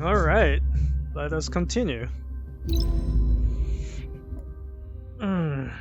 Alright, let us continue. Mm.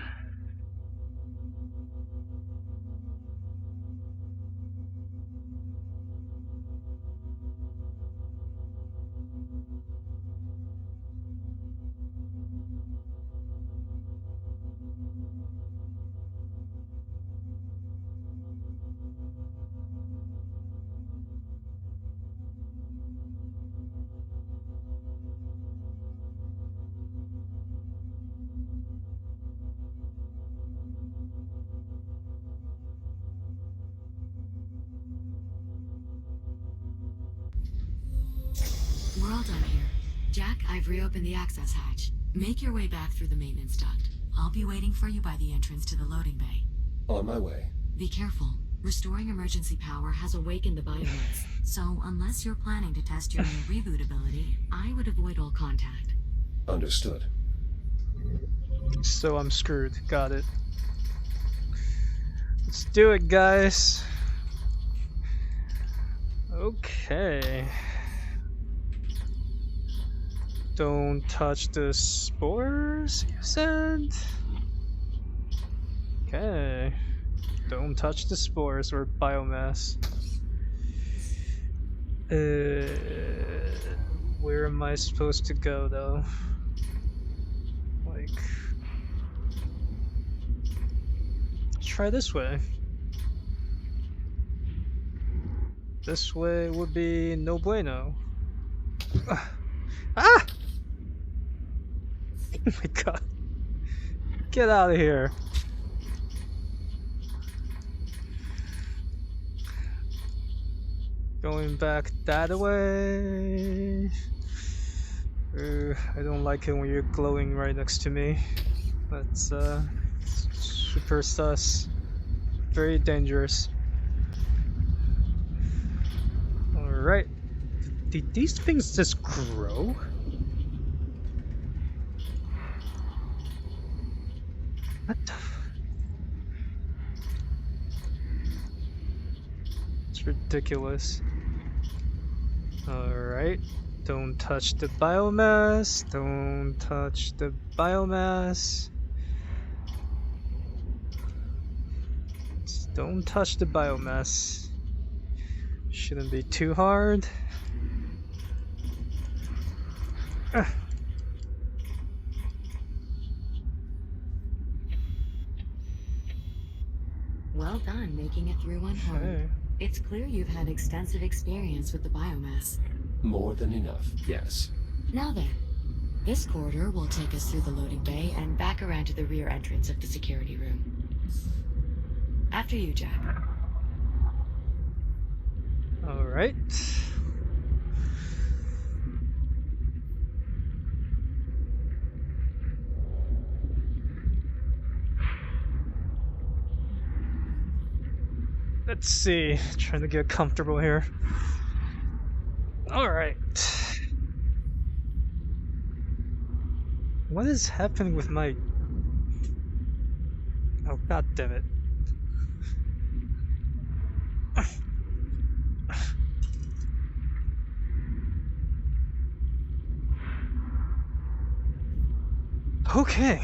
We're all done here. Jack, I've reopened the access hatch. Make your way back through the maintenance duct. I'll be waiting for you by the entrance to the loading bay. On my way. Be careful. Restoring emergency power has awakened the biomass, so unless you're planning to test your new reboot ability, I would avoid all contact. Understood. So I'm screwed. Got it. Let's do it, guys. Okay. Don't touch the spores, you said? Okay. Don't touch the spores or biomass. Where am I supposed to go, though? Like... Let's try this way. This way would be no bueno. Ah! Oh my god. Get out of here. Going back that way. I don't like it when you're glowing right next to me. That's super sus. Very dangerous. Alright. Did these things just grow? What the It's ridiculous. Alright. Don't touch the biomass. Don't touch the biomass. Just don't touch the biomass. Shouldn't be too hard. Well done making it through unharmed. Okay. It's clear you've had extensive experience with the biomass. More than enough, yes. Now then, this corridor will take us through the loading bay and back around to the rear entrance of the security room. After you, Jack. Alright. Let's see. Trying to get comfortable here. Alright. What is happening with my... Oh, god damn it. Okay.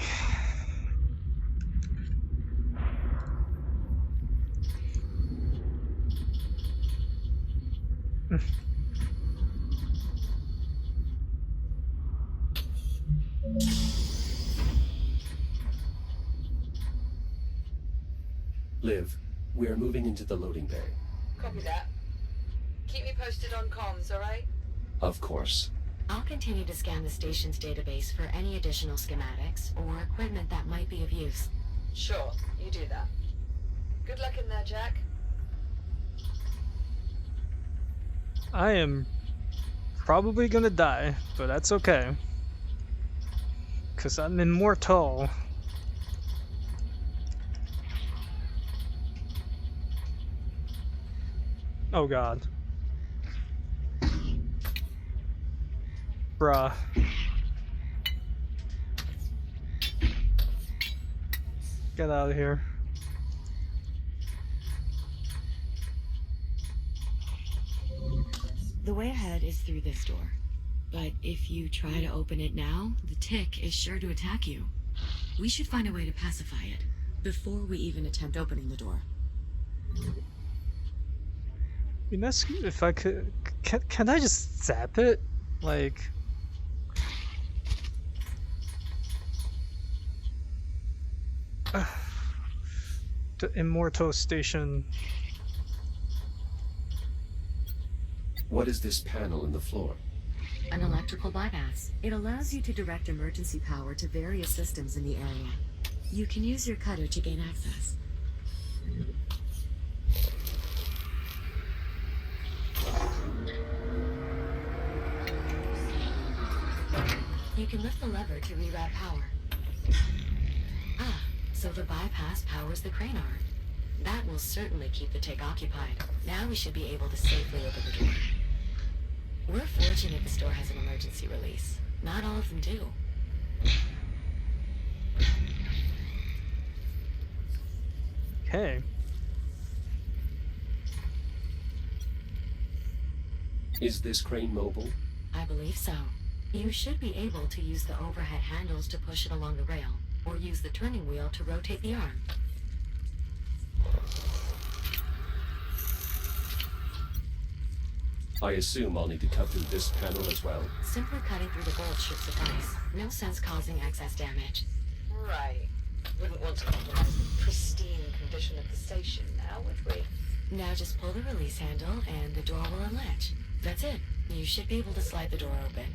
Liv, we are moving into the loading bay. Copy that. Keep me posted on comms, alright? Of course. I'll continue to scan the station's database for any additional schematics or equipment that might be of use. Sure, you do that. Good luck in there, Jack. I am probably gonna die, but that's okay. 'Cause I'm immortal. Oh god. Bruh. Get out of here. The way ahead is through this door. But if you try to open it now, the tick is sure to attack you. We should find a way to pacify it before we even attempt opening the door. I mean, that's if I could. Can I just zap it? Like. The Immortal Station. What is this panel in the floor? An electrical bypass. It allows you to direct emergency power to various systems in the area. You can use your cutter to gain access. You can lift the lever to reroute power. Ah, so the bypass powers the crane arm. That will certainly keep the tick occupied. Now we should be able to safely open the door. We're fortunate the store has an emergency release. Not all of them do. Okay. Is this crane mobile? I believe so. You should be able to use the overhead handles to push it along the rail, or use the turning wheel to rotate the arm. I assume I'll need to cut through this panel as well. Simply cutting through the bolt should suffice. No sense causing excess damage. Right. Wouldn't want to compromise the pristine condition of the station now, would we? Now just pull the release handle and the door will unlatch. That's it. You should be able to slide the door open.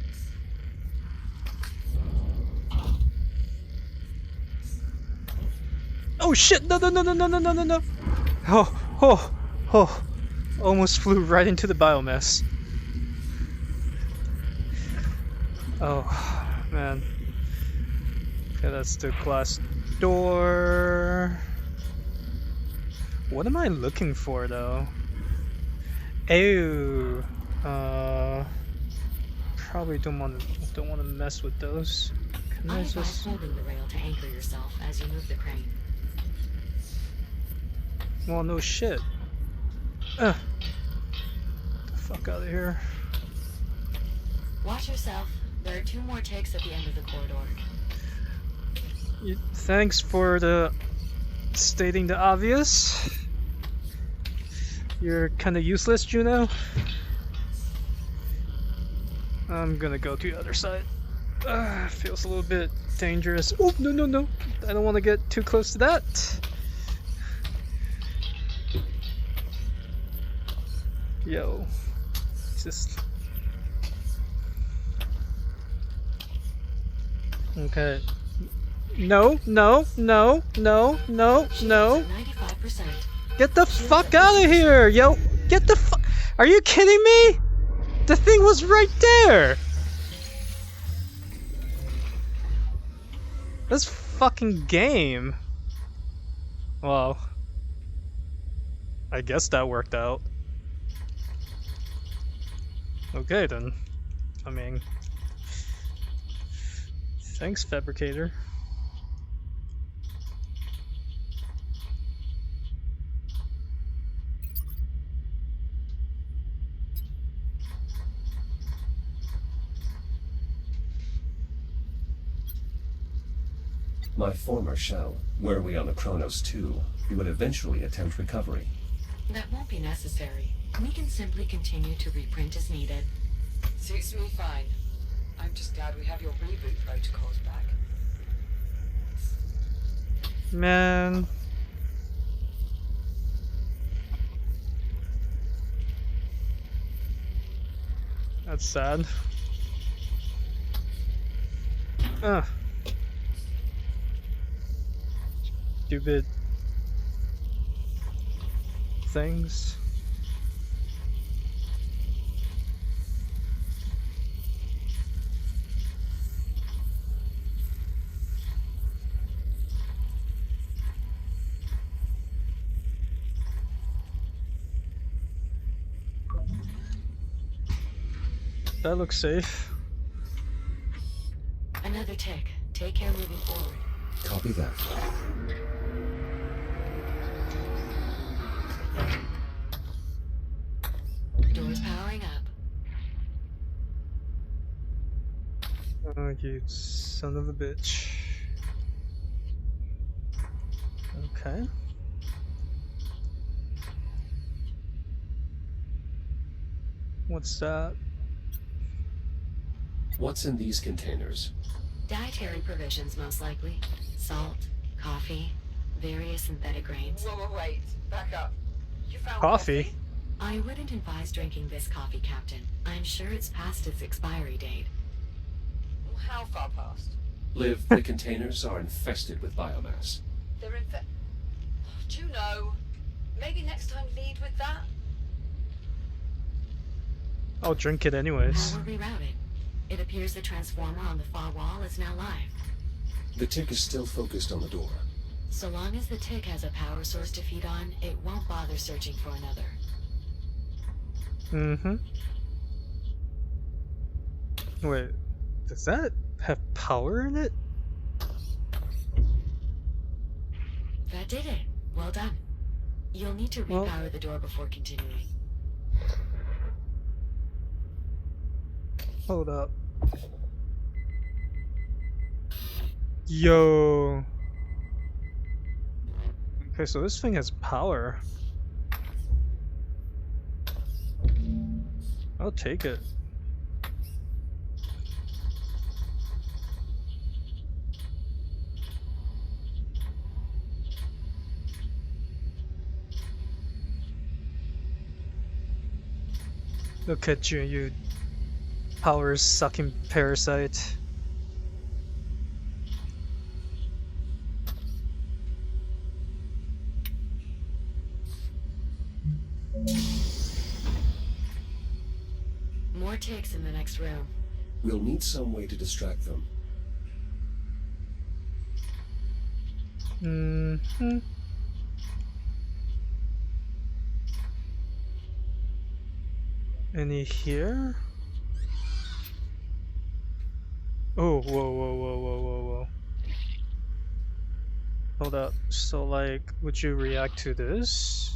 Oh shit! No! Oh! Almost flew right into the biomass. Oh, man. Okay, that's the glass door. What am I looking for, though? Ew. Probably don't want to mess with those. Can I I advise just? holding the rail to anchor yourself as you move the crane. Well, no shit. Get the fuck out of here. Watch yourself. There are 2 more ticks at the end of the corridor. Thanks for the stating the obvious. You're kind of useless, Juno. I'm gonna go to the other side. Feels a little bit dangerous. Oh, no. I don't want to get too close to that. Yo. Just... Okay. No. 95%. Get the fuck out of here, yo! Get the fuck... Are you kidding me? The thing was right there! This fucking game. Well, I guess that worked out. Okay then. I mean... Thanks, Fabricator. My former shell, were we on the Kronos 2, we would eventually attempt recovery. That won't be necessary. We can simply continue to reprint as needed. Suits me fine. I'm just glad we have your reboot protocols back. Man. That's sad. Stupid things. That looks safe. Another tick. Take care moving forward. Copy that. Doors powering up. Oh, you son of a bitch. Okay. What's that? What's in these containers? Dietary provisions, most likely. Salt, coffee, various synthetic grains. Whoa, wait. Back up. You found Coffee? I wouldn't advise drinking this coffee, Captain. I'm sure it's past its expiry date. How far past? Liv, the containers are infested with biomass. They're in fact... Do you know? Maybe next time lead with that? I'll drink it anyways. Power rerouted. It appears the transformer on the far wall is now live. The tick is still focused on the door. So long as the tick has a power source to feed on, it won't bother searching for another. Mm-hmm. Wait, does that have power in it? That did it. Well done. You'll need to Well- repower the door before continuing. Hold up. Yo. Okay, so this thing has power. I'll take it. Look at you, you power sucking parasite. More ticks in the next room. We'll need some way to distract them. Mm-hmm. Any here? Oh, whoa, whoa, whoa, whoa, whoa, whoa. Hold up. So, like, would you react to this?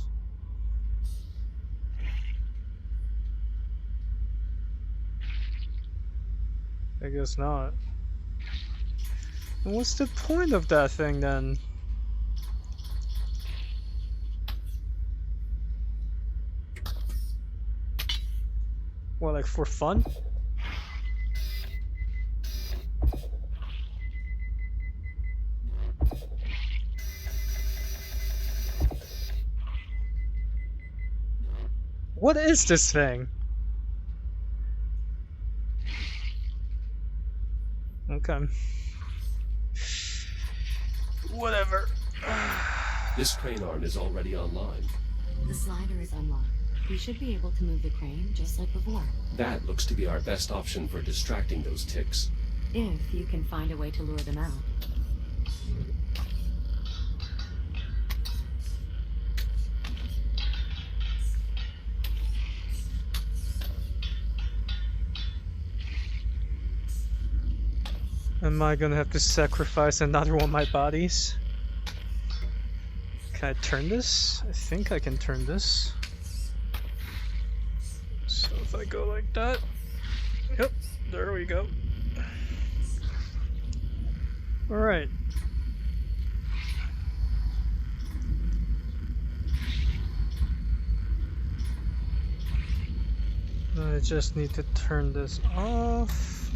I guess not. What's the point of that thing then? What, like for fun? What is this thing? Okay. Whatever. This crane arm is already online. The slider is unlocked. We should be able to move the crane just like before. That looks to be our best option for distracting those ticks. If you can find a way to lure them out. Am I gonna have to sacrifice another one of my bodies? Can I turn this? I think I can turn this. So if I go like that, yep, there we go. Alright. I just need to turn this off.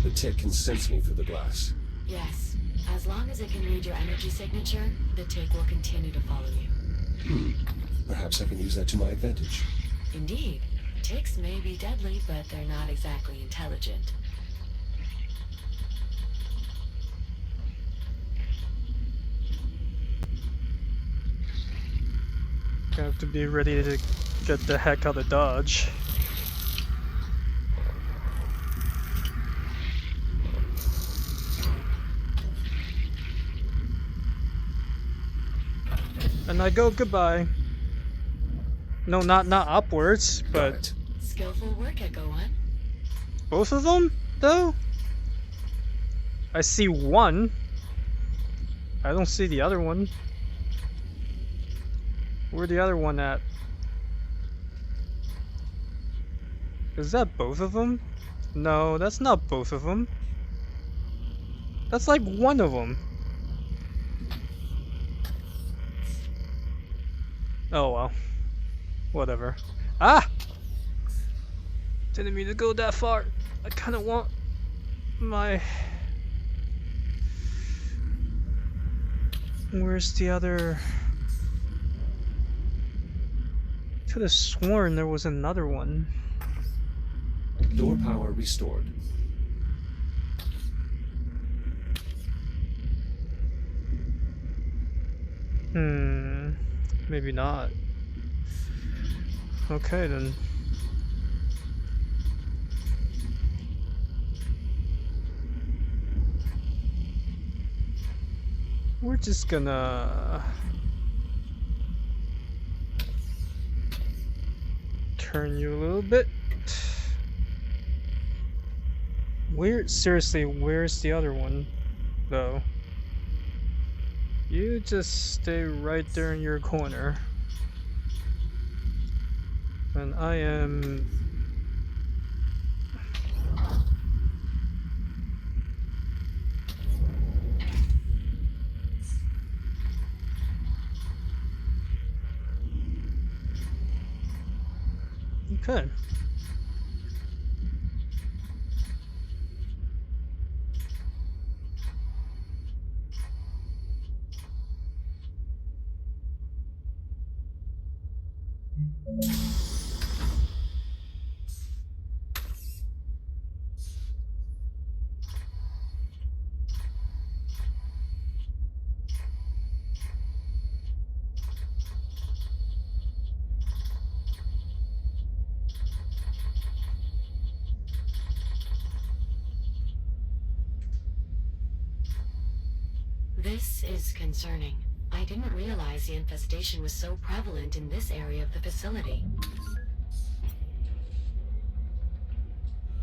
The tick can sense me through the glass. Yes. As long as it can read your energy signature, the tick will continue to follow you. Perhaps I can use that to my advantage. Indeed. Ticks may be deadly, but they're not exactly intelligent. I have to be ready to get the heck out of Dodge. And I go goodbye. No, not upwards, Got but it. Skillful work, Echo One. both of them, though? I see one. I don't see the other one. Where's the other one at? Is that both of them? No, that's not both of them. That's like one of them. Oh well. Whatever. Ah! Didn't mean to go that far. I kind of want my... Where's the other... Could have sworn there was another one. Door power restored. Maybe not. Okay then. We're just gonna turn you a little bit. Seriously, where's the other one, though? You just stay right there in your corner. And I am... Okay. This is concerning. I didn't realize the infestation was so prevalent in this area of the facility.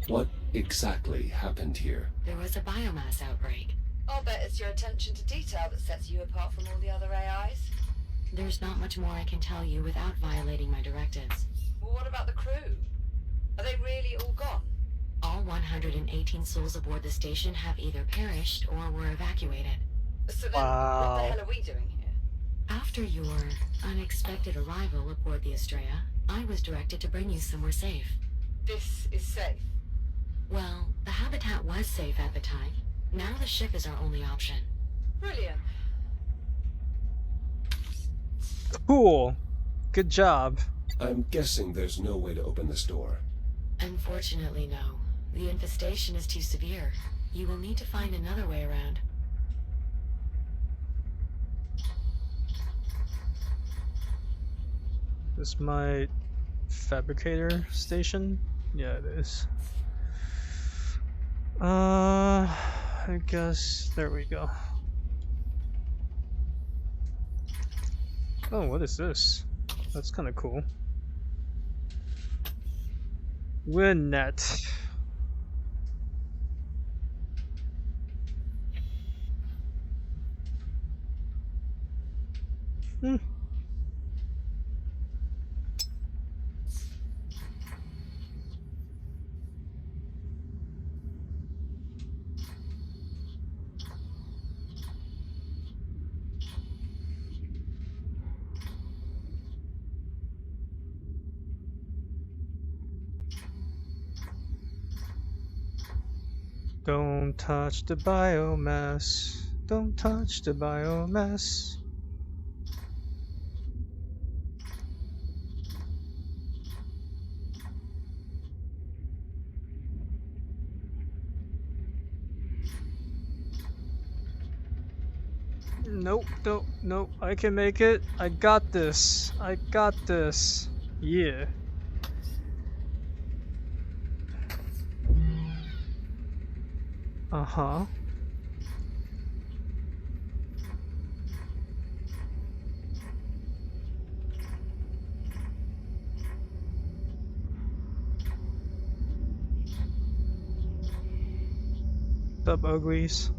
What exactly happened here? There was a biomass outbreak. I'll bet it's your attention to detail that sets you apart from all the other AIs. There's not much more I can tell you without violating my directives. Well, what about the crew? Are they really all gone? All 118 souls aboard the station have either perished or were evacuated. So then, what Wow. the hell are we doing here? After your unexpected arrival aboard the Estrella, I was directed to bring you somewhere safe. This is safe. Well, the habitat was safe at the time. Now the ship is our only option. Brilliant. Cool. Good job. I'm guessing there's no way to open this door. Unfortunately, no. The infestation is too severe. You will need to find another way around. This my fabricator station? Yeah, it is. I guess there we go. Oh, what is this? That's kind of cool. WinNet. Hmm. Don't touch the biomass. Don't touch the biomass. Nope, nope, nope. I can make it. I got this. I got this. Yeah. Uh-huh. What's up, uglies?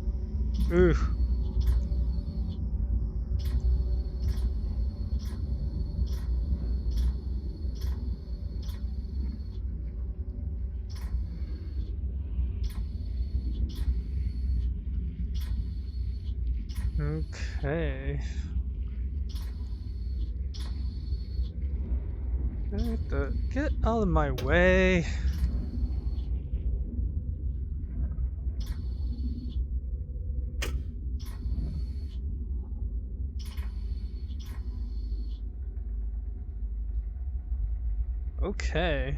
Ooh. Okay. Get out of my way. Okay.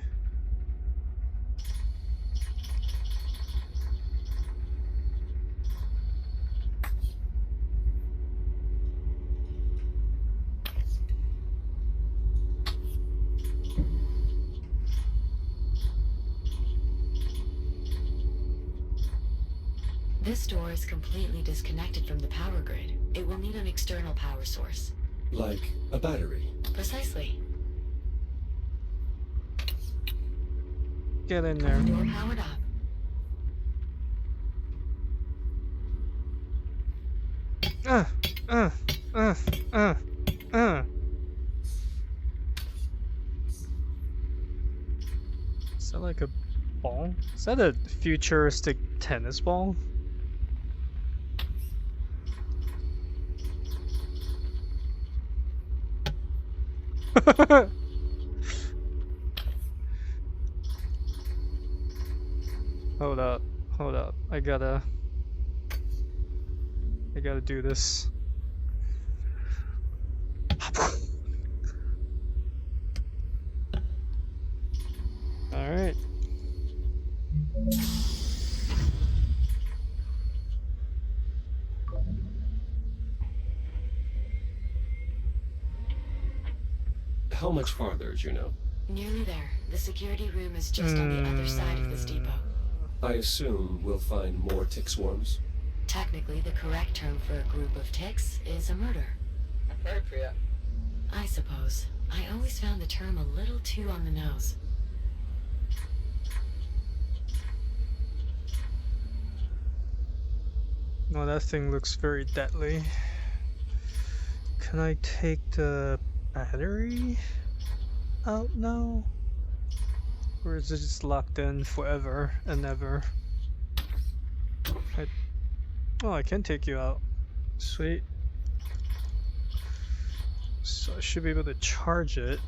This door is completely disconnected from the power grid. It will need an external power source. Like a battery. Precisely. Get in there. Door powered up. Uh, uh, uh, uh, uh. Is that like a ball? Is that a futuristic tennis ball? Hold up, hold up. I gotta do this. All right. How much farther, Juno? Nearly there. The security room is just on the other side of this depot. I assume we'll find more tick swarms? Technically, the correct term for a group of ticks is a murder. Appropriate. I suppose. I always found the term a little too on the nose. No, that thing looks very deadly. Can I take the battery out now? Or is it just locked in forever and ever? Oh, I can take you out. Sweet. So I should be able to charge it.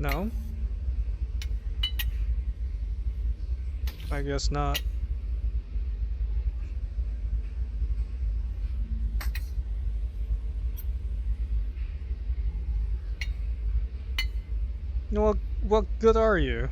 No? I guess not. What good are you?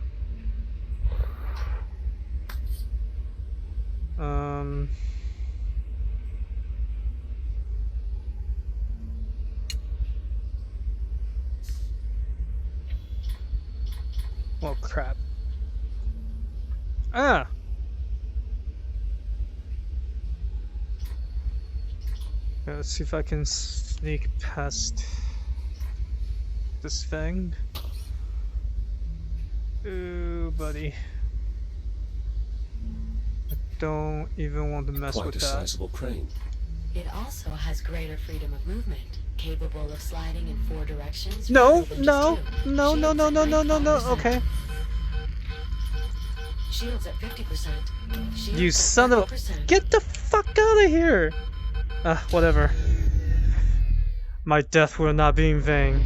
Well, crap. Ah! Let's see if I can sneak past this thing. Ooh, buddy. I don't even want to mess Quite with a that. sizable crane. It also has greater freedom of movement, capable of sliding in 4 directions. No, rather than no, just 2. no, no, Shields no, at no, no, no, no. 95%. Okay. Shields at 50%. Shields You at son of a... 30%. Get the fuck out of here! Whatever. My death will not be in vain.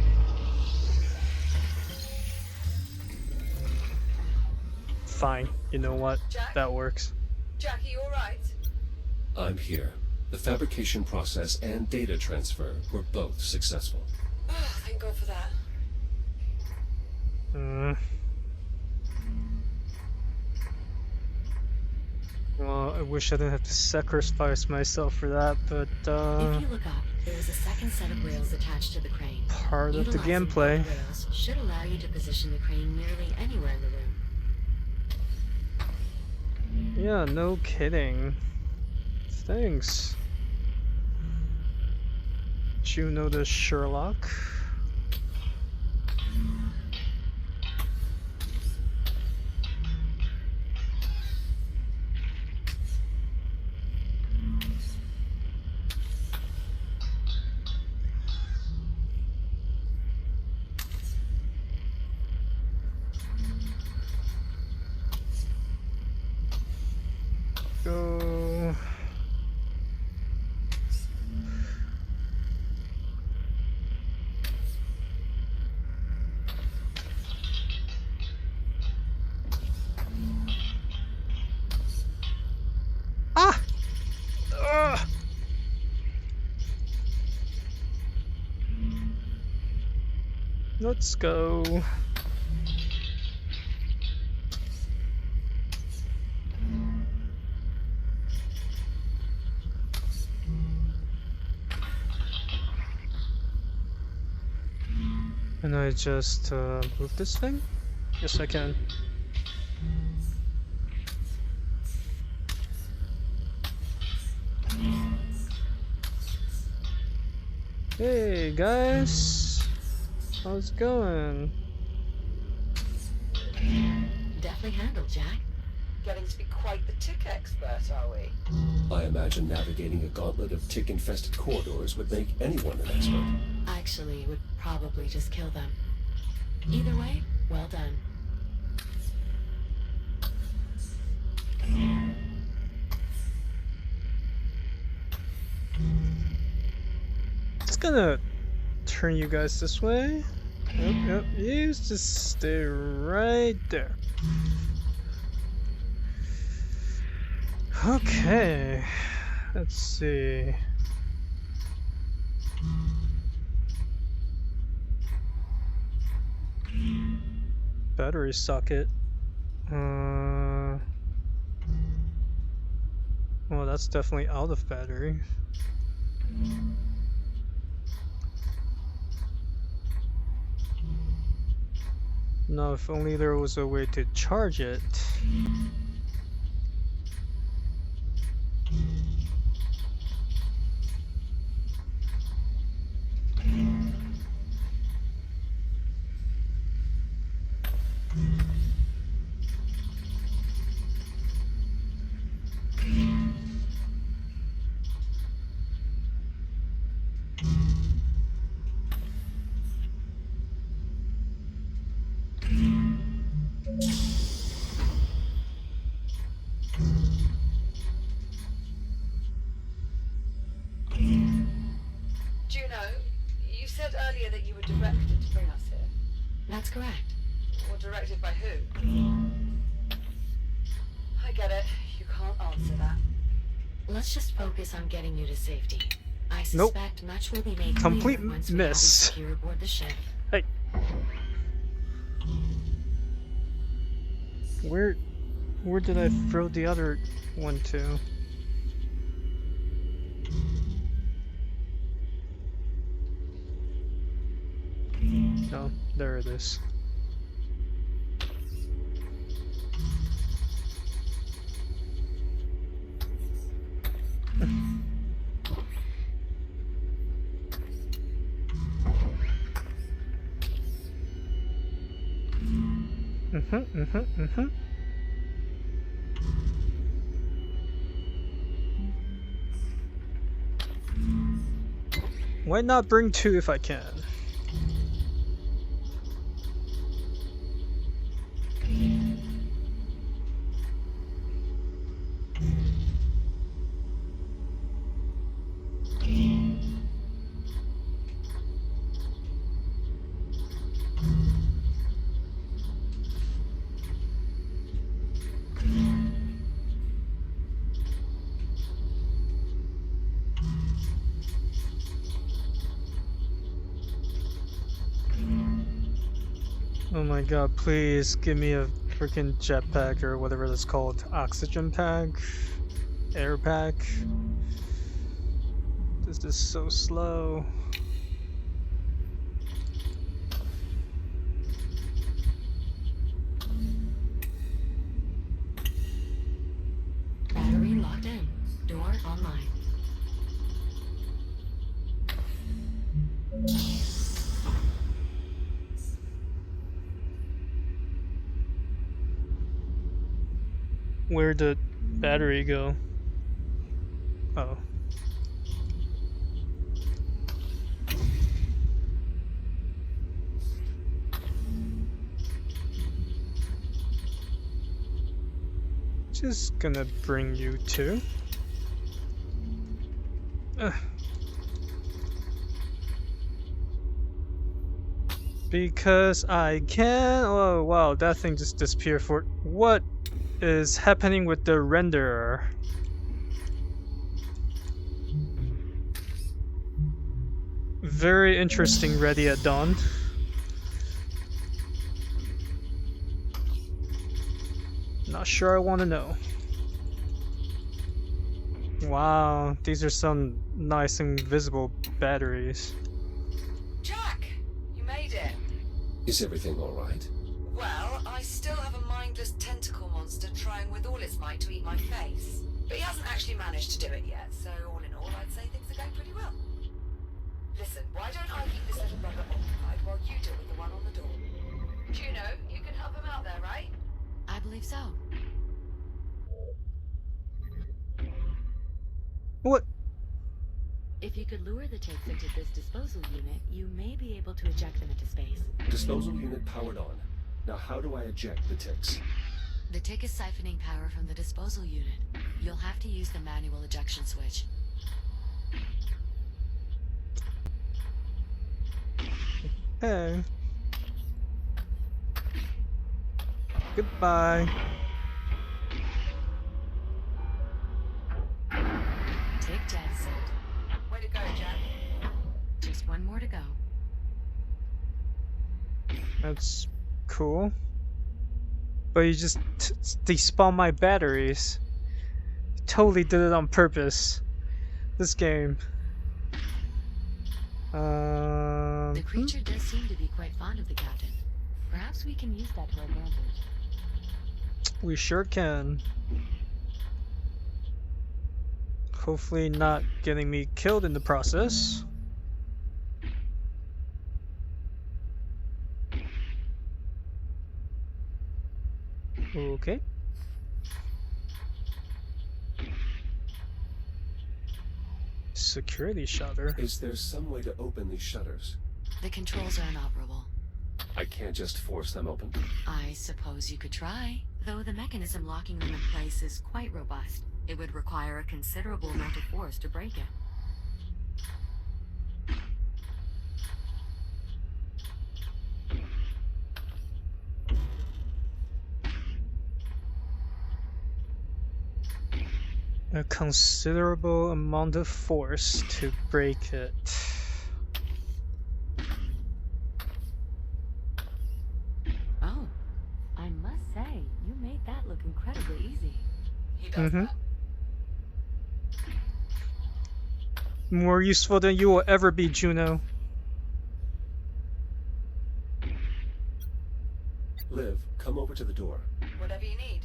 Fine. You know what? Jack? That works. Jack, are you alright? I'm here. The fabrication process and data transfer were both successful. Oh, thank God for that. Well, I wish I didn't have to sacrifice myself for that, but If you look up, there is a second set of rails attached to the crane. part of the Utilizing gameplay. both rails should allow you to position the crane nearly anywhere in the room. Yeah, no kidding. Thanks. Juno the Sherlock. Let's go. Can I just move this thing? Yes, I can. Hey guys, how's it going? Deftly handled, Jack. Getting to be quite the tick expert, are we? I imagine navigating a gauntlet of tick-infested corridors would make anyone an expert. Actually, would probably just kill them. Either way, well done. It's gonna turn you guys this way. Yep, you just stay right there. Okay, let's see. Battery socket. Well, that's definitely out of battery. Now, if only there was a way to charge it. Juno, you said earlier that you were directed to bring us here. That's correct. Or directed by who? I get it. You can't answer that. Let's just focus on getting you to safety. I Nope. suspect much will be made Complete clear once we have you miss. secure aboard the ship. Hey. Where did I throw the other one to? No, there it is. Why not bring two if I can? Oh my god, please give me a freaking jetpack or whatever that's called. Oxygen pack? Air pack? This is so slow. Battery locked in. Door online. Where'd the battery go? Oh. Just gonna bring you two. Because I can. Oh wow, that thing just disappeared for. What is happening with the renderer? Very interesting. Ready at dawn. sure I want to know. Wow, these are some nice invisible batteries. Jack, you made it. Is everything all right? Well, I still have a mindless tentacle monster trying with all its might to eat my face. But he hasn't actually managed to do it yet, so all in all, I'd say things are going pretty well. Listen, why don't I keep this little rubber occupied while you deal with the one on the door? Juno, you can help him out there, right? I believe so. What? If you could lure the ticks into this disposal unit, you may be able to eject them into space. Disposal unit powered on. Now how do I eject the ticks? The tick is siphoning power from the disposal unit. You'll have to use the manual ejection switch. Hey. Goodbye. Tick jettisoned. Way to go, Jack. Just one more to go. That's cool. But you just despawned my batteries. You totally did it on purpose. This game. The creature does seem to be quite fond of the captain. Perhaps we can use that to our advantage. We sure can. Hopefully not getting me killed in the process. Okay. Security shutter. Is there some way to open these shutters? The controls are inoperable. I can't just force them open. I suppose you could try, though the mechanism locking them in place is quite robust. It would require a considerable amount of force to break it. A considerable amount of force to break it. Oh, I must say, you made that look incredibly easy. He does that. More useful than you will ever be, Juno. Liv, come over to the door. Whatever you need.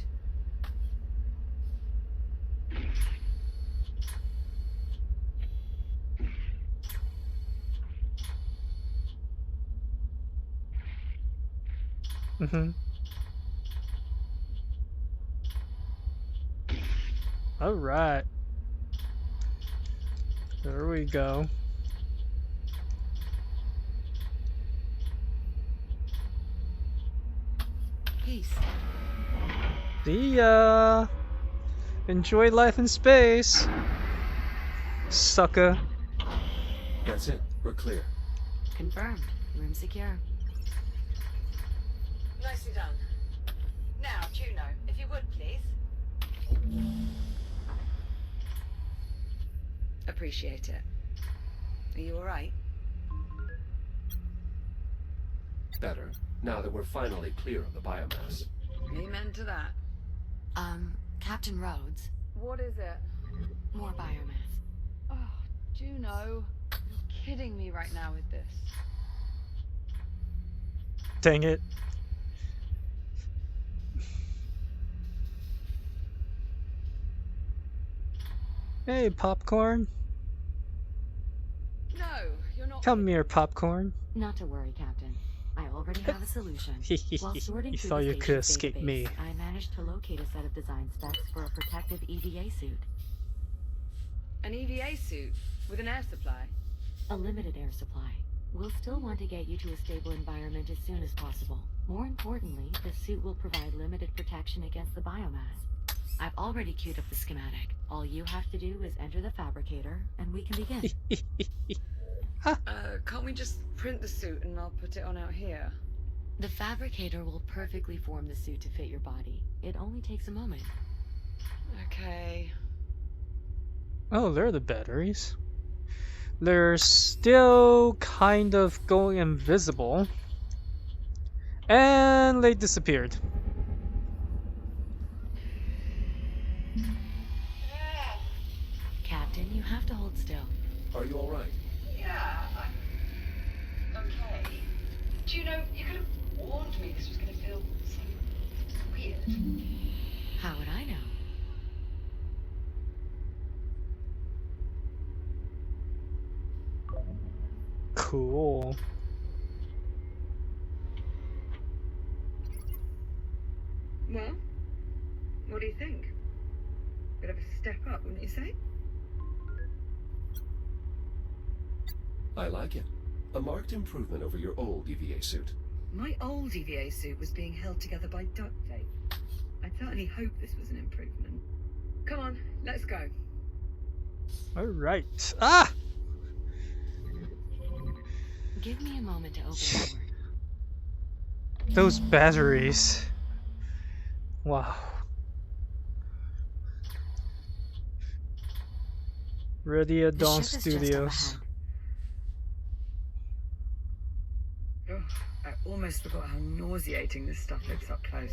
Alright. There we go. Peace. See ya! Enjoy life in space! Sucker. That's it. We're clear. Confirmed. Room secure. Nicely done. Now, Juno, if you would, please. Appreciate it. Are you alright? Better. Now that we're finally clear of the biomass. Amen to that. Captain Rhodes, What is it? more biomass. Oh, Juno. You're kidding me right now with this. Dang it. Hey, popcorn. No, you're not. Come here, popcorn. Not to worry, Captain. I already have a solution. While sorting You through thought the you could station's escape database, me. I managed to locate a set of design specs for a protective EVA suit. An EVA suit with an air supply. A limited air supply. We'll still want to get you to a stable environment as soon as possible. More importantly, the suit will provide limited protection against the biomass. I've already queued up the schematic. All you have to do is enter the fabricator, and we can begin. Can't we just print the suit and I'll put it on out here? The fabricator will perfectly form the suit to fit your body. It only takes a moment. Okay. Oh, there are the batteries. They're still kind of going invisible. And they disappeared. Are you all right? Yeah, I'm okay. Do you know, you could have warned me this was going to feel so weird. How would I know? Cool. Well, what do you think? Bit of a step up, wouldn't you say? I like it. A marked improvement over your old EVA suit. My old EVA suit was being held together by duct tape. I certainly hope this was an improvement. Come on, let's go. Alright. Ah! Give me a moment to open the door. Those batteries. Wow. Ready at The Dawn ship is just up Studios. ahead. Ugh, I almost forgot how nauseating this stuff looks up close.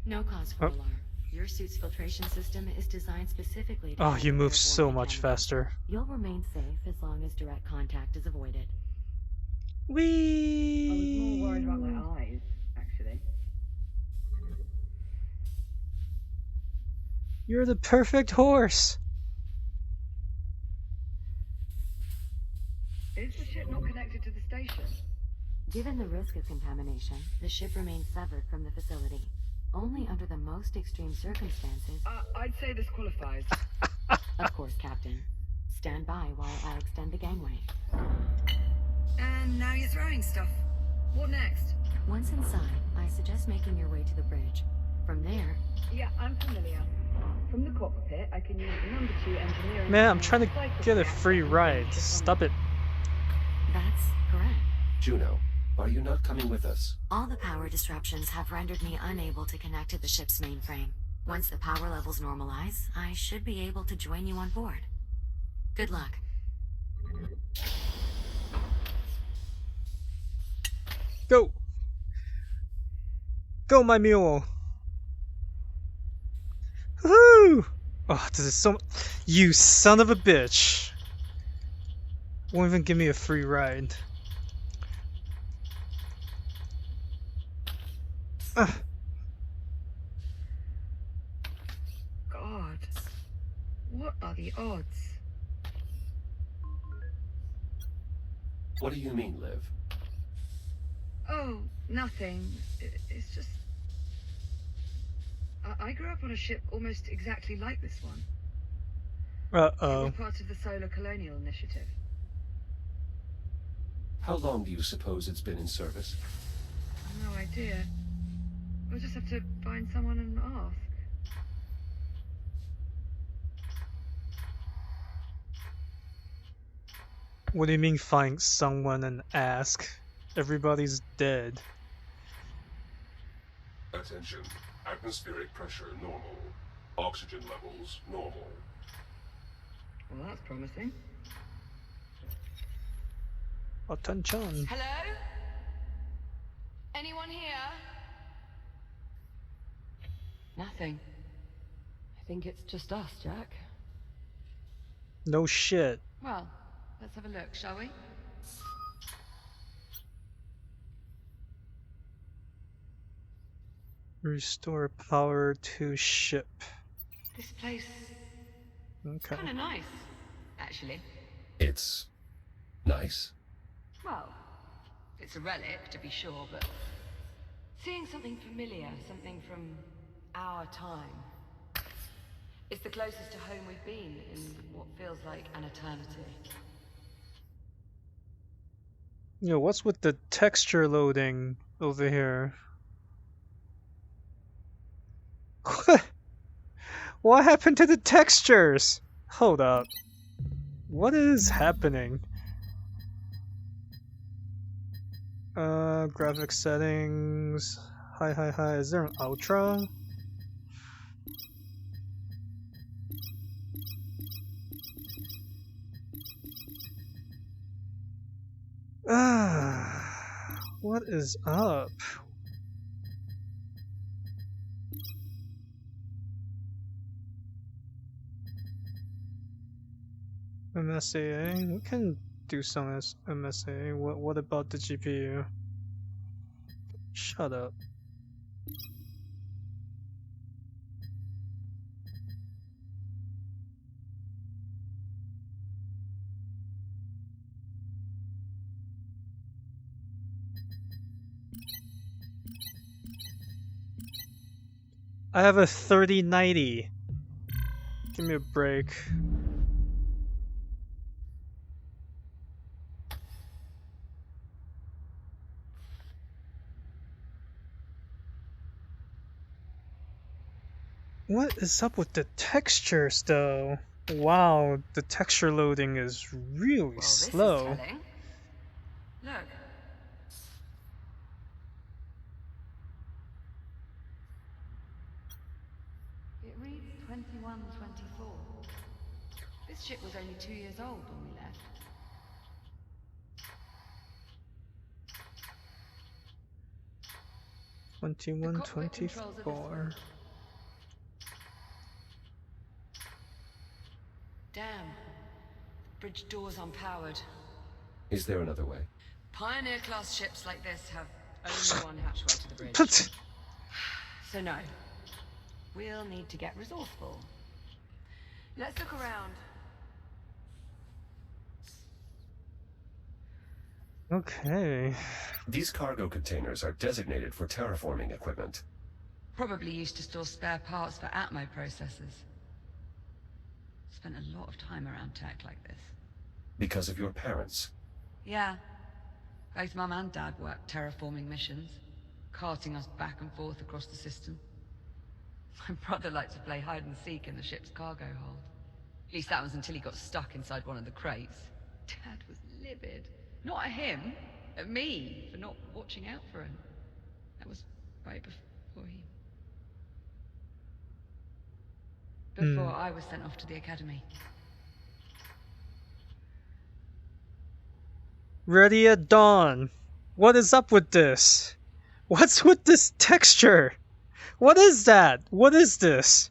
No cause for Oh. alarm. Your suit's filtration system is designed specifically to Oh, handle you move airborne so much contamination. faster. You'll remain safe as long as direct contact is avoided. I was more worried about Whee! my eyes, actually. You're the perfect horse. Is the ship not connected to the station? Given the risk of contamination, the ship remains severed from the facility. Only under the most extreme circumstances. I'd say this qualifies. Of course, Captain. Stand by while I extend the gangway. And now you're throwing stuff. What next? Once inside, I suggest making your way to the bridge. From there, Yeah, I'm familiar. From the cockpit, I can use the number 2 engineering... Man, I'm trying to cycle get a reactor free and ride. launch it Stop it. that's correct. Juno, are you not coming with us? All the power disruptions have rendered me unable to connect to the ship's mainframe. Once the power levels normalize, I should be able to join you on board. Good luck. Go! Go, my mule! Woohoo! Oh, this is so. You son of a bitch! Won't even give me a free ride. God. What are the odds? What do you mean, Liv? Oh, nothing. It's just... I grew up on a ship almost exactly like this one. It Uh-oh. was part of the Solar Colonial Initiative. How long do you suppose it's been in service? No idea. We'll just have to find someone and ask. What do you mean find someone and ask? Everybody's dead. Attention. Atmospheric pressure normal. Oxygen levels normal. Well, that's promising. Attention. Hello? Anyone here? Nothing. I think it's just us, Jack. No shit. Well, let's have a look, shall we? Restore power to ship. This place Okay. kind of nice, actually. It's nice. Well, it's a relic, to be sure, but seeing something familiar, something from our time, it's the closest to home we've been in what feels like an eternity. Yo, what's with the texture loading over here? What happened to the textures? Hold up. What is happening? Graphic settings. Hi. Is there an ultra? What is up? MSAA? We can do some MSAA. What about the GPU? Shut up. I have a 3090. Give me a break. What is up with the textures though? Wow, the texture loading is really Well, this is slow. telling. Look. It reads 2124. This ship was only 2 years old when we left. The 21, cockpit controls are this 24. way. Damn. Bridge door's unpowered. Is there another way? Pioneer-class ships like this have only one hatchway to the bridge. But So no. We'll need to get resourceful. Let's look around. okay. These cargo containers are designated for terraforming equipment. Probably used to store spare parts for Atmo processors. Spent a lot of time around tech like this. Because of your parents. Yeah. Both Mum and Dad worked terraforming missions, carting us back and forth across the system. My brother liked to play hide and seek in the ship's cargo hold. At least that was until he got stuck inside one of the crates. Dad was livid. Not at him, at me, for not watching out for him. That was right before he... Before I was sent off to the academy. Ready at dawn. What is up with this? What's with this texture? What is that? What is this?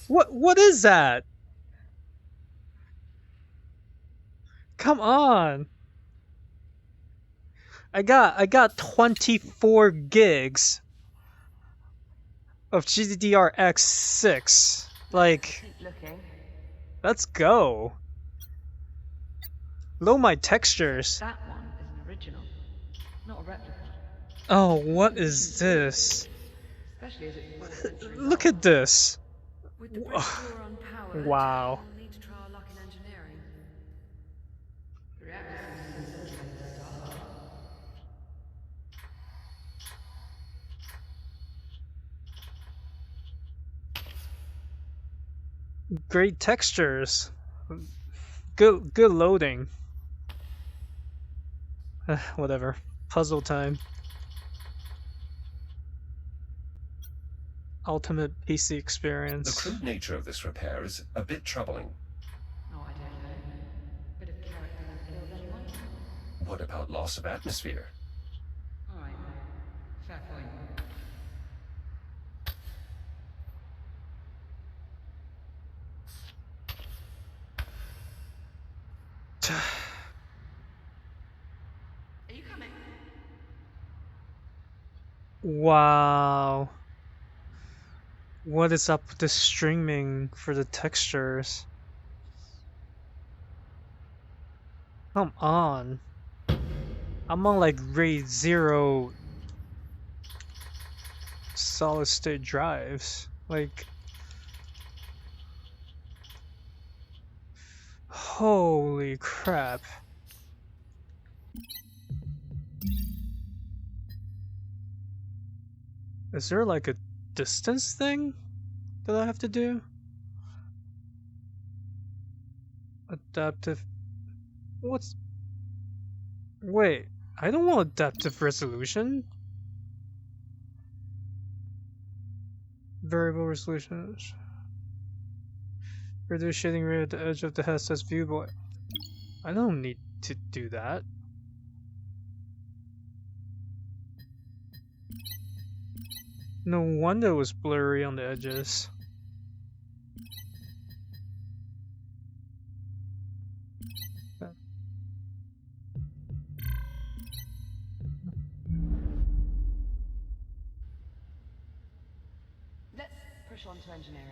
What is that? Come on. I got 24 gigs of GDDR6. Like, Keep looking. let's go. Load my textures. That one is an original, not a replica. Oh, what is this? Especially as it's 4 centuries Look old. at this. With the bridge door unpowered, Wow. we'll need to try our luck in engineering. The reactor system is centralized to start. Great textures. Good loading. Whatever. Puzzle time. Ultimate PC The experience. crude nature of this repair is a bit troubling. Oh, I don't know. Bit of character that kills anyone. What about loss of atmosphere? All right, fair point. Are you coming? Wow. What is up with the streaming for the textures? Come on. I'm on like RAID 0 solid state drives. Like, holy crap. Is there like a distance thing that I have to do? Adaptive. What's. Wait, I don't want adaptive resolution. Variable resolution. Reduce shading rate at the edge of the headset's viewport. I don't need to do that. No wonder it was blurry on the edges. Let's push on to engineering.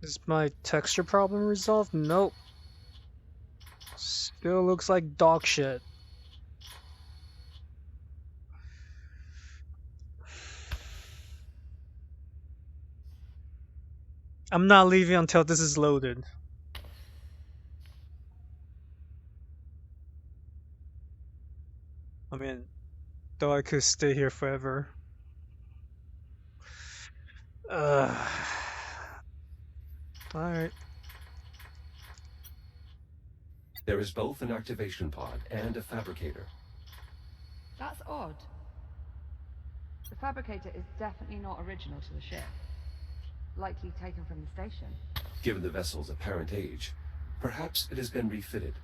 Is my texture problem resolved? Nope. Still looks like dog shit. I'm not leaving until this is loaded. I mean, though I could stay here forever. Alright. There is both an activation pod and a fabricator. That's odd. The fabricator is definitely not original to the ship. Likely taken from the station. Given the vessel's apparent age, perhaps it has been refitted.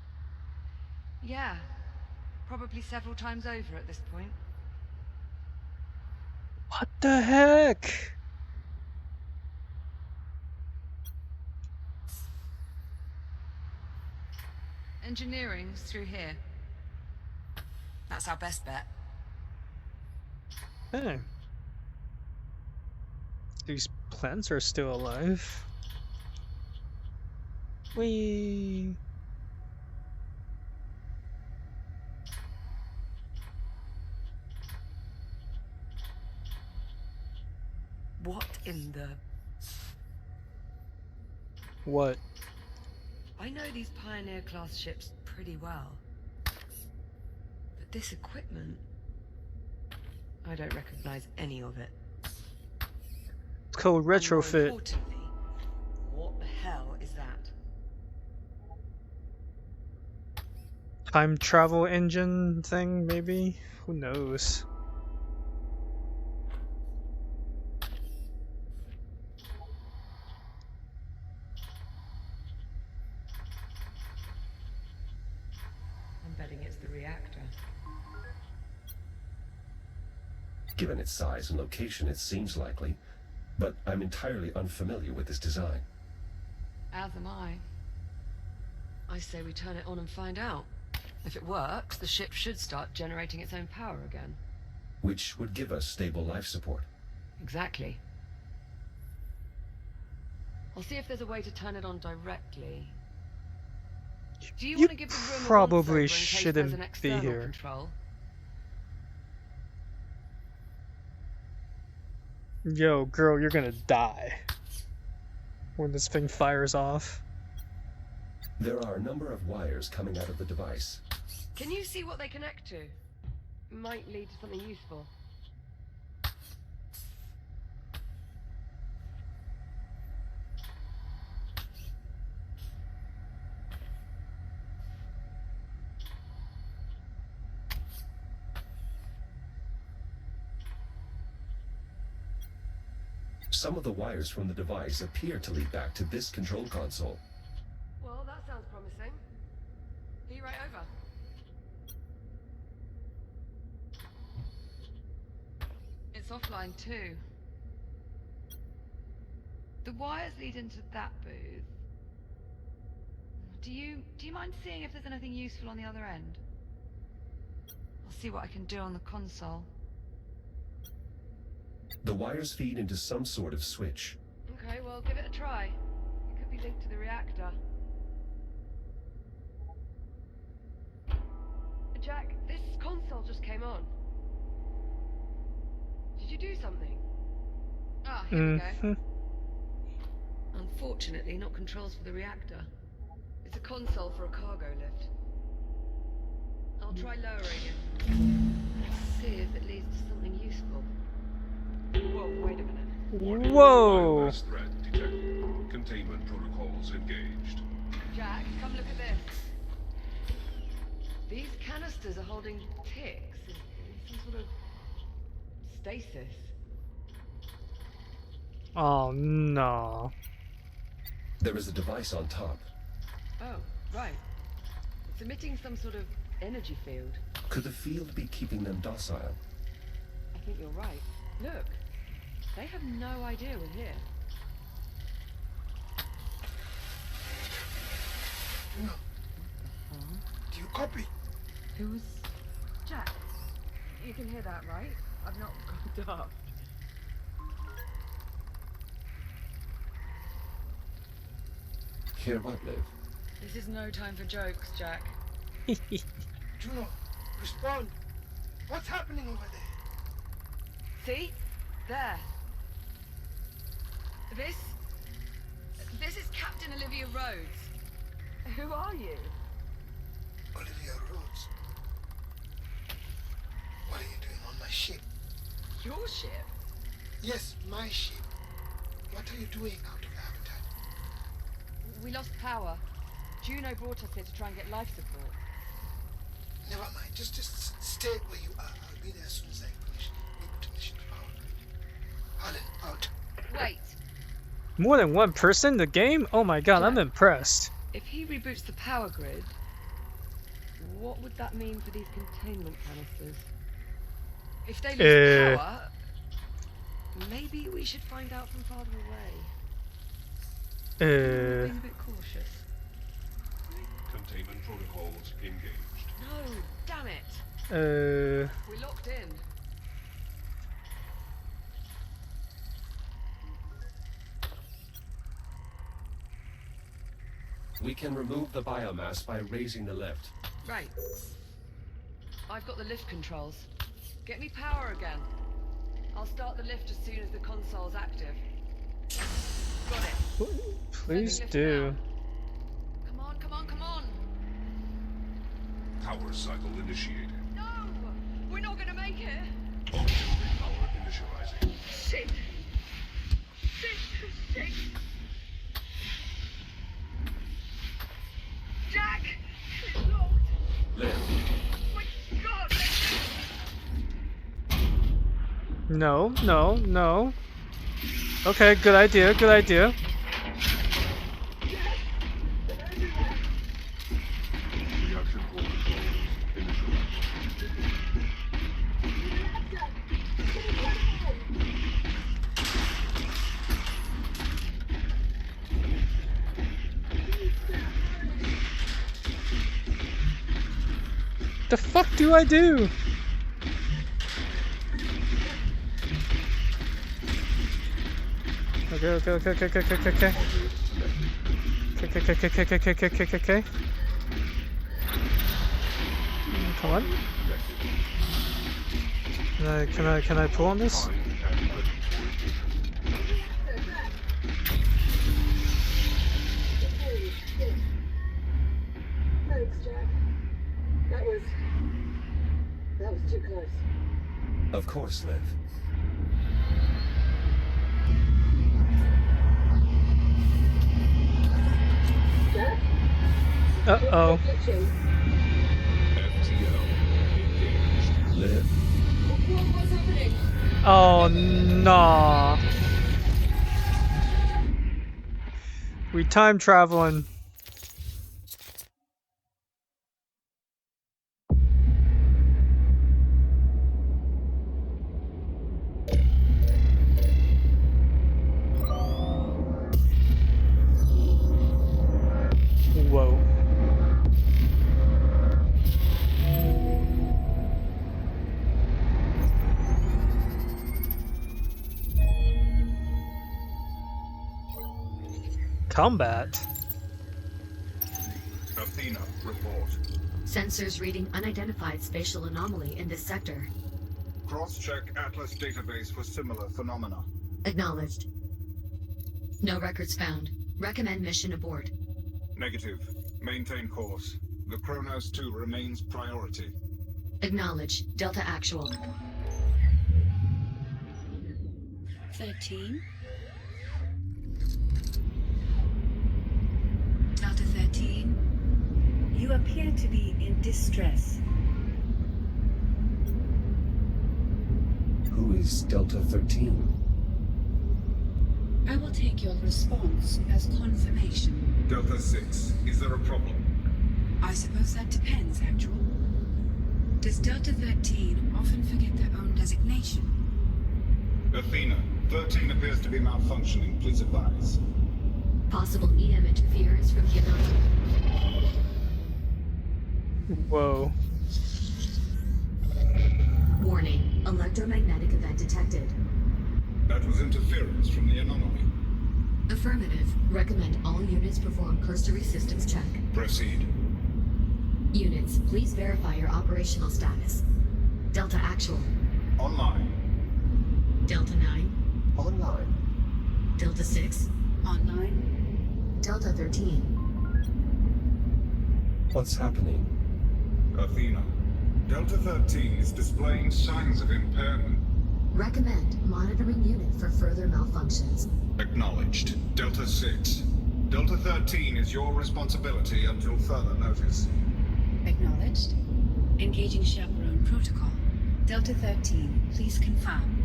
Yeah. Probably several times over at this point. What the heck? Engineering's through here. That's our best bet. Hey. These plants are still alive. Whee! What in the... What? I know these Pioneer-class ships pretty well. But this equipment... I don't recognize any of it. It's called And more retrofit. importantly, what the hell is that? Time travel engine thing, maybe? Who knows? I'm betting it's the reactor. Given its size and location, it seems likely, but I'm entirely unfamiliar with this design. As am I. I say we turn it on and find out. If it works, the ship should start generating its own power again. Which would give us stable life support. Exactly. I'll see if there's a way to turn it on directly. Do you, You want to give the room a probably once-over in case there's shouldn't an be external here. control? Yo, girl, you're gonna die when this thing fires off. There are a number of wires coming out of the device. Can you see what they connect to? Might lead to something useful. Some of the wires from the device appear to lead back to this control console. Well, that sounds promising. Be right over. It's offline too. The wires lead into that booth. Do you mind seeing if there's anything useful on the other end? I'll see what I can do on the console. The wires feed into some sort of switch. Okay, well, give it a try. It could be linked to the reactor. Jack, this console just came on. Did you do something? Ah, here we go. Unfortunately, not controls for the reactor. It's a console for a cargo lift. I'll try lowering it. See if it leads to something useful. Whoa, wait a minute. Whoa! Biomass threat detected. Containment protocols engaged. Jack, come look at this. These canisters are holding ticks in some sort of stasis. Oh no. There is a device on top. Oh, right. It's emitting some sort of energy field. Could the field be keeping them docile? I think you're right. Look, they have no idea we're here. Copy. Who's Jack? You can hear that, right? I've not gone daft. Hear what, Liv? This is no time for jokes, Jack. Juno, respond. What's happening over there? See? There. This is Captain Olivia Rhodes. Who are you? Olivia Rhodes. What are you doing on my ship? Your ship? Yes, my ship. What are you doing out of habitat? We lost power. Juno brought us here to try and get life support. Never mind. Just stay where you are. I'll be there as soon as I finish. Reboot mission to power grid. Alan, out. Wait. More than one person in the game? Oh my god, I'm Jack. impressed. If he reboots the power grid, what would that mean for these containment canisters? If they lose power, maybe we should find out from farther away. Being a bit cautious. Containment protocols engaged. No, damn it. We're locked in. We can remove the biomass by raising the lift. Right. I've got the lift controls. Get me power again. I'll start the lift as soon as the console's active. Got it. Please Sending lift do. now. Come on, come on, come on. Power cycle initiated. No! We're not gonna make it. Auxiliary power initializing. Shit. Shit. Jack! It's locked. Liv, My God! No. Okay, good idea, good idea. Reaction protocols initialized. The fuck do I do? Okay. Okay. Come on. Can I pull on this? Thanks, Jack. That was too close. of course, Liv. Uh-oh. FTL engaged. Liv, What's happening? Oh, nah. We time traveling. Whoa. Combat. Athena, report. Sensors reading unidentified spatial anomaly in this sector. Cross-check Atlas database for similar phenomena. Acknowledged. No records found. Recommend mission abort. Negative. Maintain course. The Kronos 2 remains priority. Acknowledge. Delta Actual. 13. Delta 13. You appear to be in distress. who is Delta 13? I will take your response as confirmation. Delta 6, is there a problem? I suppose that depends, Actual. Does Delta 13 often forget their own designation? Athena, 13 appears to be malfunctioning. Please advise. Possible EM interference from Giannotti. Whoa. Warning, electromagnetic event detected. That was interference from the anomaly. Affirmative. Recommend all units perform cursory systems check. Proceed. Units, please verify your operational status. Delta Actual. Online. Delta 9. Online. Delta 6. Online. Delta 13. What's happening? Athena. Delta 13 is displaying signs of impairment. Recommend monitoring unit for further malfunctions. Acknowledged. Delta 6. Delta 13 is your responsibility until further notice. Acknowledged. Engaging chaperone protocol. Delta 13, please confirm.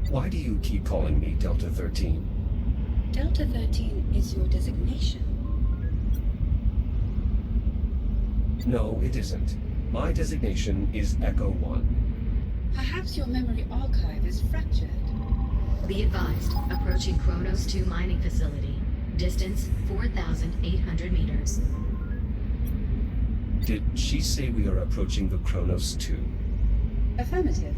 Why do you keep calling me Delta 13? Delta 13 is your designation. No, it isn't. My designation is Echo 1. Perhaps your memory archive is fractured. Be advised, approaching Kronos 2 mining facility. Distance 4,800 meters. Did she say we are approaching the Kronos 2? Affirmative.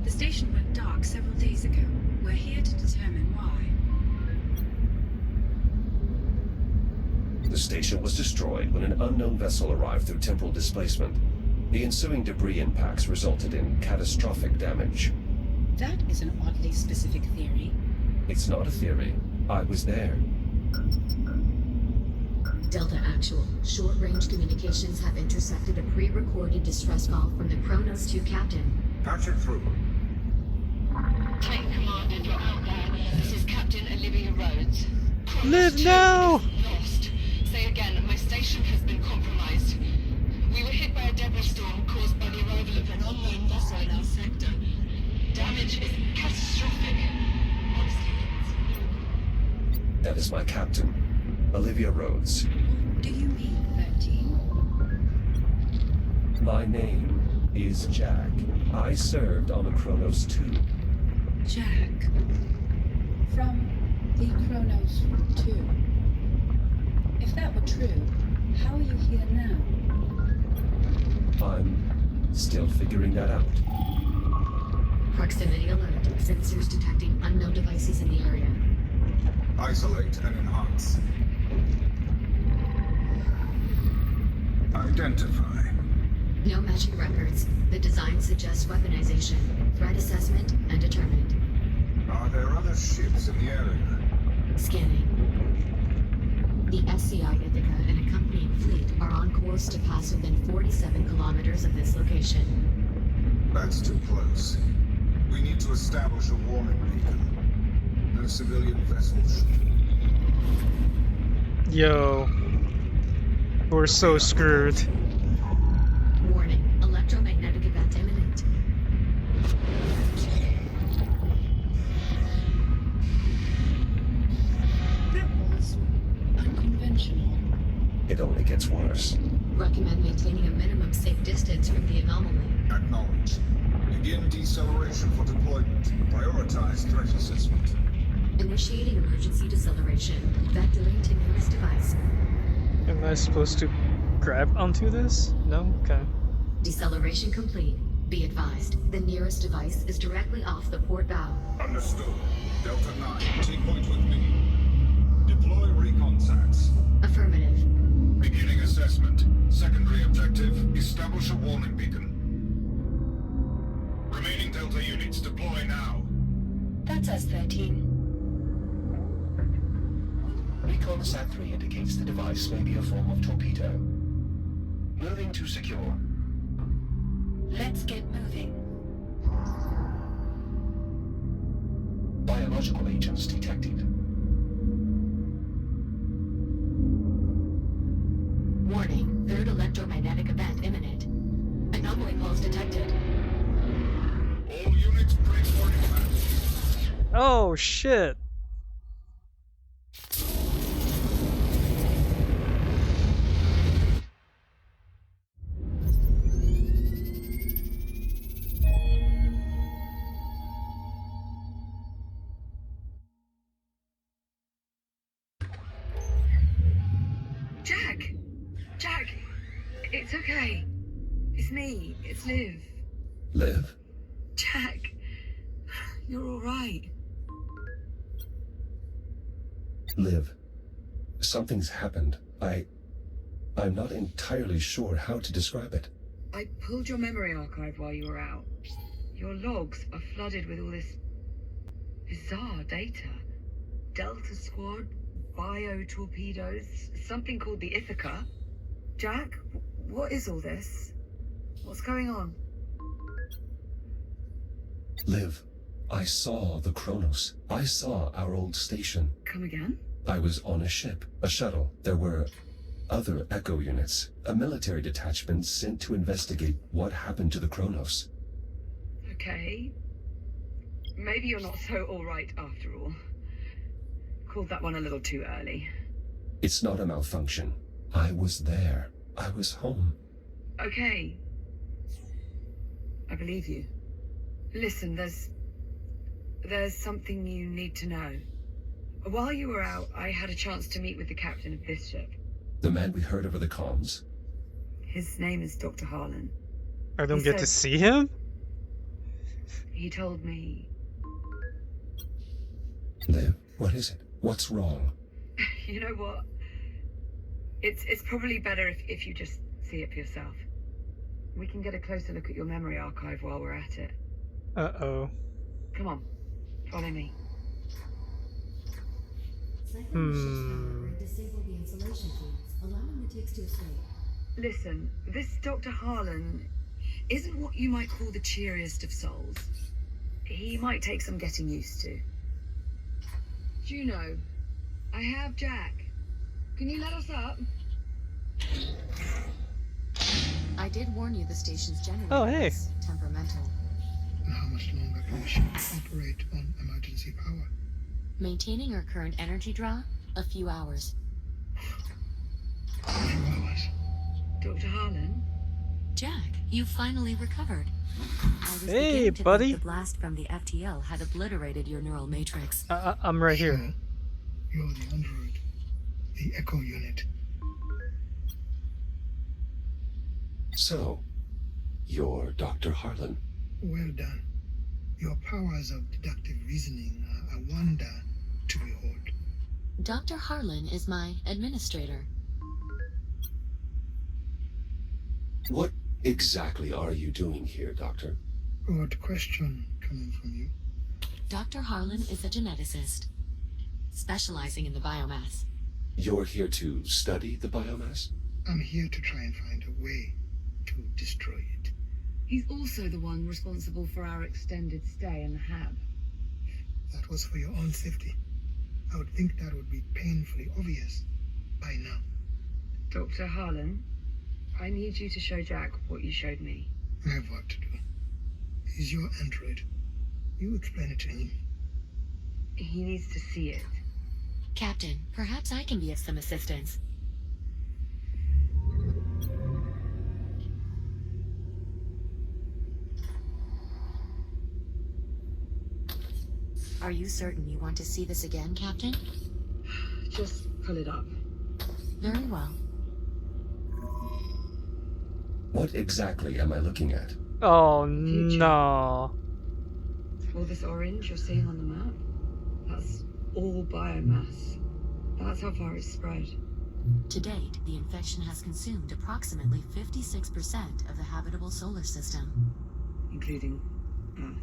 The station went dark several days ago. We're here to determine why. The station was destroyed when an unknown vessel arrived through temporal displacement. The ensuing debris impacts resulted in catastrophic damage. That is an oddly specific theory. It's not a theory. I was there. Delta Actual. Short-range communications have intercepted a pre-recorded distress call from the Kronos 2 captain. Patch it through. Tank Commander, you're out there. This is Captain Olivia Rhodes. Kronos Live 2 now! is lost. Say again, my station has been compromised. We were hit by a debris storm caused by the arrival of an unknown vessel in our sector. Damage is catastrophic. Honestly, That is my captain, Olivia Rhodes. What do you mean, 13? My name is Jack. I served on the Kronos 2. Jack. From the Kronos 2. If that were true, how are you here now? I'm still figuring that out. Proximity alert. Sensors detecting unknown devices in the area. Isolate and enhance. Identify. No matching records. The design suggests weaponization. Threat assessment undetermined. Are there other ships in the area? Scanning. The SCI Ithaca and accompanying fleet are on course to pass within 47 kilometers of this location. That's too close. We need to establish a warning beacon. No civilian vessels. Yo. We're so screwed. Warning. Electromagnetic event imminent. That was unconventional. It only gets worse. Recommend maintaining a minimum safe distance from the anomaly. Acknowledge. Begin deceleration for deployment. Prioritize threat assessment. Initiating emergency deceleration. Vectoring to nearest device. Am I supposed to grab onto this? No? Okay. Deceleration complete. Be advised, the nearest device is directly off the port bow. Understood. Delta 9, T-point with me. Deploy recon sats. Affirmative. Beginning assessment. Secondary objective, establish a warning beacon. Remaining Delta units deploy now. That's us, 13. Recon Sat 3 indicates the device may be a form of torpedo. Moving to secure. Let's get moving. Biological agents detected. Warning, third electromagnetic event imminent. Anomaly pulse detected. All units brace for impact. Oh shit! It's okay. It's me. It's Liv. Liv? Jack, you're all right. Liv, something's happened. I'm not entirely sure how to describe it. I pulled your memory archive while you were out. Your logs are flooded with all this bizarre data. Delta Squad, bio-torpedoes, something called the Ithaca. Jack, what is all this? What's going on? Liv, I saw the Kronos. I saw our old station. Come again? I was on a ship, a shuttle. There were other Echo units, a military detachment sent to investigate what happened to the Kronos. Okay. Maybe you're not so alright after all. Called that one a little too early. It's not a malfunction. I was there. I was home. Okay. I believe you. Listen, there's something you need to know. While you were out, I had a chance to meet with the captain of this ship. The man we heard over the comms? His name is Dr. Harlan. I don't He get to said- see him? He told me... Liv, what is it? What's wrong? You know what? It's probably better if you just see it for yourself. We can get a closer look at your memory archive while we're at it. Uh-oh. Come on, follow me. Disable the insulation fields, allowing the ticks to escape. Listen, this Dr. Harlan isn't what you might call the cheeriest of souls. He might take some getting used to. Juno, I have Jack. Can you let us up? I did warn you the station's generator Oh, hey. is temperamental. And how much longer can the ship operate on emergency power? Maintaining our current energy draw, a few hours. A few hours. Dr. Harlan? Jack, you finally recovered. I was Hey, beginning to buddy. think the blast from the FTL had obliterated your neural matrix. I'm right here. So, you're the android. The Echo unit. So, you're Dr. Harlan. Well done. Your powers of deductive reasoning are a wonder to behold. Dr. Harlan is my administrator. What exactly are you doing here, Doctor? Odd question coming from you. Dr. Harlan is a geneticist, specializing in the biomass. You're here to study the biomass? I'm here to try and find a way to destroy it. He's also the one responsible for our extended stay in the hab. That was for your own safety. I would think that would be painfully obvious by now. Dr. Harlan, I need you to show Jack what you showed me. I have work to do. He's your android. You explain it to him. He needs to see it. Captain, perhaps I can be of some assistance. Are you certain you want to see this again, Captain? Just pull it up. Very well. What exactly am I looking at? Oh, Future. no. All this orange you're seeing on the map, that's all biomass. That's how far it's spread. To date, the infection has consumed approximately 56% of the habitable solar system. Including Earth.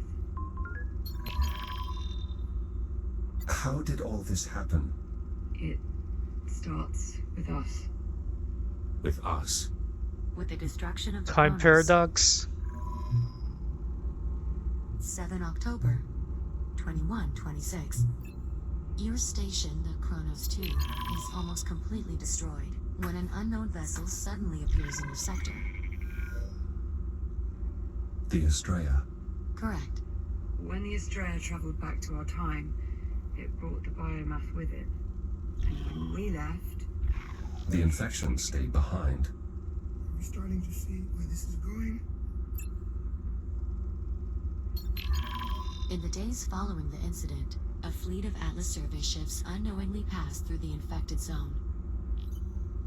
How did all this happen? It starts with us. With us? With the destruction of the Time Kronos. paradox. 7 October, 2126. Your station, the Kronos 2, is almost completely destroyed when an unknown vessel suddenly appears in your sector. The Estrella. Correct. When the Estrella traveled back to our time, it brought the biomass with it. And when we left, The infection stayed behind. Are we starting to see where this is going? In the days following the incident, a fleet of Atlas survey ships unknowingly passed through the infected zone.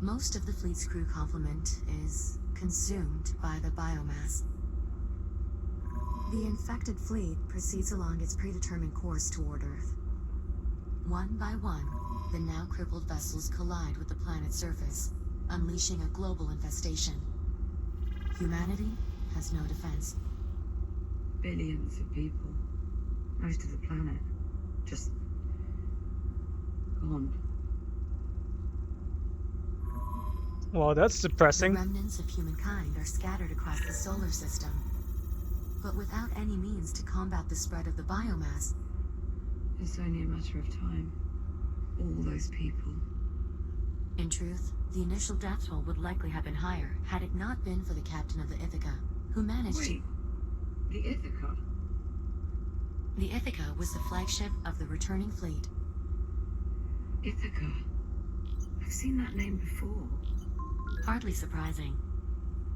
Most of the fleet's crew complement is consumed by the biomass. The infected fleet proceeds along its predetermined course toward Earth. One by one, the now crippled vessels collide with the planet's surface, unleashing a global infestation. Humanity has no defense. Billions of people. Most of the planet. Just gone. Well, that's The depressing. remnants of humankind are scattered across the solar system. But without any means to combat the spread of the biomass, It's only a matter of time. All those people. in truth, the initial death toll would likely have been higher had it not been for the captain of the Ithaca, who managed Wait, the Ithaca? The Ithaca was the flagship of the returning fleet. Ithaca. I've seen that name before. Hardly surprising.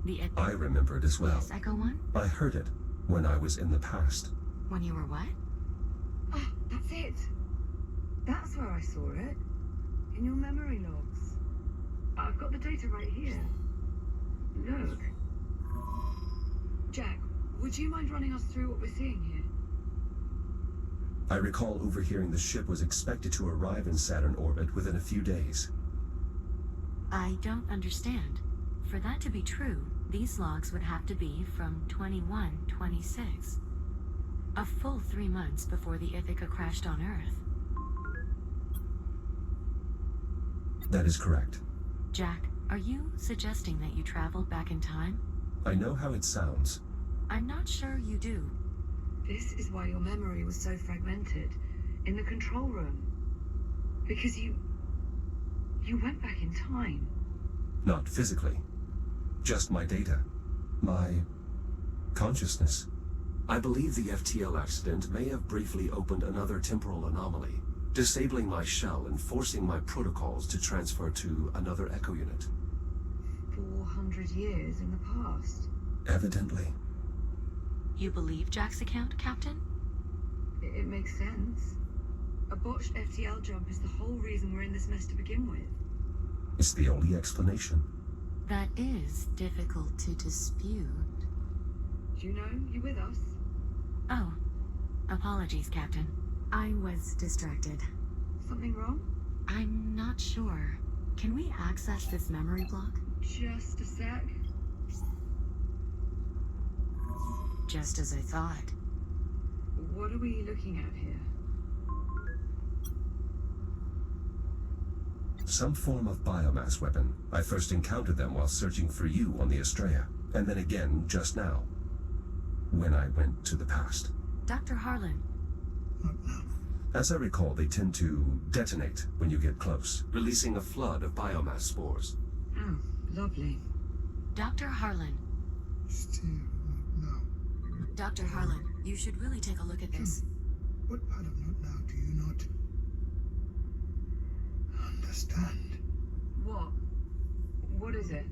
The I remember it as well. Yes, Echo One? I heard it when I was in the past. When you were what? Ah, that's it. That's where I saw it. In your memory logs. I've got the data right here. Look. Jack, would you mind running us through what we're seeing here? I recall overhearing the ship was expected to arrive in Saturn orbit within a few days. I don't understand. For that to be true, these logs would have to be from 21-26. A full 3 months before the Ithaca crashed on Earth. That is correct. Jack, are you suggesting that you traveled back in time? I know how it sounds. I'm not sure you do. This is why your memory was so fragmented. In the control room. Because you went back in time. Not physically. Just my data. My consciousness. I believe the FTL accident may have briefly opened another temporal anomaly, disabling my shell and forcing my protocols to transfer to another echo unit. 400 years in the past. Evidently. You believe Jack's account, Captain? It makes sense. A botched FTL jump is the whole reason we're in this mess to begin with. It's the only explanation. That is difficult to dispute. Do you know you're with us? Oh, apologies, Captain. I was distracted. Something wrong? I'm not sure. Can we access this memory block? Just a sec. Just as I thought. What are we looking at here? Some form of biomass weapon. I first encountered them while searching for you on the Estrella, and then again just now, when I went to the past. Dr. Harlan. Not now. As I recall, they tend to detonate when you get close, releasing a flood of biomass spores. Oh, lovely. Dr. Harlan. Still not now. Dr. Harlan, you should really take a look at this. What part of not now do you not understand? What? What is it?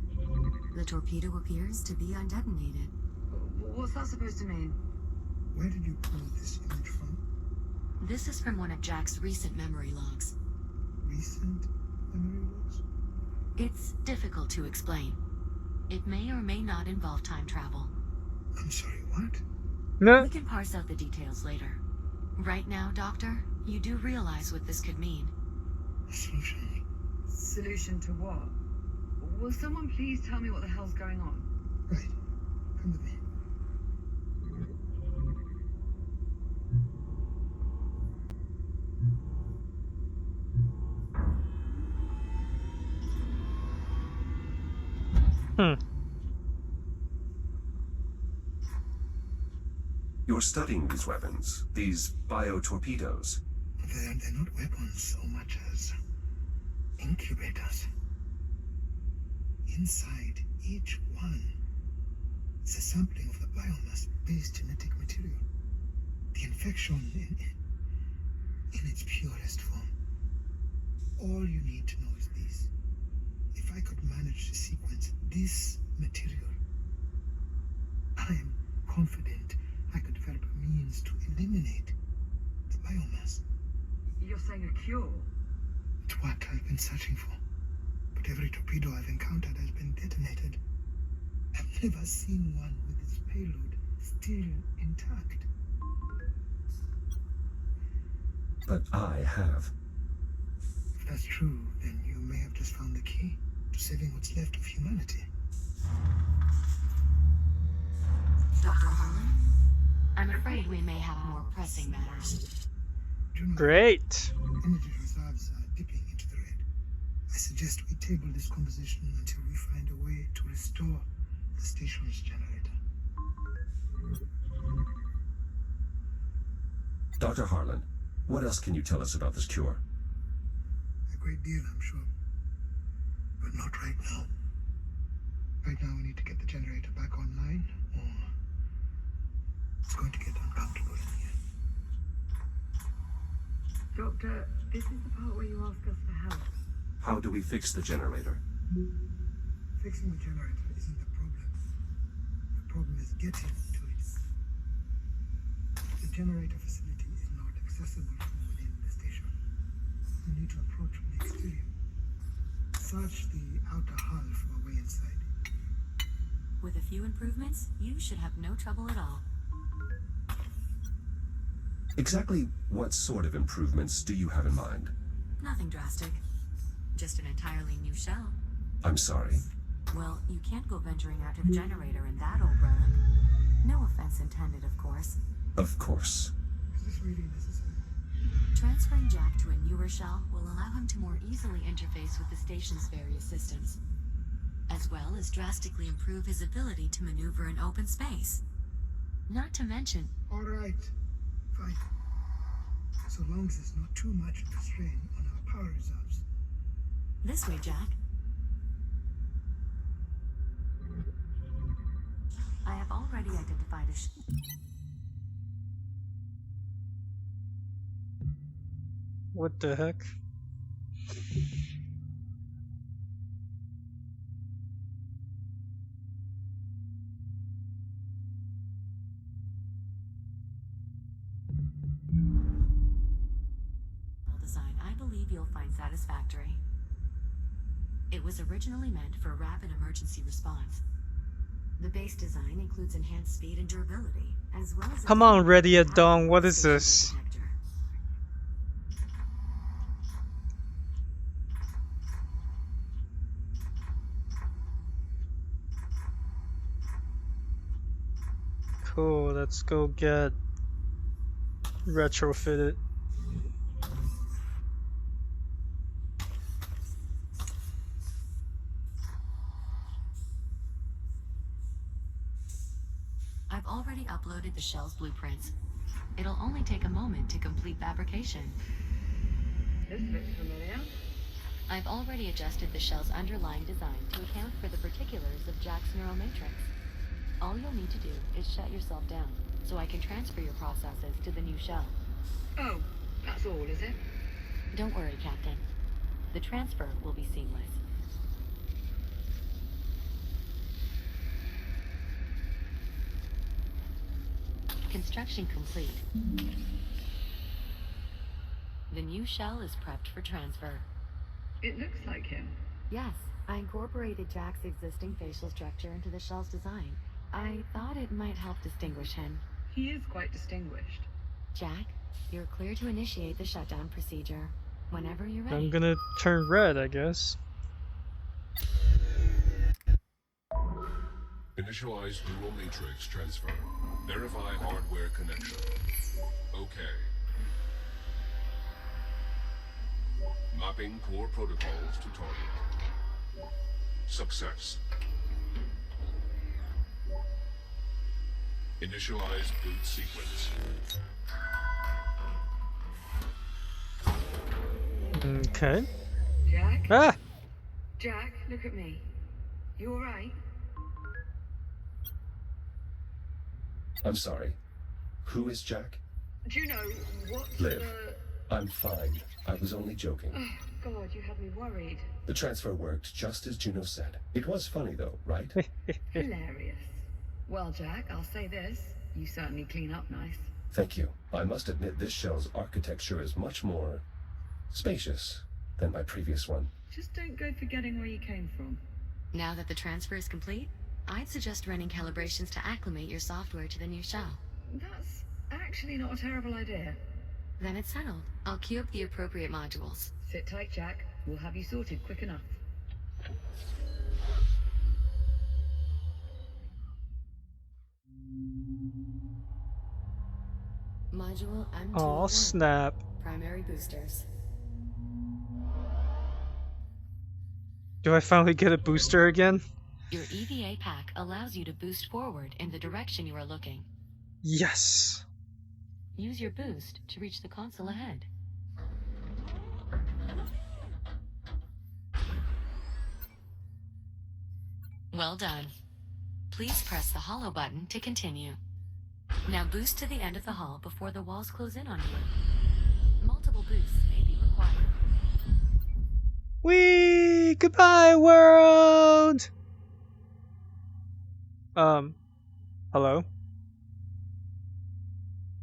The torpedo appears to be undetonated. What's that supposed to mean? Where did you pull this image from? This is from one of Jack's recent memory logs. Recent memory logs? It's difficult to explain. It may or may not involve time travel. I'm sorry, what? No. We can parse out the details later. Right now, Doctor, you do realize what this could mean. A solution. Solution to what? Will someone please tell me what the hell's going on? Right. Come with me. You're studying these weapons, these bio-torpedoes. They're not weapons so much as incubators. Inside each one is a sampling of the biomass-based genetic material. The infection in its purest form. All you need to know is this. If I could manage to sequence this material, I am confident I could develop a means to eliminate the biomass. You're saying a cure? It's what I've been searching for. But every torpedo I've encountered has been detonated. I've never seen one with its payload still intact. But I have. If that's true, then you may have just found the key to saving what's left of humanity. Dr. Harlan, I'm afraid we may have more pressing matters. Juno, Great. energy reserves are dipping into the red. I suggest we table this conversation until we find a way to restore the station's generator. Dr. Harlan, what else can you tell us about this cure? A great deal, I'm sure. But not right now. Right now we need to get the generator back online, or it's going to get uncomfortable in here. Doctor, this is the part where you ask us for help. How do we fix the generator? Fixing the generator isn't the problem. The problem is getting to it. The generator facility is not accessible from within the station. We need to approach from the exterior. Search the outer hull for a way inside. With a few improvements, you should have no trouble at all. Exactly what sort of improvements do you have in mind? Nothing drastic. Just an entirely new shell. I'm sorry. Well, you can't go venturing out to the generator in that old relic. No offense intended, of course. Of course. Is this really necessary? Transferring Jack to a newer shell will allow him to more easily interface with the station's various systems, as well as drastically improve his ability to maneuver in open space. Not to mention... All right. Fine. So long as there's not too much of a strain on our power reserves. This way, Jack. I have already identified a What the heck? design I believe you'll find satisfactory. It was originally meant for rapid emergency response. The base design includes enhanced speed and durability, as well as... Come on, Ready at Dawn, what is this? Cool, let's go get retrofitted. I've already uploaded the shell's blueprints. It'll only take a moment to complete fabrication. This looks familiar. I've already adjusted the shell's underlying design to account for the particulars of Jack's neural matrix. All you'll need to do is shut yourself down, so I can transfer your processes to the new shell. Oh, that's all, is it? Don't worry, Captain. The transfer will be seamless. Construction complete. The new shell is prepped for transfer. It looks like him. Yes, I incorporated Jack's existing facial structure into the shell's design. I thought it might help distinguish him. He is quite distinguished. Jack, you're clear to initiate the shutdown procedure whenever you're ready. I'm gonna turn red, I guess. Initialize neural matrix transfer. Verify hardware connection. Okay. Mapping core protocols to target. Success. Initialize boot sequence. Okay. Jack? Ah! Jack, look at me. You alright? I'm sorry. Who is Jack? Do you know what Liv. I'm fine. I was only joking. Oh, God, you had me worried. The transfer worked just as Juno said. It was funny though, right? Hilarious. Well, Jack, I'll say this. You certainly clean up nice. Thank you. I must admit this shell's architecture is much more spacious than my previous one. Just don't go forgetting where you came from. Now that the transfer is complete, I'd suggest running calibrations to acclimate your software to the new shell. That's actually not a terrible idea. Then it's settled. I'll queue up the appropriate modules. Sit tight, Jack. We'll have you sorted quick enough. Module Oh M201. snap. Primary boosters. Do I finally get a booster again? Your EVA pack allows you to boost forward in the direction you are looking. Yes. Use your boost to reach the console ahead. Well done. Please press the hollow button to continue. Now boost to the end of the hall before the walls close in on you. Multiple boosts may be required. Whee! Goodbye, world! Hello?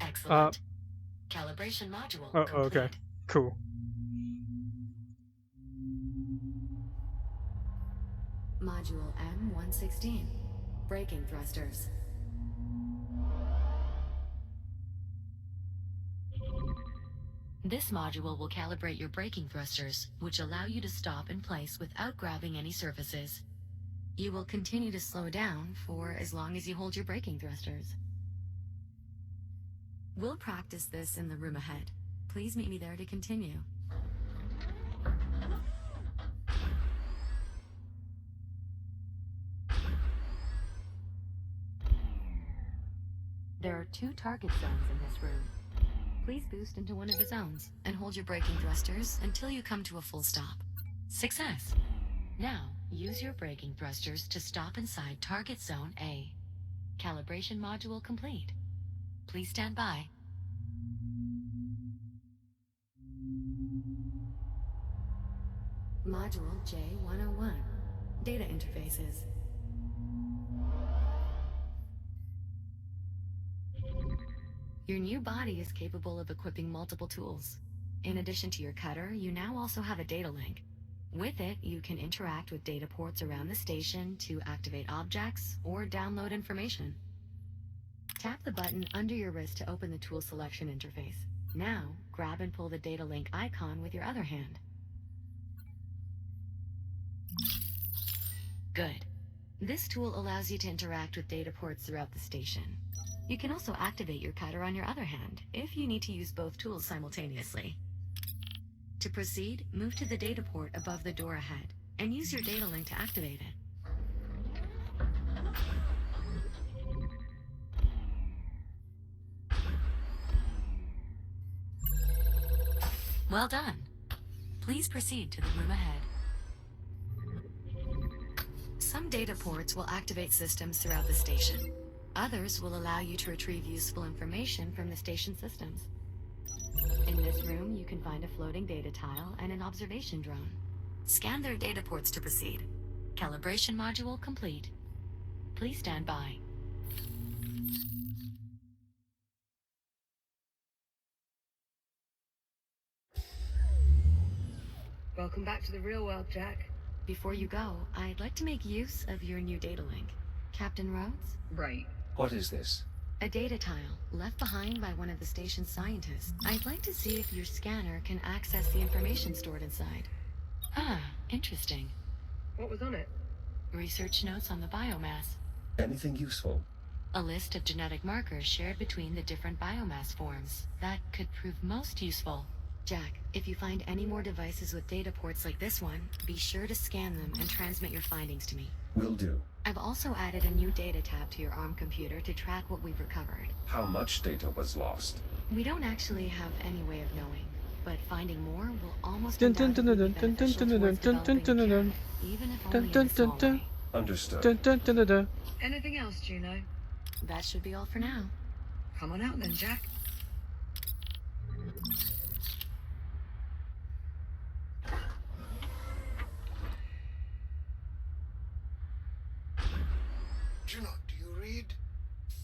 Excellent. Calibration module Oh, complete. okay. Cool. Module M116. Braking thrusters. This module will calibrate your braking thrusters, which allow you to stop in place without grabbing any surfaces. You will continue to slow down for as long as you hold your braking thrusters. We'll practice this in the room ahead. Please meet me there to continue. There are 2 target zones in this room. Please boost into one of the zones and hold your braking thrusters until you come to a full stop. Success! Now, use your braking thrusters to stop inside target zone A. Calibration module complete. Please stand by. Module J101. Data interfaces. Your new body is capable of equipping multiple tools. In addition to your cutter, you now also have a data link. With it, you can interact with data ports around the station to activate objects or download information. Tap the button under your wrist to open the tool selection interface. Now, grab and pull the data link icon with your other hand. Good. This tool allows you to interact with data ports throughout the station. You can also activate your cutter on your other hand if you need to use both tools simultaneously. To proceed, move to the data port above the door ahead and use your data link to activate it. Well done. Please proceed to the room ahead. Some data ports will activate systems throughout the station. Others will allow you to retrieve useful information from the station systems. In this room, you can find a floating data tile and an observation drone. Scan their data ports to proceed. Calibration module complete. Please stand by. Welcome back to the real world, Jack. Before you go, I'd like to make use of your new data link. Captain Rhodes? Right. What is this? A data tile, left behind by one of the station's scientists. I'd like to see if your scanner can access the information stored inside. Ah, interesting. What was on it? Research notes on the biomass. Anything useful? A list of genetic markers shared between the different biomass forms. That could prove most useful. Jack, if you find any more devices with data ports like this one, be sure to scan them and transmit your findings to me. Will do. I've also added a new data tab to your ARM computer to track what we've recovered. How much data was lost? We don't actually have any way of knowing, but finding more will almost Dun dun dun undoubtedly dun be dun dun beneficial dun towards dun dun dun developing dun a cure, even if dun only in dun a small dun dun. way. Understood. Dun dun dun dun dun. Anything else, Juno? That should be all for now. Come on out then, Jack. Juno, do you read?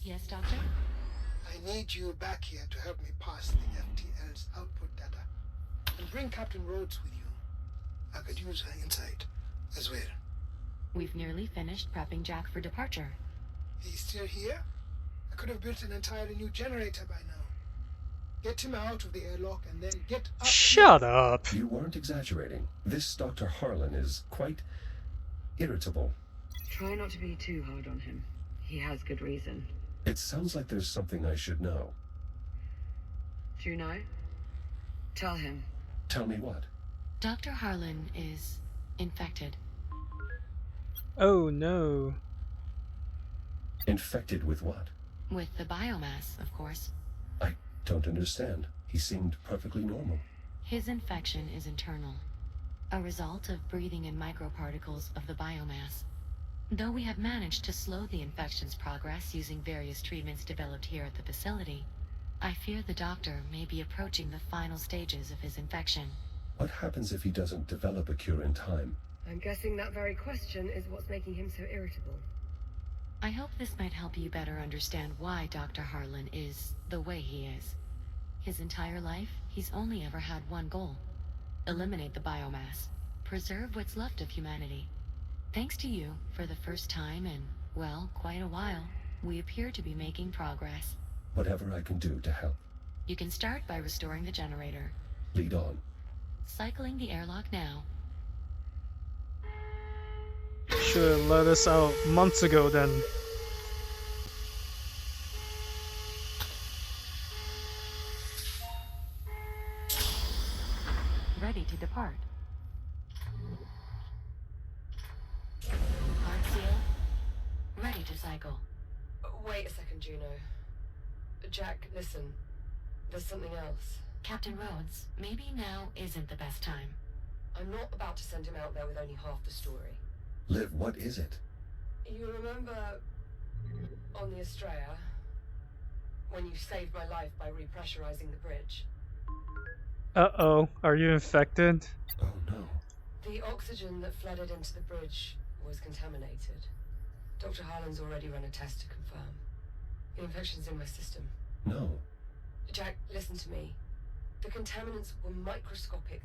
Yes, Doctor? I need you back here to help me pass the FTL's output data. And bring Captain Rhodes with you. I could use hanging tight as well. We've nearly finished prepping Jack for departure. He's still here? I could have built an entirely new generator by now. Get him out of the airlock and then get up Shut here. up. You weren't exaggerating. This Dr. Harlan is quite irritable. Try not to be too hard on him. He has good reason. It sounds like there's something I should know. Juno? Tell him. Tell me what? Dr. Harlan is infected. Oh no. Infected with what? With the biomass, of course. I don't understand. He seemed perfectly normal. His infection is internal, a result of breathing in microparticles of the biomass. Though we have managed to slow the infection's progress using various treatments developed here at the facility, I fear the doctor may be approaching the final stages of his infection. What happens if he doesn't develop a cure in time? I'm guessing that very question is what's making him so irritable. I hope this might help you better understand why Dr. Harlan is the way he is. His entire life, he's only ever had one goal: eliminate the biomass, preserve what's left of humanity. Thanks to you, for the first time in, well, quite a while, we appear to be making progress. Whatever I can do to help. You can start by restoring the generator. Lead on. Cycling the airlock now. Should have let us out months ago then. Ready to depart. Hard seal. Ready to cycle. Wait a second, Juno. Jack, listen. There's something else. Captain Rhodes, maybe now isn't the best time. I'm not about to send him out there with only half the story. Liv, what is it? You remember on the Estrella, when you saved my life by repressurizing the bridge? Uh-oh, are you infected? Oh no. The oxygen that flooded into the bridge was contaminated. Dr. Harlan's already run a test to confirm. The infection's in my system. No. Jack, listen to me. The contaminants were microscopic.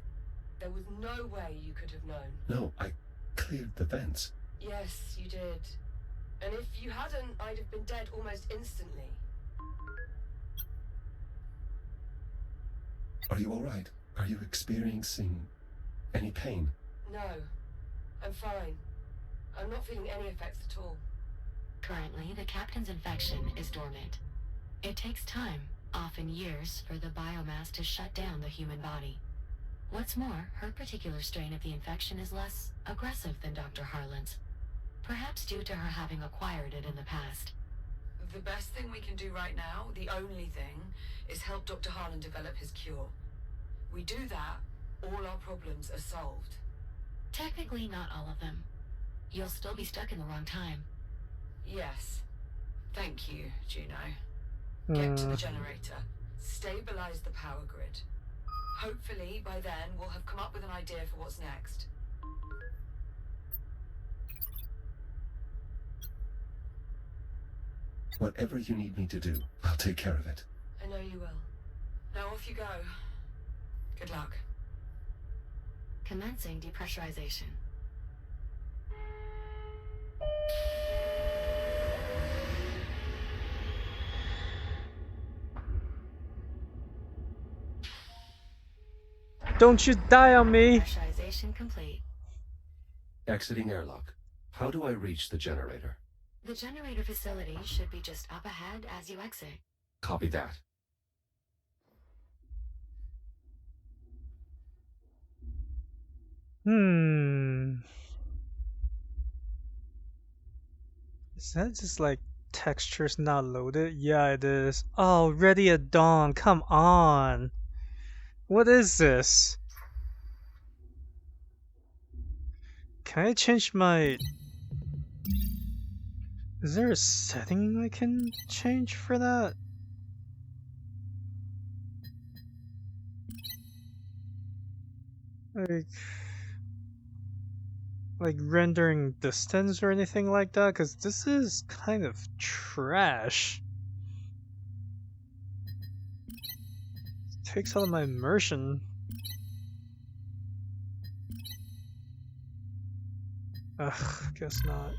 There was no way you could have known. No, I cleared the vents. Yes, you did. And if you hadn't, I'd have been dead almost instantly. Are you alright? Are you experiencing any pain? No, I'm fine. I'm not feeling any effects at all. Currently, the captain's infection is dormant. It takes time, often years, for the biomass to shut down the human body. What's more, her particular strain of the infection is less aggressive than Dr. Harlan's, perhaps due to her having acquired it in the past. The best thing we can do right now, the only thing, is help Dr. Harlan develop his cure. We do that, all our problems are solved. Technically, not all of them. You'll still be stuck in the wrong time. Yes. Thank you, Juno. Get to the generator. Stabilize the power grid. Hopefully, by then, we'll have come up with an idea for what's next. Whatever you need me to do, I'll take care of it. I know you will. Now off you go. Good luck. Commencing depressurization. Don't you die on me! Pressurization complete. Exiting airlock. How do I reach the generator? The generator facility should be just up ahead as you exit. Copy that. Is that just like textures not loaded? Yeah, it is. Oh, ready at dawn. Come on. What is this? Can I change my... Is there a setting I can change for that? Like rendering distance or anything like that? Because this is kind of trash. Takes out of my immersion. Ugh, guess not.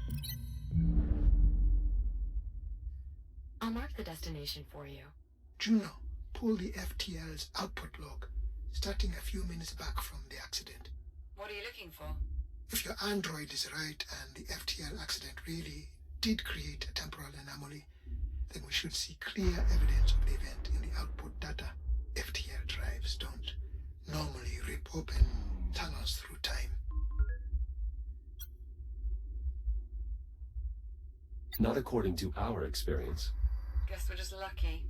I'll mark the destination for you. Juno, pull the FTL's output log, starting a few minutes back from the accident. What are you looking for? If your android is right and the FTL accident really did create a temporal anomaly, then we should see clear evidence of the event in the output data. FTL drives don't normally rip open tunnels through time. Not according to our experience. Guess we're just lucky.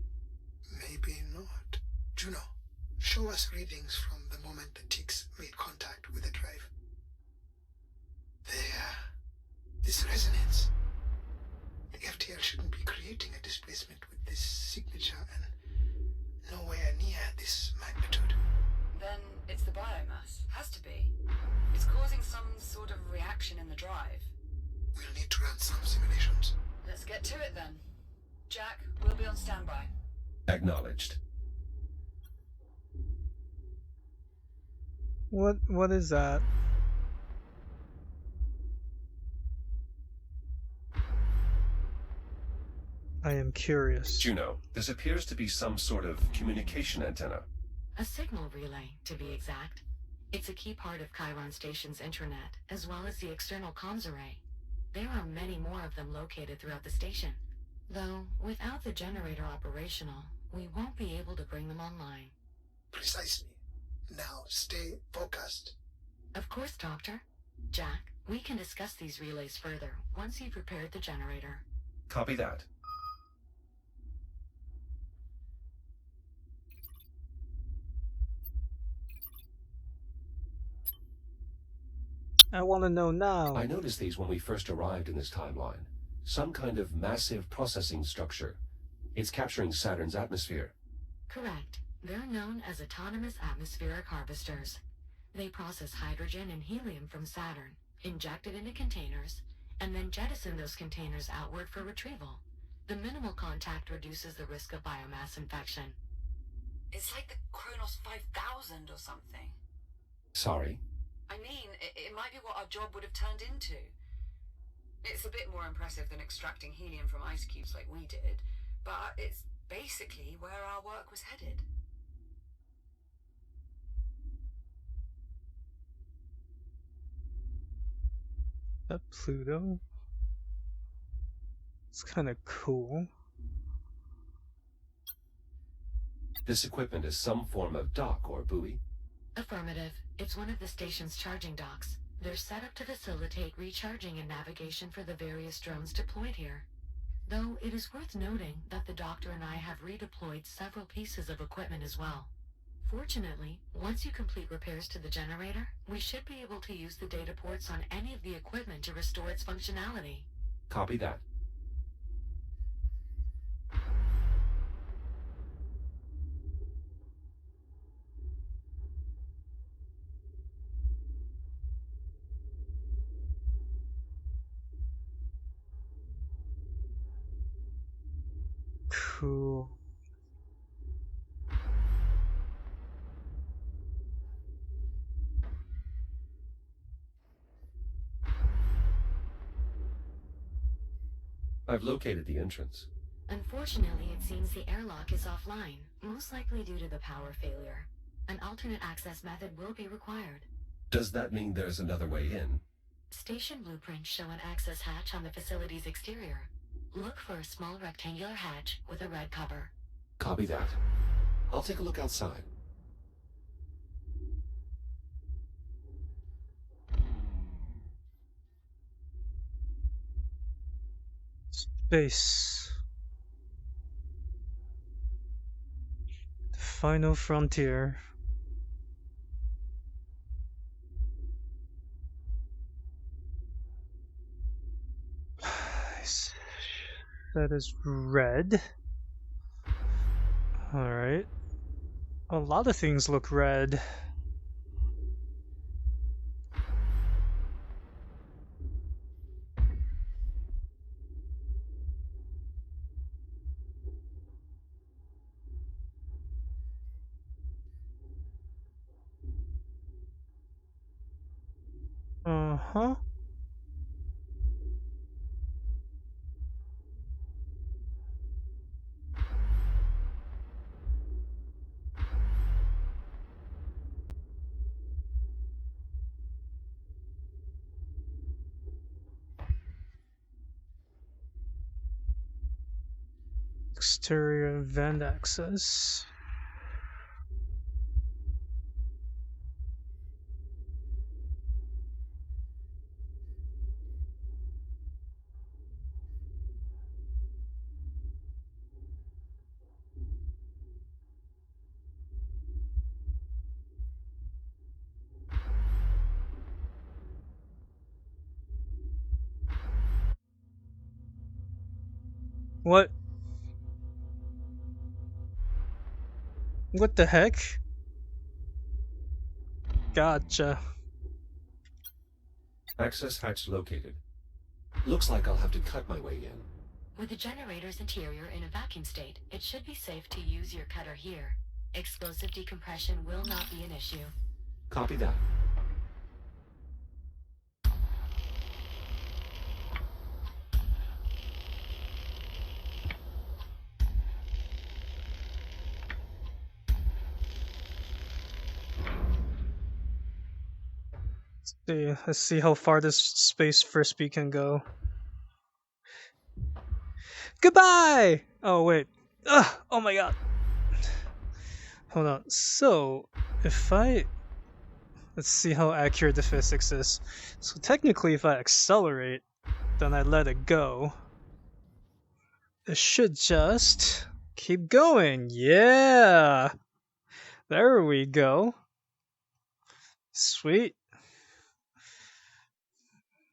Maybe not. Juno, show us readings from the moment the ticks made contact with the drive. There. This resonance. The FTL shouldn't be creating a displacement with this signature and nowhere near this magnitude. Then it's the biomass. Has to be. It's causing some sort of reaction in the drive. We'll need to run some simulations. Let's get to it then. Jack, we'll be on standby. Acknowledged. What is that? I am curious. Juno, this appears to be some sort of communication antenna. A signal relay, to be exact. It's a key part of Chiron Station's intranet, as well as the external comms array. There are many more of them located throughout the station. Though, without the generator operational, we won't be able to bring them online. Precisely. Now stay focused. Of course, Doctor. Jack, we can discuss these relays further once you've repaired the generator. Copy that. I want to know now. I noticed these when we first arrived in this timeline. Some kind of massive processing structure. It's capturing Saturn's atmosphere. Correct. They're known as autonomous atmospheric harvesters. They process hydrogen and helium from Saturn, inject it into containers, and then jettison those containers outward for retrieval. The minimal contact reduces the risk of biomass infection. It's like the Kronos 5000 or something. Sorry? I mean, it might be what our job would have turned into. It's a bit more impressive than extracting helium from ice cubes like we did, but it's basically where our work was headed. That Pluto? It's kind of cool. This equipment is some form of dock or buoy. Affirmative. It's one of the station's charging docks. They're set up to facilitate recharging and navigation for the various drones deployed here. Though it is worth noting that the Doctor and I have redeployed several pieces of equipment as well. Fortunately, once you complete repairs to the generator, we should be able to use the data ports on any of the equipment to restore its functionality. Copy that. Cool. I've located the entrance. Unfortunately, it seems the airlock is offline, most likely due to the power failure. An alternate access method will be required. Does that mean there's another way in? Station blueprints show an access hatch on the facility's exterior. Look for a small rectangular hatch with a red cover. Copy that. I'll take a look outside. Space. The final frontier. That is red. Alright. A lot of things look red. Uh-huh. Exterior vent access. What? What the heck? Gotcha. Access hatch located. Looks like I'll have to cut my way in. With the generator's interior in a vacuum state, it should be safe to use your cutter here. Explosive decompression will not be an issue. Copy that. Let's see how far this space frisbee can go. Goodbye! Oh wait. Ugh! Oh my god. Hold on. So, if I... Let's see how accurate the physics is. So technically if I accelerate, then I let it go. It should just keep going. Yeah! There we go. Sweet.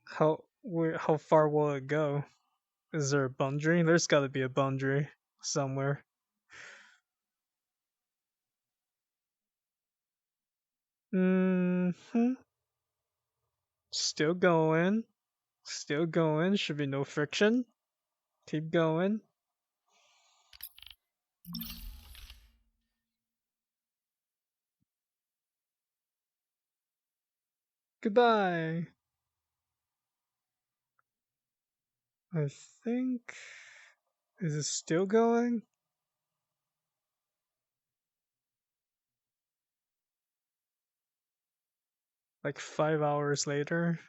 How far will it go? Is there a boundary? There's gotta be a boundary somewhere. Mm-hmm. Still going. Still going. Should be no friction. Keep going. Goodbye. I think... Is it still going? Like 5 hours later?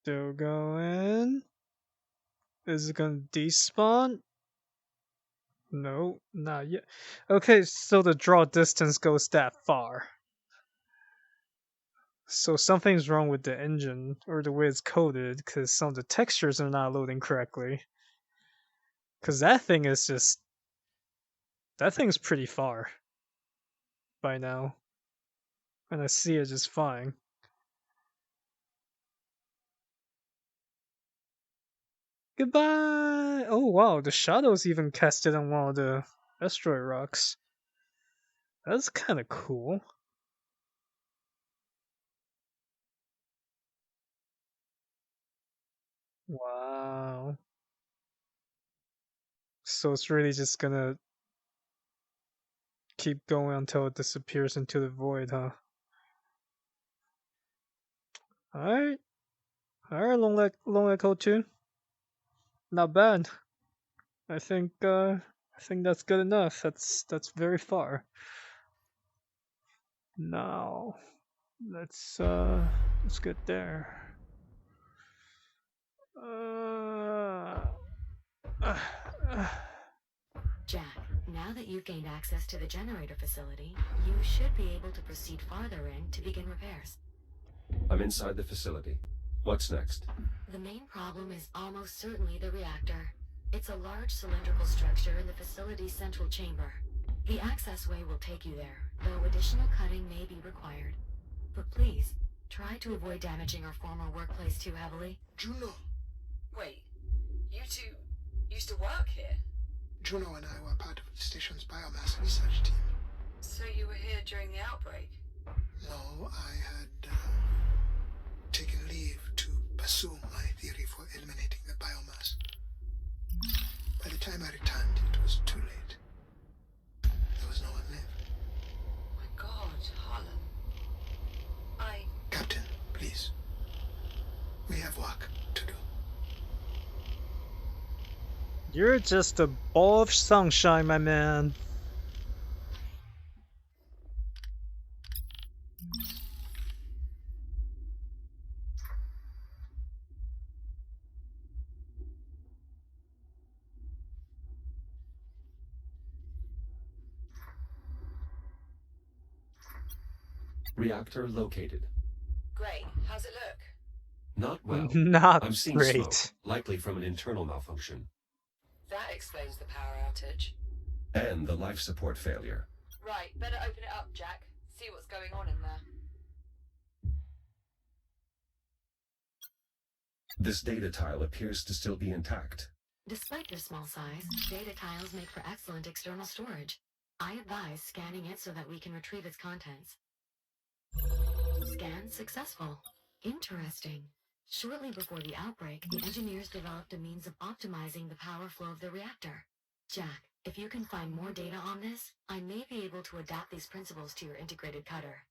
Still going. Is it gonna despawn? No, not yet. Okay, so the draw distance goes that far. So something's wrong with the engine, or the way it's coded, because some of the textures are not loading correctly. Because that thing is just... That thing's pretty far. By now. And I see it just fine. Goodbye! Oh wow, the shadows even casted on one of the asteroid rocks. That's kinda cool. Wow. So it's really just gonna keep going until it disappears into the void, huh? Alright. Alright, Long Echo 2. Not bad. I think that's good enough. That's very far. Now let's get there. Jack, now that you've gained access to the generator facility, you should be able to proceed farther in to begin repairs. I'm inside the facility. What's next? The main problem is almost certainly the reactor. It's a large cylindrical structure in the facility's central chamber. The accessway will take you there, though additional cutting may be required. But please, try to avoid damaging our former workplace too heavily. Juno. Wait, you two used to work here? Juno and I were part of the station's biomass research team. So you were here during the outbreak? No, I had taken leave to pursue my theory for eliminating the biomass. By the time I returned, it was too late. There was no one left. My God, Harlan. Captain, please. We have work to do. You're just a ball of sunshine, my man. Reactor located. Great. How's it look? Not well. Not I'm seeing great. smoke, likely from an internal malfunction. That explains the power outage. And the life support failure. Right, better open it up, Jack. See what's going on in there. This data tile appears to still be intact. Despite their small size, data tiles make for excellent external storage. I advise scanning it so that we can retrieve its contents. Scan successful. Interesting. Shortly before the outbreak, the engineers developed a means of optimizing the power flow of the reactor. Jack, if you can find more data on this, I may be able to adapt these principles to your integrated cutter.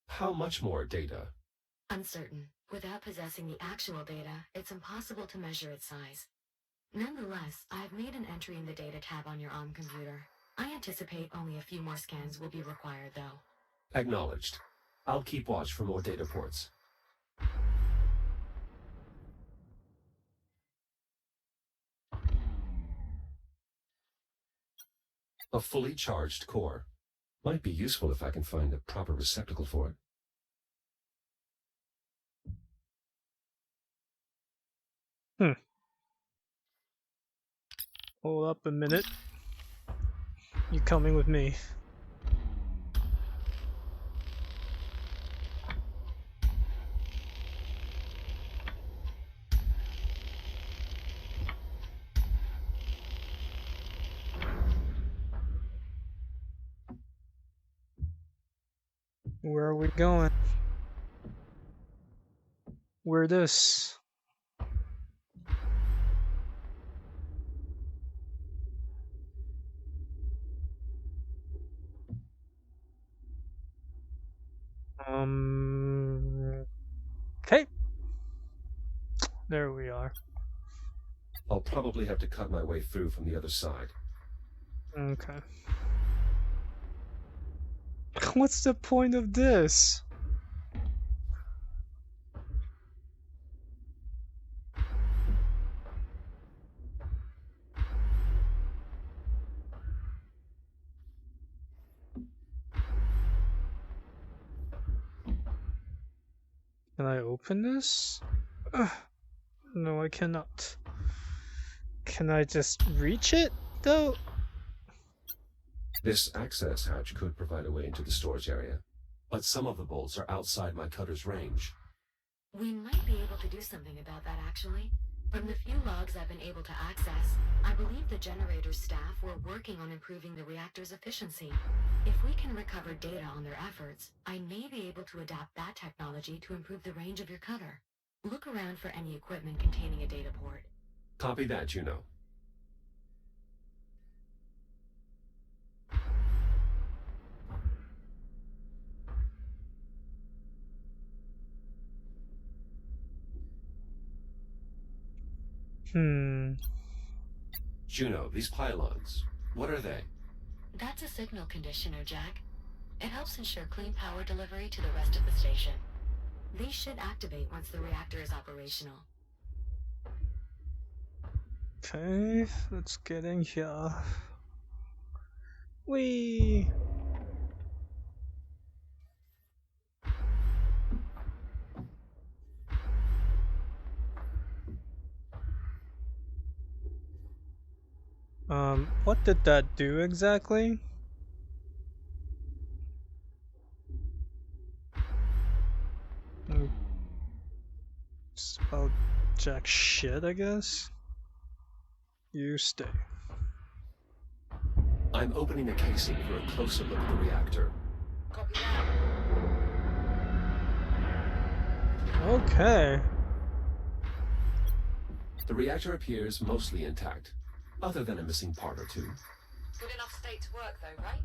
How much more data? Uncertain. Without possessing the actual data, it's impossible to measure its size. Nonetheless, I've made an entry in the data tab on your ARM computer. I anticipate only a few more scans will be required, though. Acknowledged. I'll keep watch for more data ports. A fully charged core. Might be useful if I can find a proper receptacle for it. Hold up a minute. You coming with me? Where are we going? Where this? Okay. There we are. I'll probably have to cut my way through from the other side. Okay. What's the point of this? Can I open this? No, I cannot. Can I just reach it, though? This access hatch could provide a way into the storage area, but some of the bolts are outside my cutter's range. We might be able to do something about that, actually. From the few logs I've been able to access, I believe the generator's staff were working on improving the reactor's efficiency. If we can recover data on their efforts, I may be able to adapt that technology to improve the range of your cutter. Look around for any equipment containing a data port. Copy that, Juno. Juno, these pylons, what are they? That's a signal conditioner, Jack. It helps ensure clean power delivery to the rest of the station. They should activate once the reactor is operational. Okay, let's get in here. Whee! What did that do exactly? It's about jack shit, I guess. You stay. I'm opening the casing for a closer look at the reactor. Copy that. Okay. The reactor appears mostly intact, other than a missing part or two. Good enough state to work, though, right?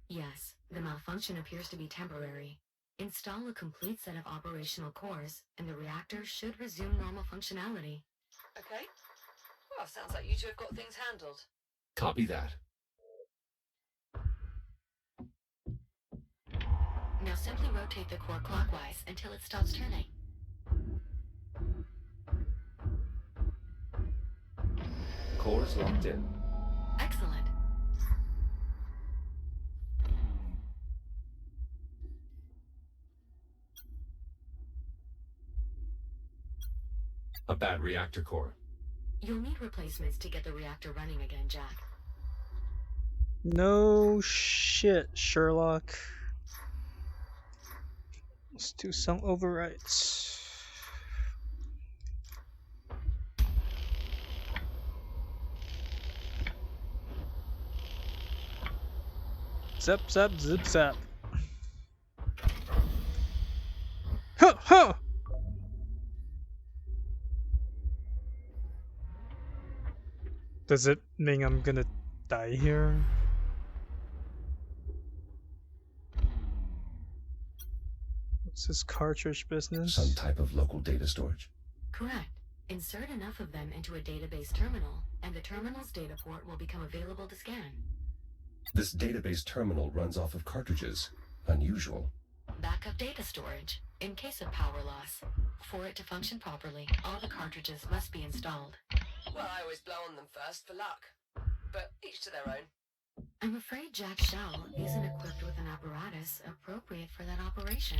Yes, the malfunction appears to be temporary. Install a complete set of operational cores, and the reactor should resume normal functionality. Okay. Well, sounds like you two have got things handled. Copy that. Now simply rotate the core clockwise until it stops turning. Core is locked in. Excellent. A bad reactor core. You'll need replacements to get the reactor running again, Jack. No shit, Sherlock. Let's do some overwrites. Zap, zap, zip, zap. Huh, huh! Does it mean I'm gonna die here? What's this cartridge business? Some type of local data storage. Correct. Insert enough of them into a database terminal, and the terminal's data port will become available to scan. This database terminal runs off of cartridges. Unusual. Backup data storage, in case of power loss. For it to function properly, all the cartridges must be installed. Well, I always blow on them first for luck. But each to their own. I'm afraid Jack's shell isn't equipped with an apparatus appropriate for that operation.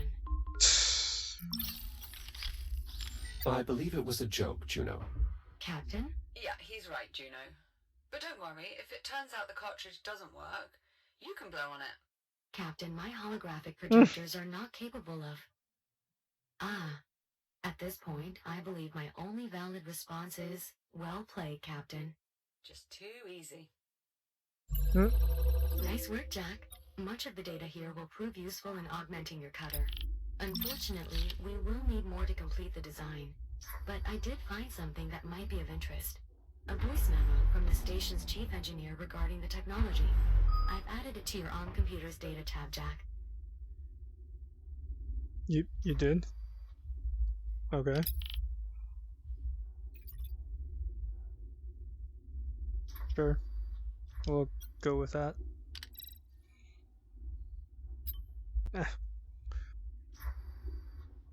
I believe it was a joke, Juno. Captain? Yeah, he's right, Juno. But don't worry, if it turns out the cartridge doesn't work, you can blow on it. Captain, my holographic projectors are not capable of... Ah. At this point, I believe my only valid response is, well played, Captain. Just too easy. Nice work, Jack. Much of the data here will prove useful in augmenting your cutter. Unfortunately, we will need more to complete the design. But I did find something that might be of interest. A voice memo from the station's chief engineer regarding the technology. I've added it to your on-computer's data tab, Jack. You did? Okay. Sure. We'll go with that.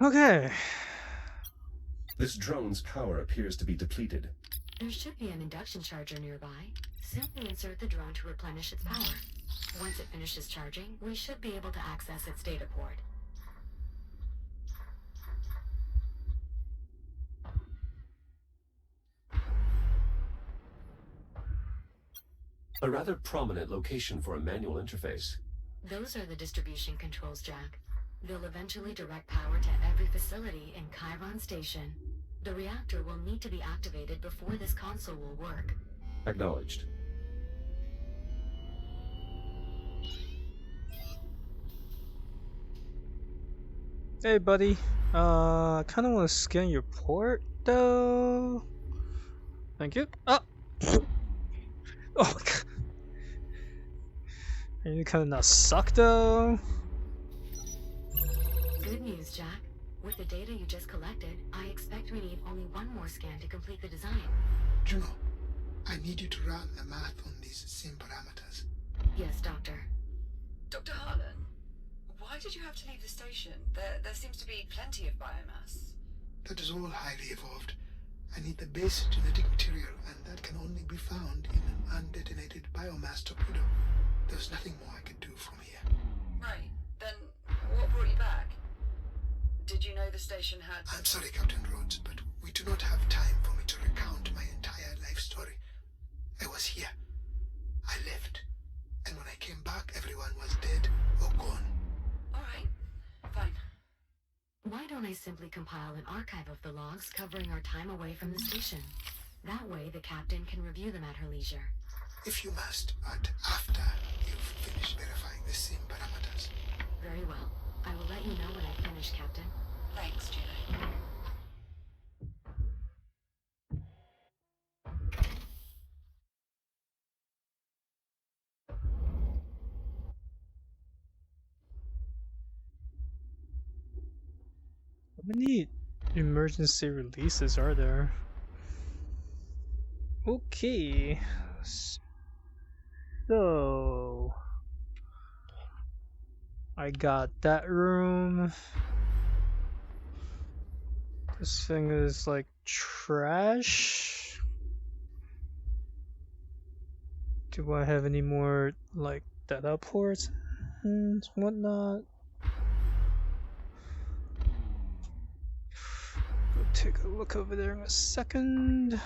Okay. This drone's power appears to be depleted. There should be an induction charger nearby. Simply insert the drone to replenish its power. Once it finishes charging, we should be able to access its data port. A rather prominent location for a manual interface. Those are the distribution controls, Jack. They'll eventually direct power to every facility in Chiron Station. The reactor will need to be activated before this console will work. Acknowledged. Hey, buddy. I kind of want to scan your port, though. Thank you. Oh! Oh, God. You kind of not suck, though. Good news, Jack. With the data you just collected, I expect we need only one more scan to complete the design. Juno, I need you to run the math on these sim parameters. Yes, Doctor. Dr. Harlan, why did you have to leave the station? There seems to be plenty of biomass. That is all highly evolved. I need the base genetic material, and that can only be found in an undetonated biomass torpedo. There's nothing more I could do from here. Right. Then what brought you back? Did you know the station had... I'm sorry, Captain Rhodes, but we do not have time for me to recount my entire life story. I was here. I lived. And when I came back, everyone was dead or gone. All right. Fine. Why don't I simply compile an archive of the logs covering our time away from the station? That way the captain can review them at her leisure. If you must, but after you've finished verifying the sim parameters. Very well. I will let you know when I finish, Captain. Thanks, Juno. How many emergency releases are there? Okay. So I got that room. This thing is like trash. Do I have any more like data ports and whatnot? Go take a look over there in a second.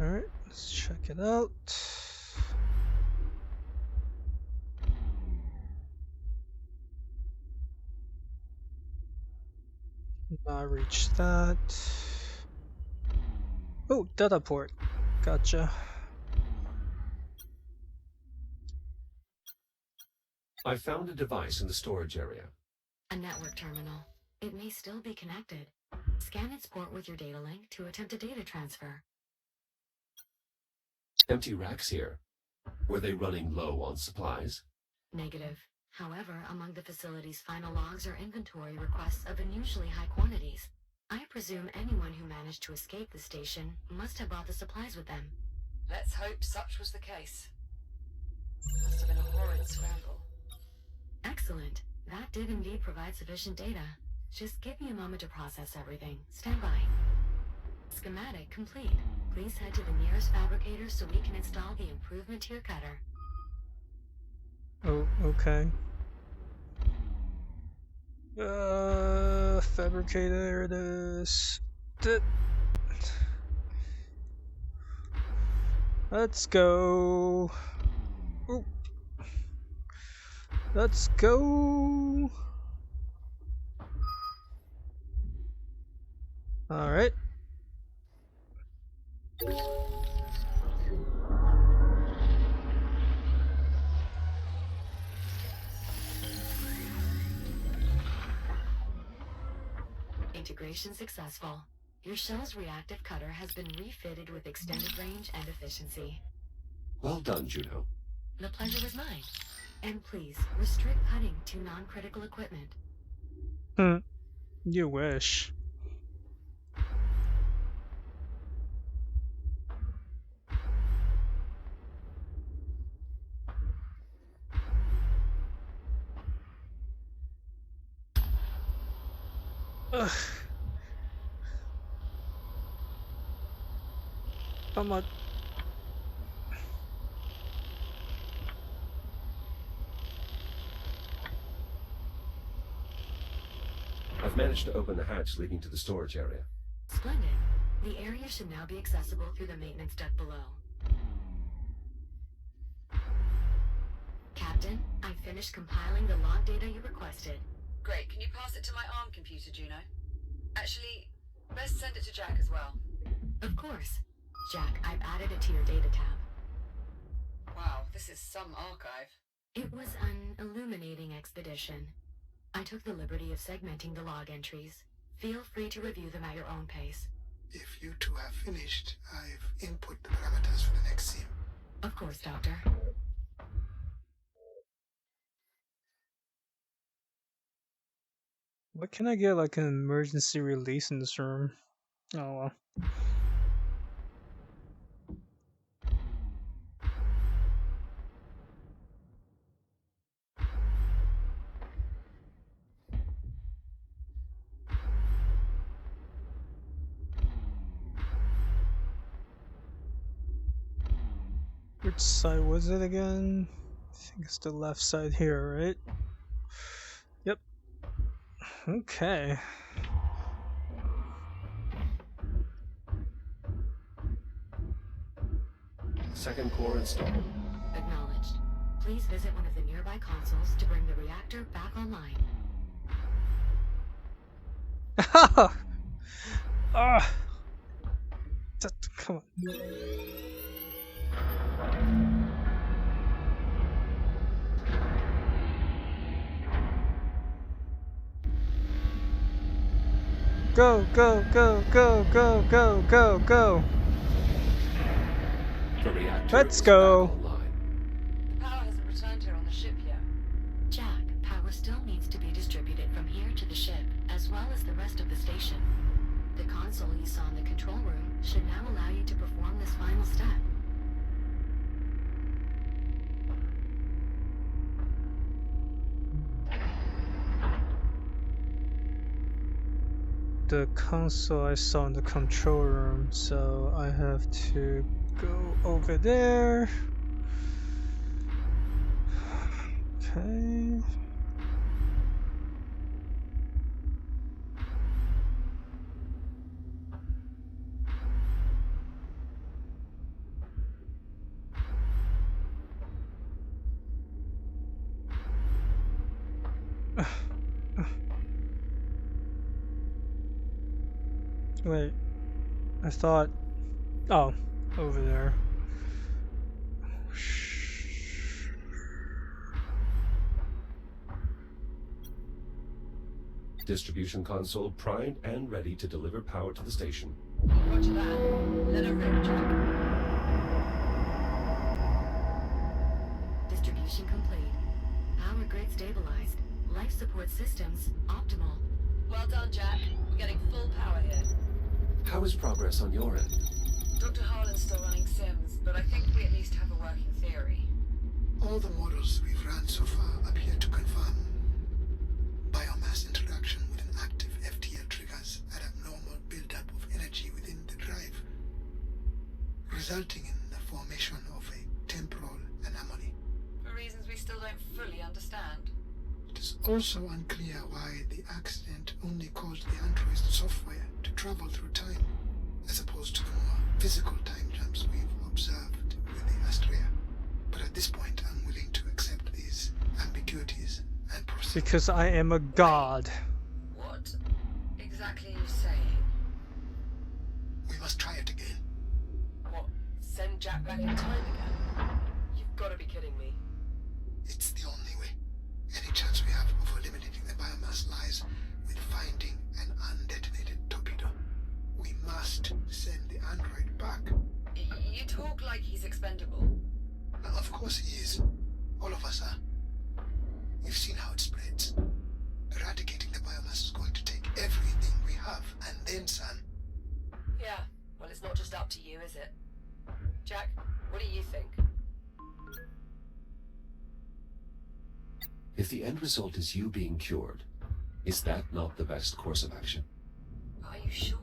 Alright, let's check it out. Not reach that. Oh, data port. Gotcha. I found a device in the storage area. A network terminal. It may still be connected. Scan its port with your data link to attempt a data transfer. Empty racks here. Were they running low on supplies? Negative. However, among the facility's final logs are inventory requests of unusually high quantities. I presume anyone who managed to escape the station must have brought the supplies with them. Let's hope such was the case. Must have been a horrid scramble. Excellent. That did indeed provide sufficient data. Just give me a moment to process everything. Stand by. Schematic complete. Please head to the nearest fabricator so we can install the improved material cutter. Oh, okay. Fabricator, it is. Let's go. Ooh. Let's go. All right. Integration successful. Your shell's reactive cutter has been refitted with extended range and efficiency. Well done, Juno. The pleasure was mine. And please, restrict cutting to non-critical equipment. You wish. Ugh. Come on. I've managed to open the hatch leading to the storage area. Splendid. The area should now be accessible through the maintenance duct below. Captain, I finished compiling the log data you requested. Great, can you pass it to my ARM computer, Juno? Actually, best send it to Jack as well. Of course. Jack, I've added it to your data tab. Wow, this is some archive. It was an illuminating expedition. I took the liberty of segmenting the log entries. Feel free to review them at your own pace. If you two have finished, I've input the parameters for the next scene. Of course, Doctor. What can I get like an emergency release in this room? Oh well. Which side was it again? I think it's the left side here, right? Yep. Okay. Second core installed. Acknowledged. Please visit one of the nearby consoles to bring the reactor back online. Ah! Come on. Go, go, go, go, go, go, go, go. The reactor Let's is go. back online. The power hasn't returned here on the ship yet. Jack, power still needs to be distributed from here to the ship, as well as the rest of the station. The console you saw in the control room should now allow you to perform this final step. The console I saw in the control room, so I have to go over there. Okay. Wait, I thought... Oh, over there. Distribution console primed and ready to deliver power to the station. Roger that. Let her rip, Jack. Distribution complete. Power grid stabilized. Life support systems optimal. Well done, Jack. We're getting full power here. How is progress on your end? Dr. Harlan's still running sims, but I think we at least have a working theory. All the models we've run so far appear to confirm biomass interaction with an active FTL triggers at abnormal buildup of energy within the drive, resulting in the formation of a temporal anomaly. For reasons we still don't fully understand. It is also unclear why the accident only caused the android's software to travel through time, as opposed to the more physical time jumps we've observed with the Astrea. But at this point, I'm willing to accept these ambiguities and proceed. Because I am a god. What exactly are you saying? We must try it again. What? Send Jack back in time again? You've got to be kidding me. It's the only way. Any chance we have of eliminating the biomass lies with finding an undetonated torpedo. We must send the android back. You talk like he's expendable. Now, of course he is. All of us are. You've seen how it spreads. Eradicating the biomass is going to take everything we have, and then some. Yeah. Well, it's not just up to you, is it? Jack, what do you think? If the end result is you being cured, is that not the best course of action? Are you sure?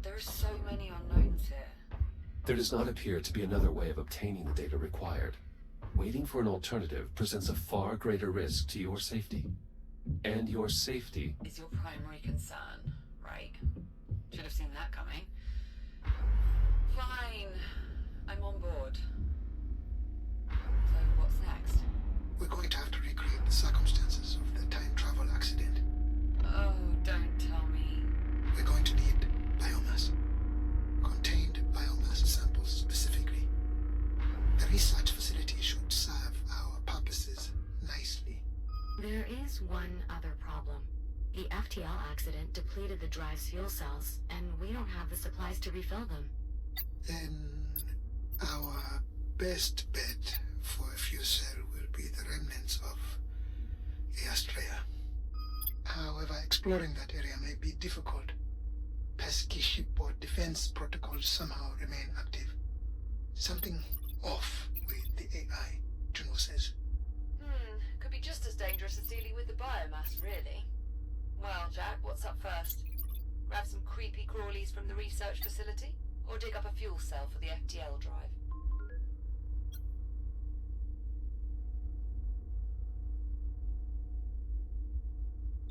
There are so many unknowns here. There does not appear to be another way of obtaining the data required. Waiting for an alternative presents a far greater risk to your safety. And your safety Is your primary concern, right? Should have seen that coming. Fine. I'm on board. So what's next? We're going to have to recreate the circumstances of the time travel accident. Oh, don't tell me. We're going to need biomass. Contained biomass samples specifically. The research facility should serve our purposes nicely. There is one other problem. The FTL accident depleted the drive's fuel cells, and we don't have the supplies to refill them. Then our best bet for a fuel cell will be the remnants of the Astrea. However, exploring that area may be difficult. Pesky shipboard defense protocols somehow remain active. Something off with the AI, Juno says. Could be just as dangerous as dealing with the biomass, really. Well, Jack, what's up first? Grab some creepy crawlies from the research facility? Or dig up a fuel cell for the FTL drive?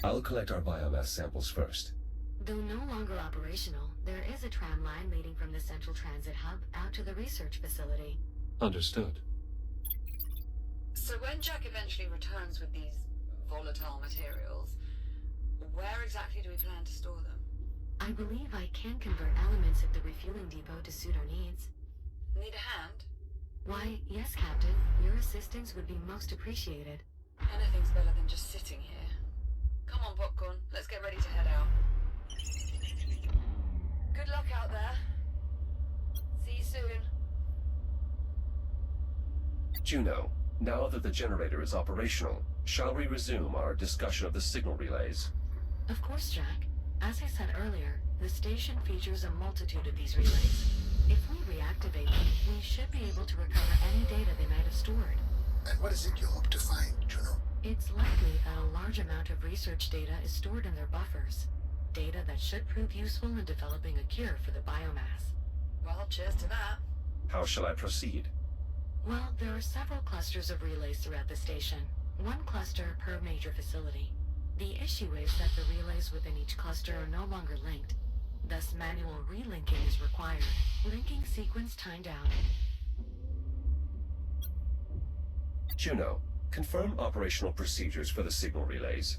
I'll collect our biomass samples first. Though no longer operational, there is a tram line leading from the central transit hub out to the research facility. Understood. So when Jack eventually returns with these volatile materials, where exactly do we plan to store them? I believe I can convert elements at the refueling depot to suit our needs. Need a hand? Why, yes, Captain. Your assistance would be most appreciated. Anything's better than just sitting here. Come on, Popcorn. Let's get ready to head out. Good luck out there. See you soon. Juno, now that the generator is operational, shall we resume our discussion of the signal relays? Of course, Jack. As I said earlier, the station features a multitude of these relays. If we reactivate them, we should be able to recover any data they might have stored. And what is it you hope to find, Juno? It's likely that a large amount of research data is stored in their buffers. Data that should prove useful in developing a cure for the biomass. Well, cheers to that. How shall I proceed? Well, there are several clusters of relays throughout the station. One cluster per major facility. The issue is that the relays within each cluster are no longer linked. Thus, manual relinking is required. Linking sequence timed out. Juno, confirm operational procedures for the signal relays.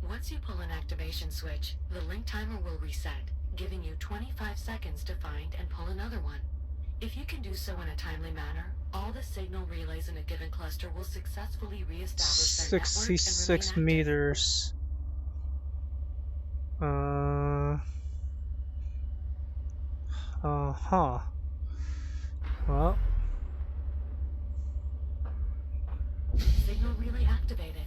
Once you pull an activation switch, the link timer will reset, giving you 25 seconds to find and pull another one. If you can do so in a timely manner, all the signal relays in a given cluster will successfully reestablish their network and remain 66 active. meters. Huh. Well, Signal relay activated.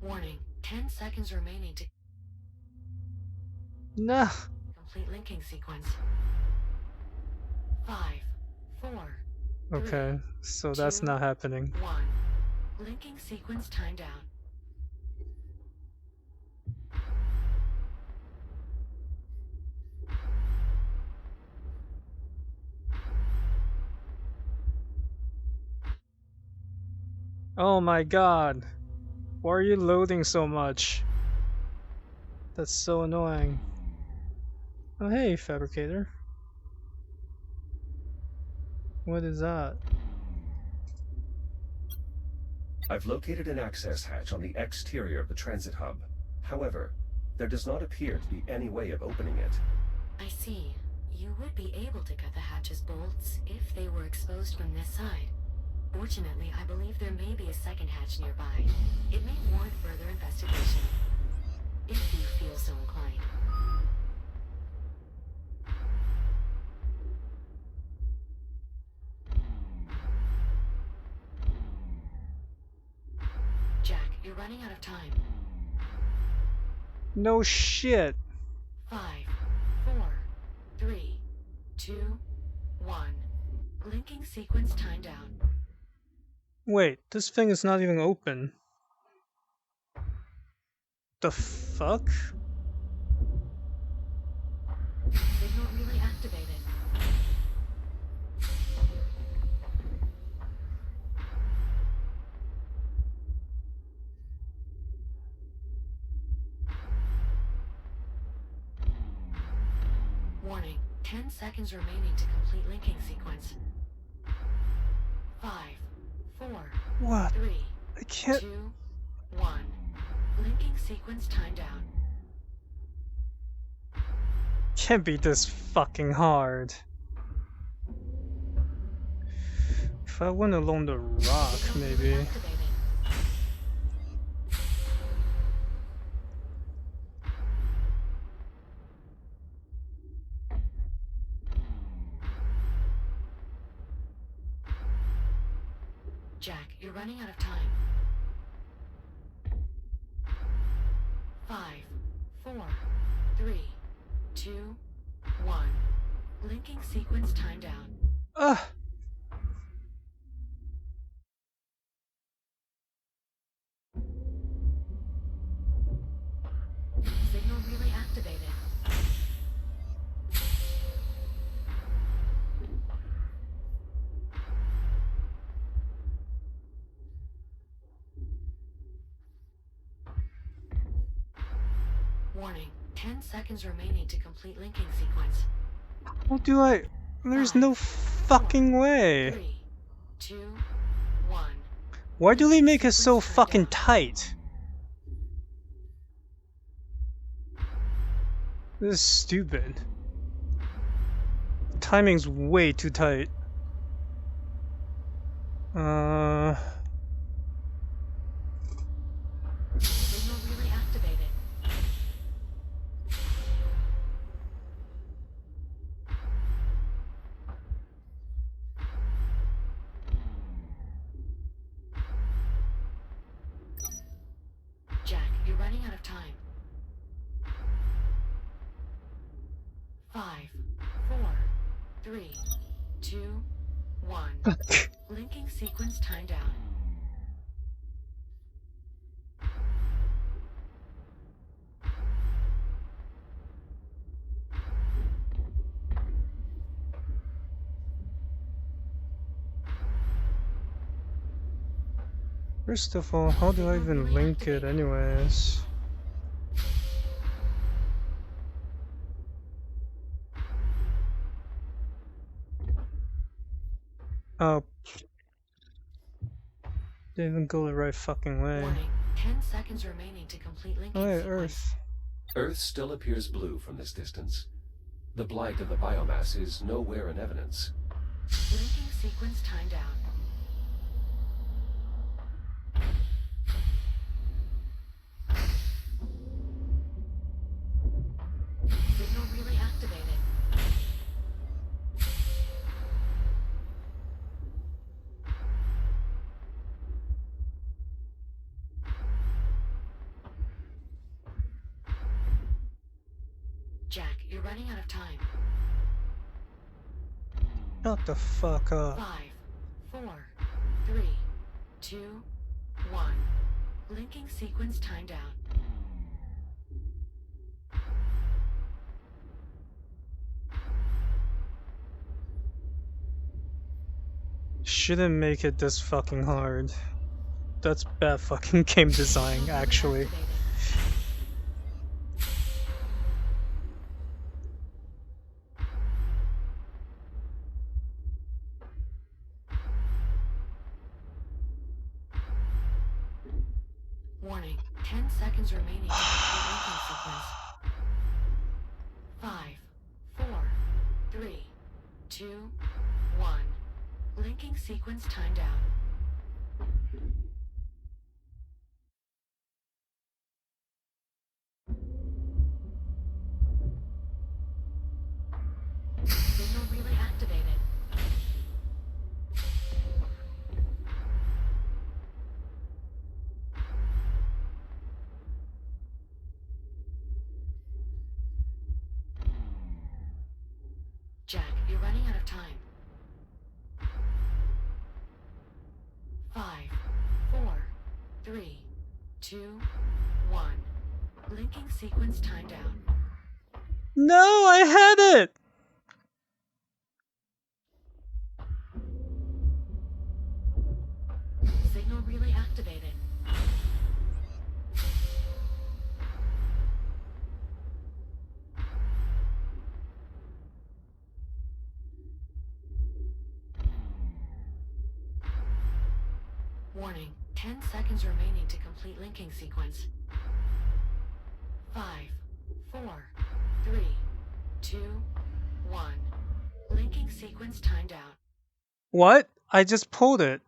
Warning, 10 seconds remaining to nah. complete linking sequence. 5, 4, Okay, so that's 2, not happening. 1. Linking sequence time down. Oh my god. Why are you loading so much? That's so annoying. Oh hey, fabricator. What is that? I've located an access hatch on the exterior of the transit hub. However, there does not appear to be any way of opening it. I see. You would be able to cut the hatch's bolts if they were exposed from this side. Fortunately, I believe there may be a second hatch nearby. It may warrant further investigation, if you feel so inclined. Jack, you're running out of time. No shit. 5, 4, 3, 2, 1. Linking sequence time down. Wait, this thing is not even open. The fuck? Signal relay activated. Warning, 10 seconds remaining to complete linking sequence. 5, 4, What? 3, I can't. 2, 1. Linking sequence time down. Can't be this fucking hard. If I went along the rock, Signal relay maybe. activated. Jack, you're running out of time. 5, 4, 3, 2, 1. Linking sequence time down. Ugh. Signal relay activated. Warning, 10 seconds remaining to complete linking sequence. How do I? There's no fucking way. 3, 2, 1. Why do they make it so fucking tight? This is stupid. Timing's way too tight. Signal relay activated. Jack, you're running out of time. 5, 4, 3, 2, 1. Linking sequence time down. First of all, how do I even link it anyways? Oh. Didn't even go the right fucking way. Warning. 10 seconds remaining to complete linking Oh, wait, sequence. Earth. Earth still appears blue from this distance. The blight of the biomass is nowhere in evidence. Linking sequence time down. Signal relay activated. Jack, you're running out of time. Shut the fuck up. 5, 4, 3, 2, 1. Linking sequence time down. Shouldn't make it this fucking hard. That's bad fucking game design, actually. Activated. Warning. 10 seconds remaining to complete linking sequence. 5, 4, 3, 2, 1. Linking sequence time down. Signal relay activated. Jack, you're running out of time. 5, 4, 3, 2, 1. Linking sequence time down. No, I had it! Signal relay activated. Warning. 10 seconds remaining to complete linking sequence. 5, 4, 3, 2, 1. Linking sequence time down. What? I just pulled it.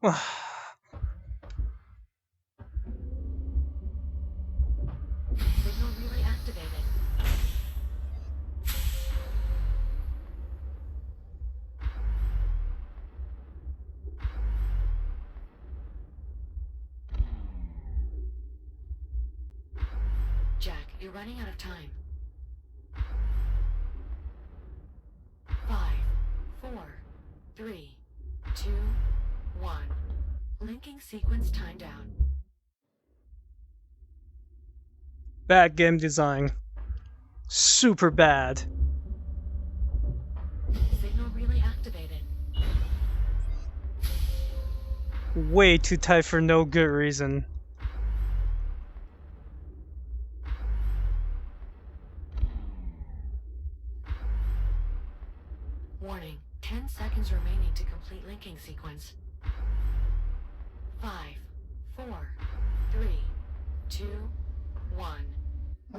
Signal relay activated. Jack, you're running out of time. 5, 4, 3, 2, 1. Linking sequence time down. Bad game design. Super bad. Signal relay activated. Way too tight for no good reason. Warning. 10 seconds remaining to complete linking sequence. 5, 4, 3, 2, 1.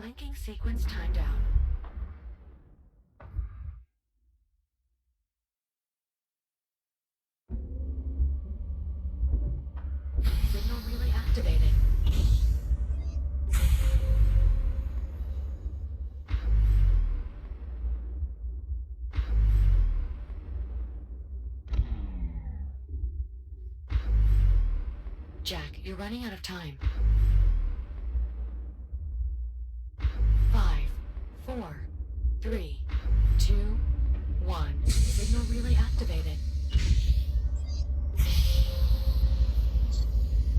Linking sequence time down. Signal relay activated. Jack, you're running out of time. 5, 4, 3, 2, 1. Signal relay activated.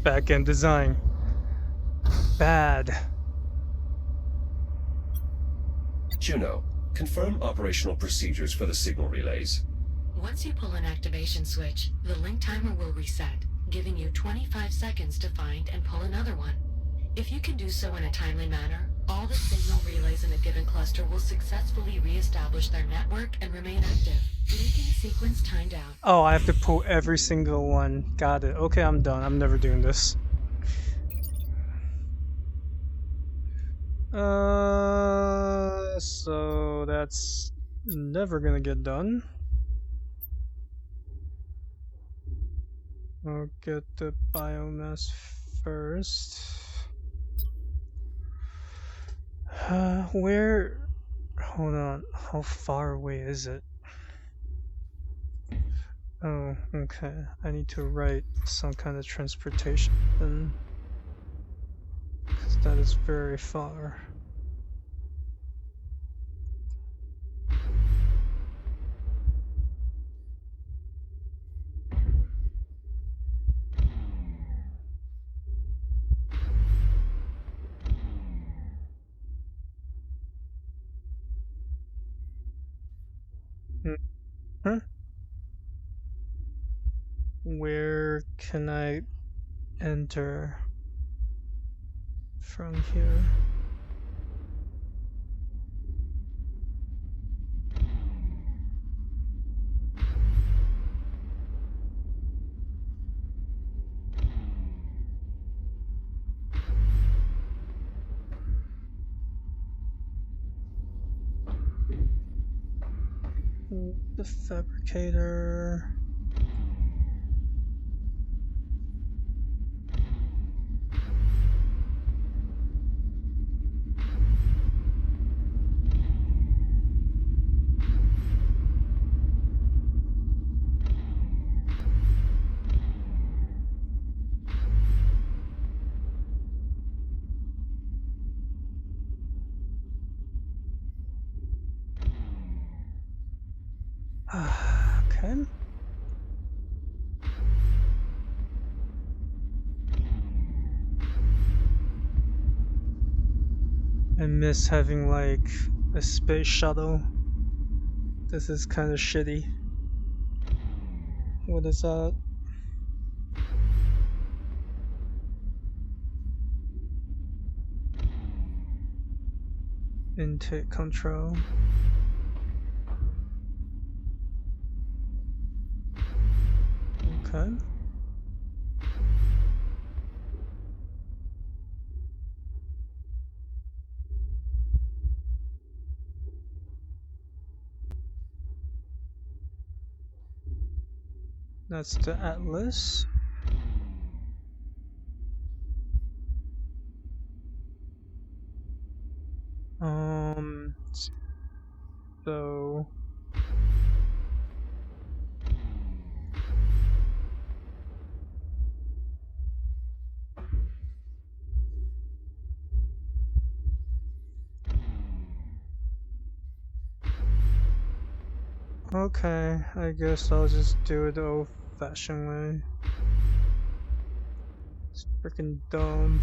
Bad game design. Bad. Juno, confirm operational procedures for the signal relays. Once you pull an activation switch, the link timer will reset, giving you 25 seconds to find and pull another one. If you can do so in a timely manner, all the signal relays in a given cluster will successfully re-establish their network and remain active. Linking sequence timed out. Oh, I have to pull every single one. Got it. Okay, I'm done. I'm never doing this. So that's never gonna get done. I'll get the biomass first. Where? Hold on. How far away is it? Oh, okay. I need to write some kind of transportation then. Because that is very far. Huh? Where can I enter from here? The fabricator. Okay. I miss having like a space shuttle. This is kind of shitty. What is that? Intake control. Okay. That's the Atlas. So okay, I guess I'll just do it the old-fashioned way. It's freaking dumb.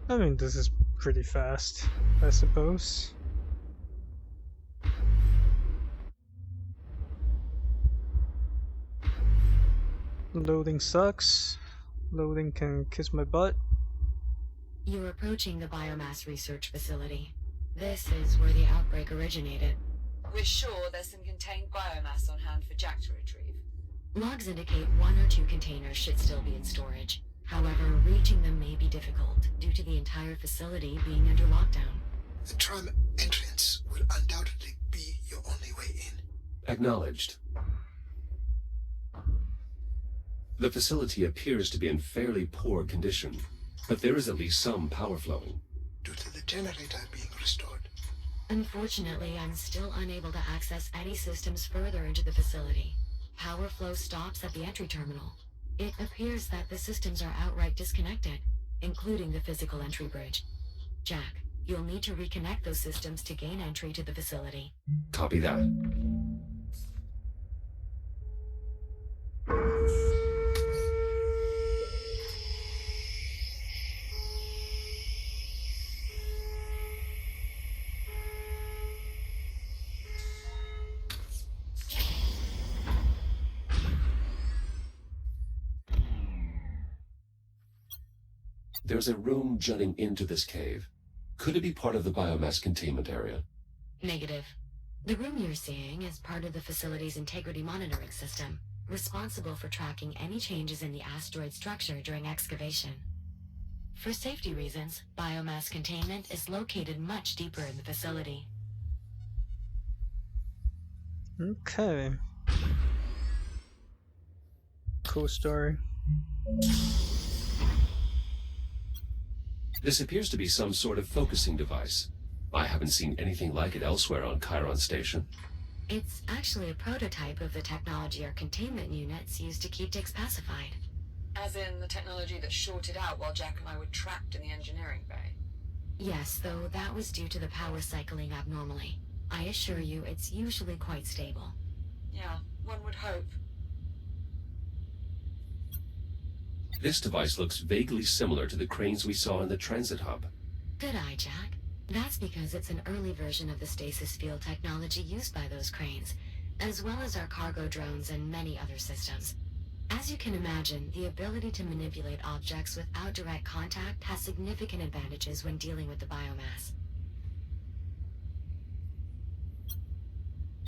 I mean, this is pretty fast, I suppose. Loading sucks. Loading can kiss my butt. You're approaching the biomass research facility. This is where the outbreak originated. We're sure there's some contained biomass on hand for Jack to retrieve. Logs indicate 1 or 2 containers should still be in storage. However, reaching them may be difficult due to the entire facility being under lockdown. The tram entrance will undoubtedly be your only way in. Acknowledged. The facility appears to be in fairly poor condition, but there is at least some power flowing. Due to the generator being restored. Unfortunately, I'm still unable to access any systems further into the facility. Power flow stops at the entry terminal. It appears that the systems are outright disconnected, including the physical entry bridge. Jack, you'll need to reconnect those systems to gain entry to the facility. Copy that. There's a room jutting into this cave. Could it be part of the biomass containment area? Negative. The room you're seeing is part of the facility's integrity monitoring system, responsible for tracking any changes in the asteroid structure during excavation. For safety reasons, biomass containment is located much deeper in the facility. Okay. Cool story. This appears to be some sort of focusing device. I haven't seen anything like it elsewhere on Chiron Station. It's actually a prototype of the technology our containment units use to keep Dix pacified. As in the technology that shorted out while Jack and I were trapped in the engineering bay. Yes, though that was due to the power cycling abnormally. I assure you, it's usually quite stable. Yeah, one would hope. This device looks vaguely similar to the cranes we saw in the transit hub. Good eye, Jack. That's because it's an early version of the stasis field technology used by those cranes, as well as our cargo drones and many other systems. As you can imagine, the ability to manipulate objects without direct contact has significant advantages when dealing with the biomass.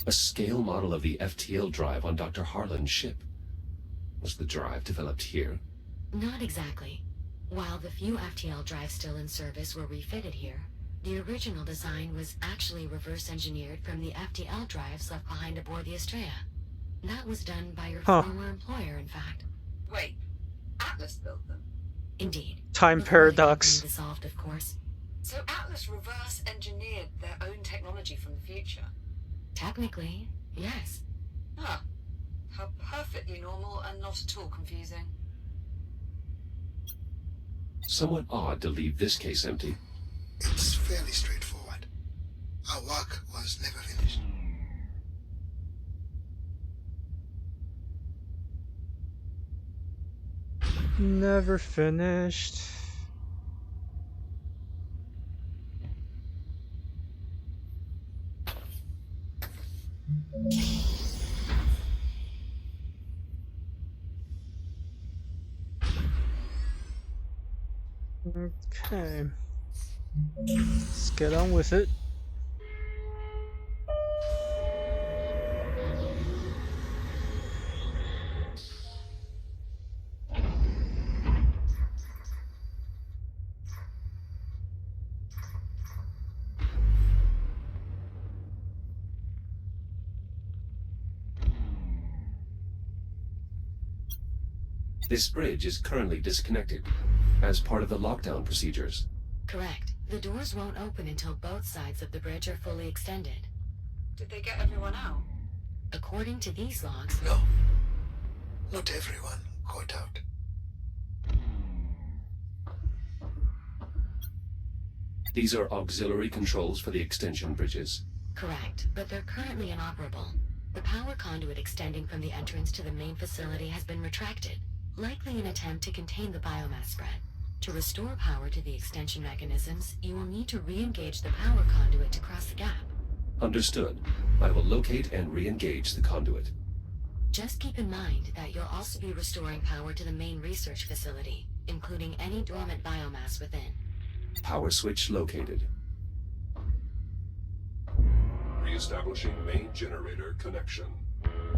A scale model of the FTL drive on Dr. Harlan's ship. Was the drive developed here? Not exactly. While the few FTL drives still in service were refitted here, the original design was actually reverse engineered from the FTL drives left behind aboard the Estrella. That was done by your former employer, in fact. Wait, Atlas built them? Indeed. Time Before the paradox. company dissolved, of course. So Atlas reverse engineered their own technology from the future? Technically, yes. Huh. How perfectly normal and not at all confusing. Somewhat odd to leave this case empty. It's fairly straightforward. Our work was never finished. Never finished. Okay. Let's get on with it. This bridge is currently disconnected, as part of the lockdown procedures. Correct. The doors won't open until both sides of the bridge are fully extended. Did they get everyone out? According to these logs... No. Not everyone got out. These are auxiliary controls for the extension bridges. Correct, but they're currently inoperable. The power conduit extending from the entrance to the main facility has been retracted, likely an attempt to contain the biomass spread. To restore power to the extension mechanisms, you will need to re-engage the power conduit to cross the gap. Understood. I will locate and re-engage the conduit. Just keep in mind that you'll also be restoring power to the main research facility, including any dormant biomass within. Power switch located. Re-establishing main generator connection.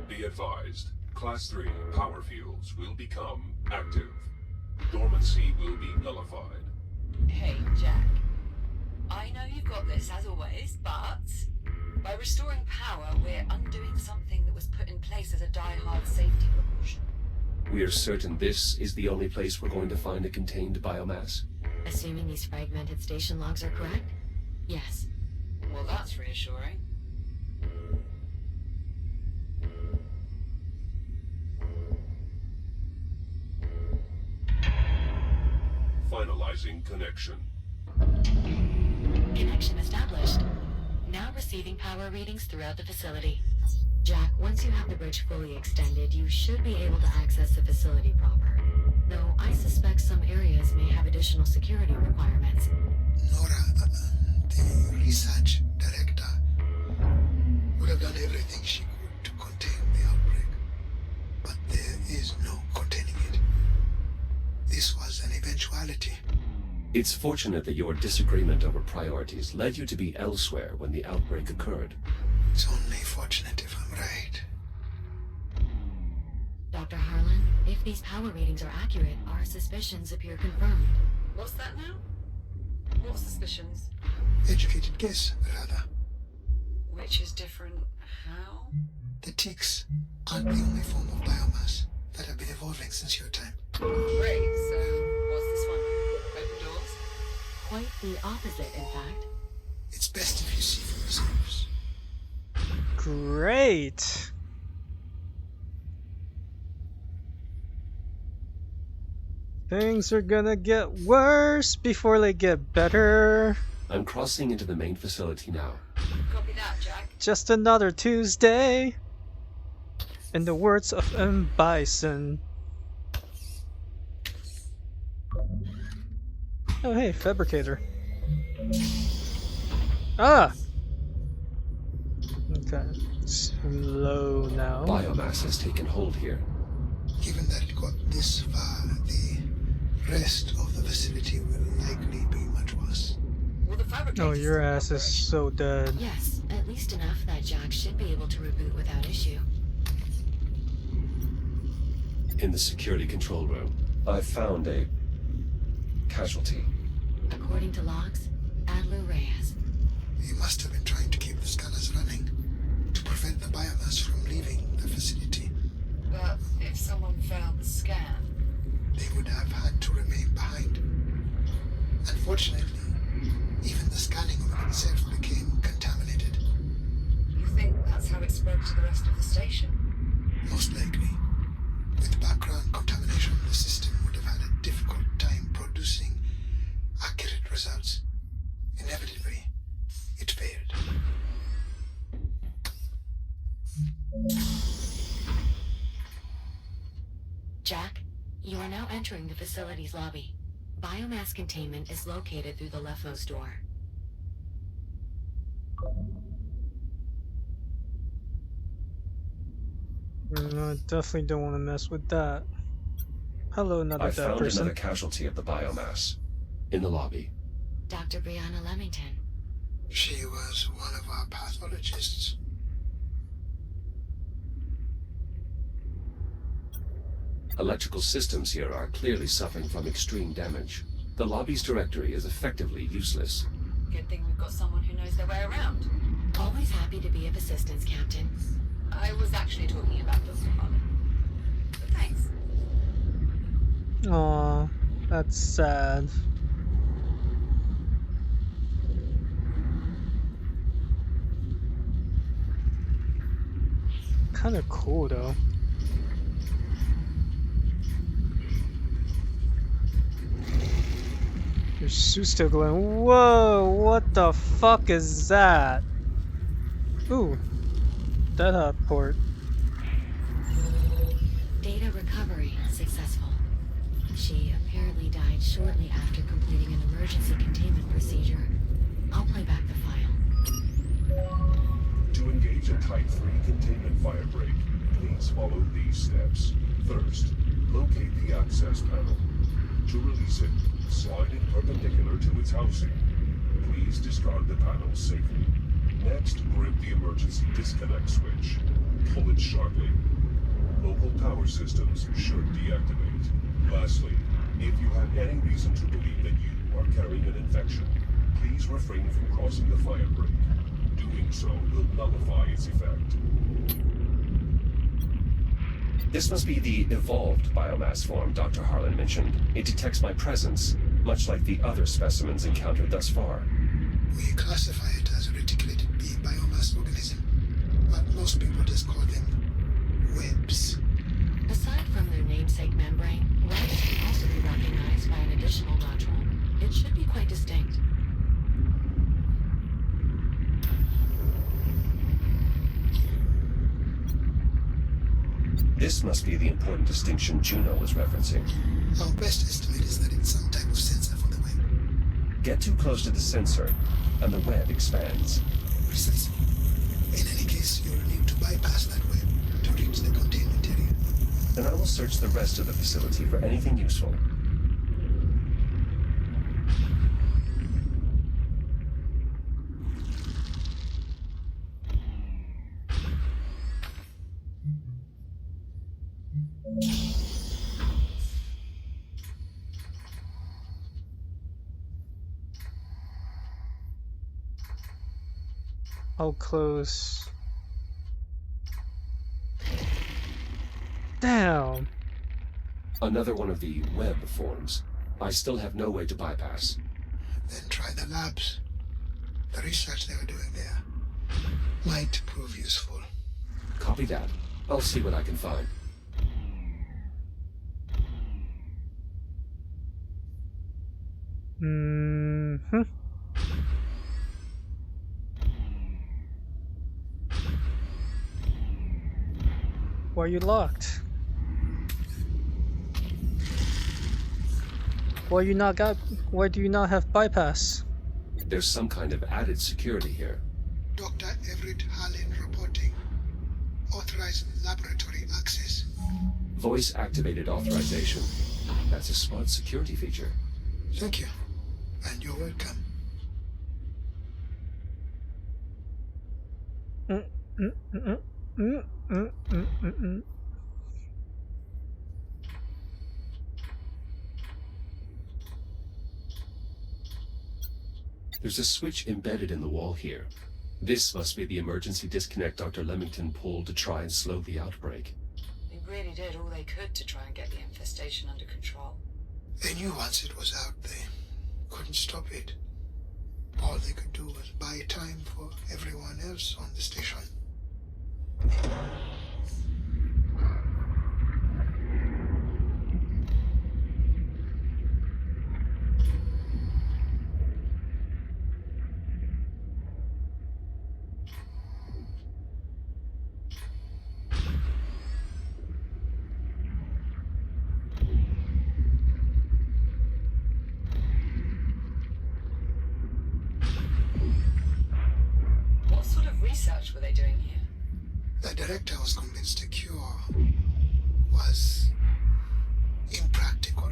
Be advised, Class 3 power fields will become active. Dormancy will be nullified. Hey, Jack. I know you've got this, as always, but... by restoring power, we're undoing something that was put in place as a die-hard safety precaution. We are certain this is the only place we're going to find a contained biomass? Assuming these fragmented station logs are correct? Yes. Well, that's reassuring. Finalizing connection. Connection established. Now receiving power readings throughout the facility. Jack, once you have the bridge fully extended, you should be able to access the facility proper. Though I suspect some areas may have additional security requirements. Nora, the research director, would have done everything she could to contain the outbreak. But there is no containing it. This was an eventuality. It's fortunate that your disagreement over priorities led you to be elsewhere when the outbreak occurred. It's only fortunate if I'm right. Dr. Harlan, if these power readings are accurate, our suspicions appear confirmed. What's that now? What suspicions? Educated guess, rather. Which is different how? The ticks aren't the only form of biomass that have been evolving since your time. Great, so what's this one? Open doors? Quite the opposite, in fact. It's best if you see for yourselves. Great. Things are gonna get worse before they get better. I'm crossing into the main facility now. Copy that, Jack. Just another Tuesday. In the words of M. Bison. Oh hey, fabricator. Ah! Okay, slow now. Biomass has taken hold here. Given that it got this far, the rest of the facility will likely be much worse. Well, the fabricator's Oh, your still in ass is operation. so dead. Yes, at least enough that Jack should be able to reboot without issue. In the security control room, I've found a casualty. According to logs, Adler Reyes. He must have been trying to keep the scanners running to prevent the biomass from leaving the facility. But if someone failed the scan, They would have had to remain behind. Unfortunately, even the scanning of it itself became contaminated. you think that's how it spread to the rest of the station? Most likely. With background contamination, the system would have had a difficult time producing accurate results. Inevitably, it failed. Jack, you are now entering the facility's lobby. Biomass containment is located through the leftmost door. I definitely don't want to mess with that. Hello, another I dead found person. another casualty of the biomass. In the lobby. Dr. Brianna Leamington. She was one of our pathologists. Electrical systems here are clearly suffering from extreme damage. The lobby's directory is effectively useless. Good thing we've got someone who knows their way around. Always happy to be of assistance, Captain. I was actually talking about Dr. Harlan. But thanks. Aw, that's sad. Kinda cool though. Your suit's still glowing. Whoa, what the fuck is that? Ooh, that port. Data recovery successful. She apparently died shortly after completing an emergency containment procedure. I'll play back the file. To engage a Type 3 containment firebreak, please follow these steps. First, locate the access panel. To release it, slide it perpendicular to its housing. Please discard the panel safely. Next, grip the emergency disconnect switch. Pull it sharply. Local power systems should deactivate. Lastly, if you have any reason to believe that you are carrying an infection, please refrain from crossing the firebreak. Doing so will nullify its effect. This must be the evolved biomass form Dr. Harlan mentioned. It detects my presence, much like the other specimens encountered thus far. We classify it as a reticulated B biomass organism, but most people just call them webs. Aside from their namesake membrane, webs can also be recognized by an additional nodule. It should be quite distinct. This must be the important distinction Juno was referencing. Our best estimate is that it's some type of sensor for the web. Get too close to the sensor, and the web expands. Precisely. In any case, you'll need to bypass that web to reach the containment area. Then I will search the rest of the facility for anything useful. How close? Damn! Another one of the web forms. I still have no way to bypass. Then try the labs. The research they were doing there might prove useful. Copy that. I'll see what I can find. Mm-hmm. Why are you locked? Why do you not have bypass? There's some kind of added security here. Dr. Everett Harlan reporting. Authorized laboratory access. Voice-activated authorization. That's a smart security feature. Thank you. And you're welcome. There's a switch embedded in the wall here. This must be the emergency disconnect Dr. Leamington pulled to try and slow the outbreak. They really did all they could to try and get the infestation under control. They knew once it was out, they couldn't stop it. All they could do was buy time for everyone else on the station. What sort of research were they doing here? The director was convinced a cure was impractical.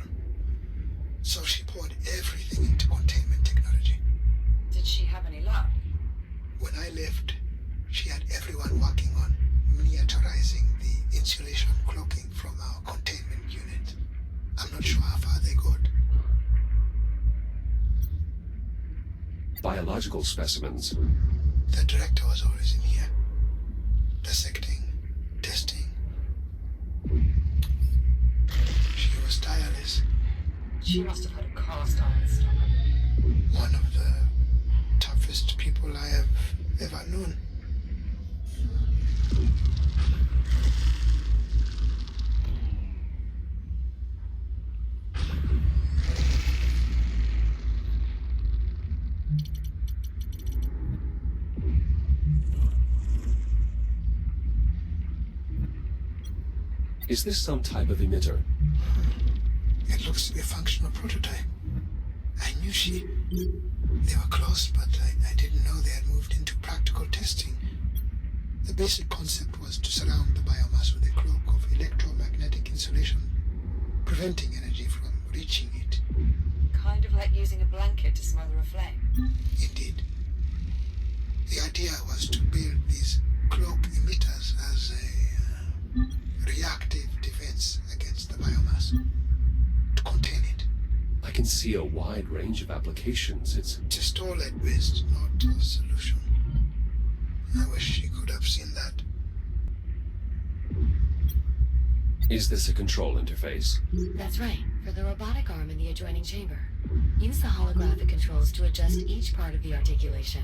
So she poured everything into containment technology. Did she have any luck? When I left, she had everyone working on miniaturizing the insulation cloaking from our containment unit. I'm not sure how far they got. Biological specimens. The director was always in here, dissecting, testing. She was tireless. She must have had a cast iron stomach. One of the toughest people I have ever known. Is this some type of emitter? It looks to be a functional prototype. I knew they were close, but I didn't know they had moved into practical testing. The basic concept was to surround the biomass with a cloak of electromagnetic insulation, preventing energy from reaching it. Kind of like using a blanket to smother a flame. Indeed. The idea was to build these cloak emitters as a reactive defense against the biomass, to contain it. I can see a wide range of applications. It's Just all at best, not a solution. I wish she could have seen that. Is this a control interface? That's right, for the robotic arm in the adjoining chamber. Use the holographic controls to adjust each part of the articulation.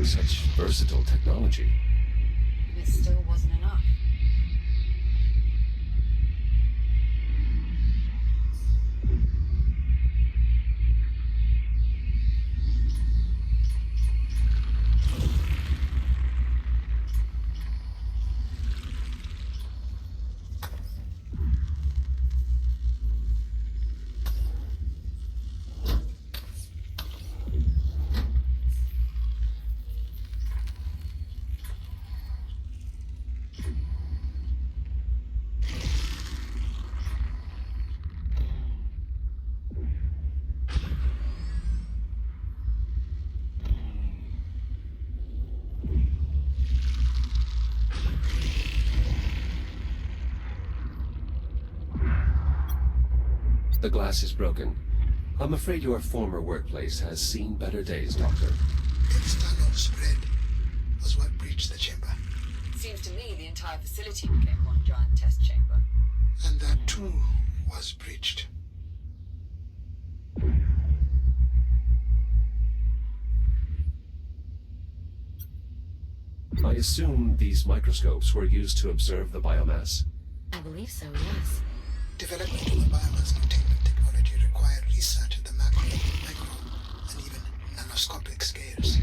Such versatile technology. And it still wasn't enough. The glass is broken. I'm afraid your former workplace has seen better days, Doctor. External spread was what breached the chamber. Seems to me the entire facility became one giant test chamber. And that too was breached. I assume these microscopes were used to observe the biomass. I believe so, yes. Development of the biomass containment technology required research at the macro, micro, and even nanoscopic scales.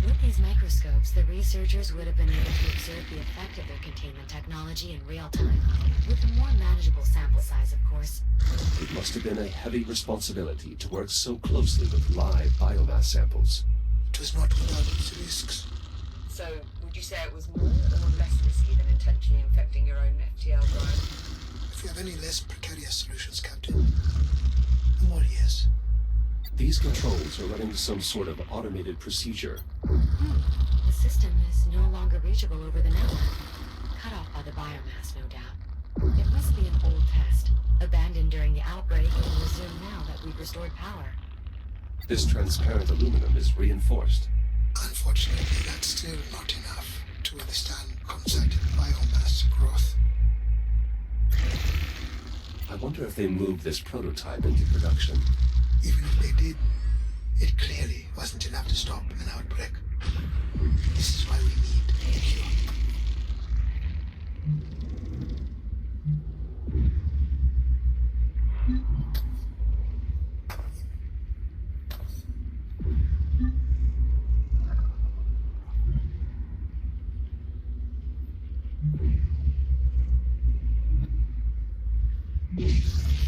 With these microscopes, the researchers would have been able to observe the effect of their containment technology in real time, with a more manageable sample size, of course. It must have been a heavy responsibility to work so closely with live biomass samples. It was not without its risks. So, would you say it was more or less risky than intentionally infecting your own FTL drive? If you have any less precarious solutions, Captain, more yes. These controls are running some sort of automated procedure. The system is no longer reachable over the network. Cut off by the biomass, no doubt. It must be an old test, abandoned during the outbreak and resumed now that we've restored power. This transparent aluminum is reinforced. Unfortunately, that's still not enough to withstand concerted biomass growth. I wonder if they moved this prototype into production. Even if they did, it clearly wasn't enough to stop an outbreak. This is why we need a cure.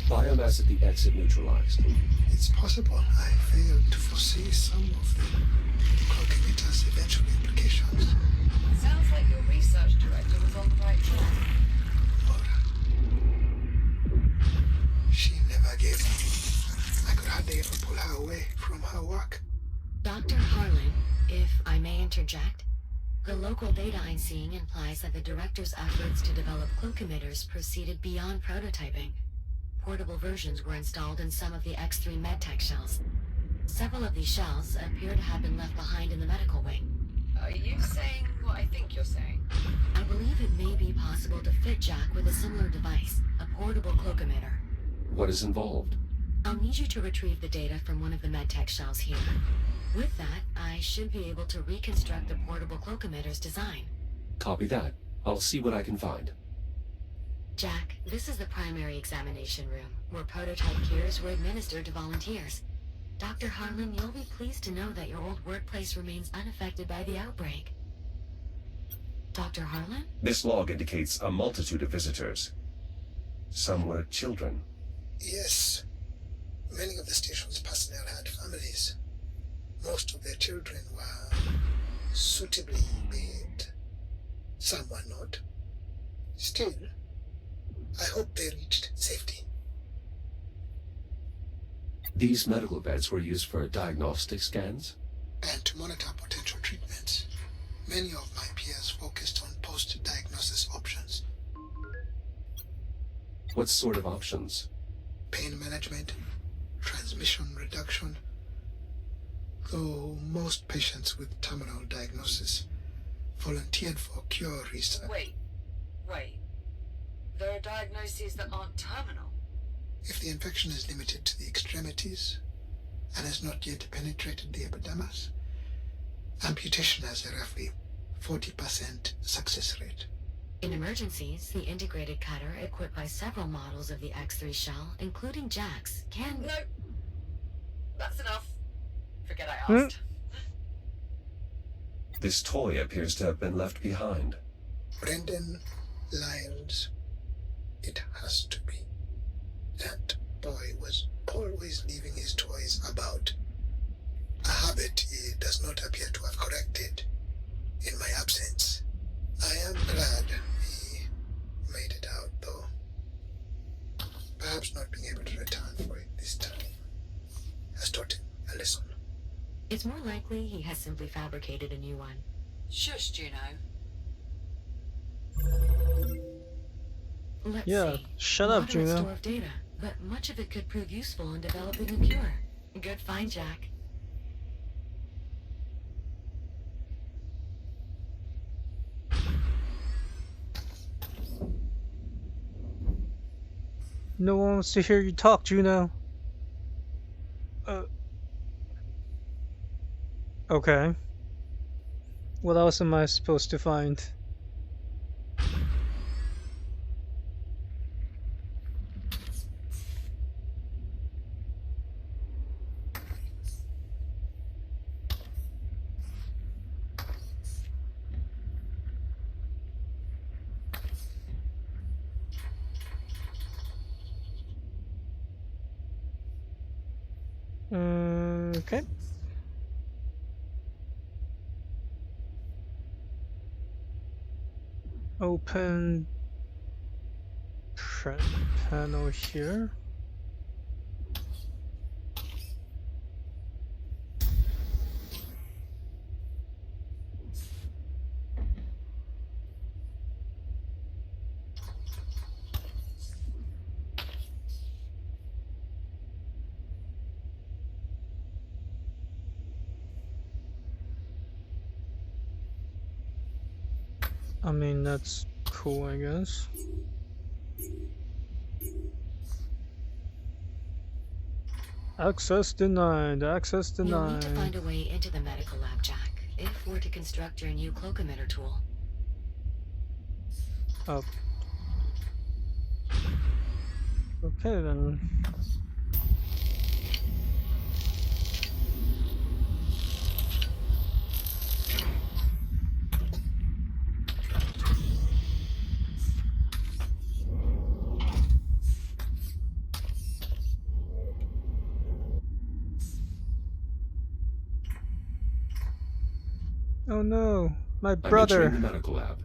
Biomass at the exit neutralized. It's possible I failed to foresee some of the cloakometer's eventual implications. Sounds like your research director was on the right track. Laura. She never gave up. I could hardly ever pull her away from her work. Dr. Harlan, if I may interject, the local data I'm seeing implies that the director's efforts to develop cloak emitters proceeded beyond prototyping. Portable versions were installed in some of the X3 medtech shells. Several of these shells appear to have been left behind in the medical wing. Are you saying what I think you're saying? I believe it may be possible to fit Jack with a similar device, a portable cloak emitter. What is involved? I'll need you to retrieve the data from one of the medtech shells here. With that, I should be able to reconstruct the portable cloak emitter's design. Copy that. I'll see what I can find. Jack, this is the primary examination room, where prototype cures were administered to volunteers. Dr. Harlan, you'll be pleased to know that your old workplace remains unaffected by the outbreak. Dr. Harlan? This log indicates a multitude of visitors. Some were children. Yes. Many of the station's personnel had families. Most of their children were suitably behaved. Some were not. Still, I hope they reached safety. These medical beds were used for diagnostic scans? And to monitor potential treatments. Many of my peers focused on post-diagnosis options. What sort of options? Pain management, transmission reduction. Though most patients with terminal diagnosis volunteered for cure research. Wait. There are diagnoses that aren't terminal. If the infection is limited to the extremities and has not yet penetrated the epidermis, amputation has a roughly 40% success rate. In emergencies, the integrated cutter, equipped by several models of the X3 shell, including Jack's, can... No. That's enough. Forget I asked. This toy appears to have been left behind. Brendan Lyles. It has to be. That boy was always leaving his toys about. A habit he does not appear to have corrected in my absence. I am glad he made it out, though. Perhaps not being able to return for it this time has taught him a lesson. It's more likely he has simply fabricated a new one. Shush, Juno. Let's Yeah, see. shut up, Moderate Juno. store of data. but much of it could prove useful in developing a cure. Good find, Jack. No one wants to hear you talk, Juno. Okay. What else am I supposed to find? Okay. Open panel here. I mean, that's cool, I guess. Access denied. Access You'll need to denied. find a way into the medical lab, Jack, if we're to construct your new cloak emitter tool. Oh. Okay then. Oh no, my I'm entering brother. the medical lab.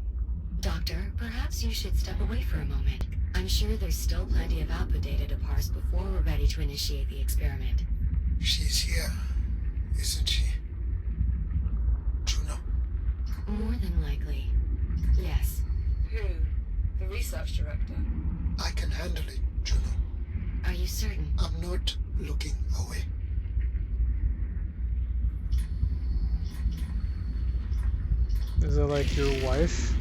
Doctor, perhaps you should step away for a moment. I'm sure there's still plenty of output data to parse before we're ready to initiate the experiment. She's here, isn't she? Juno? More than likely. Yes. Who? The research director? I can handle it, Juno. Are you certain? I'm not looking away. Is it like your wife?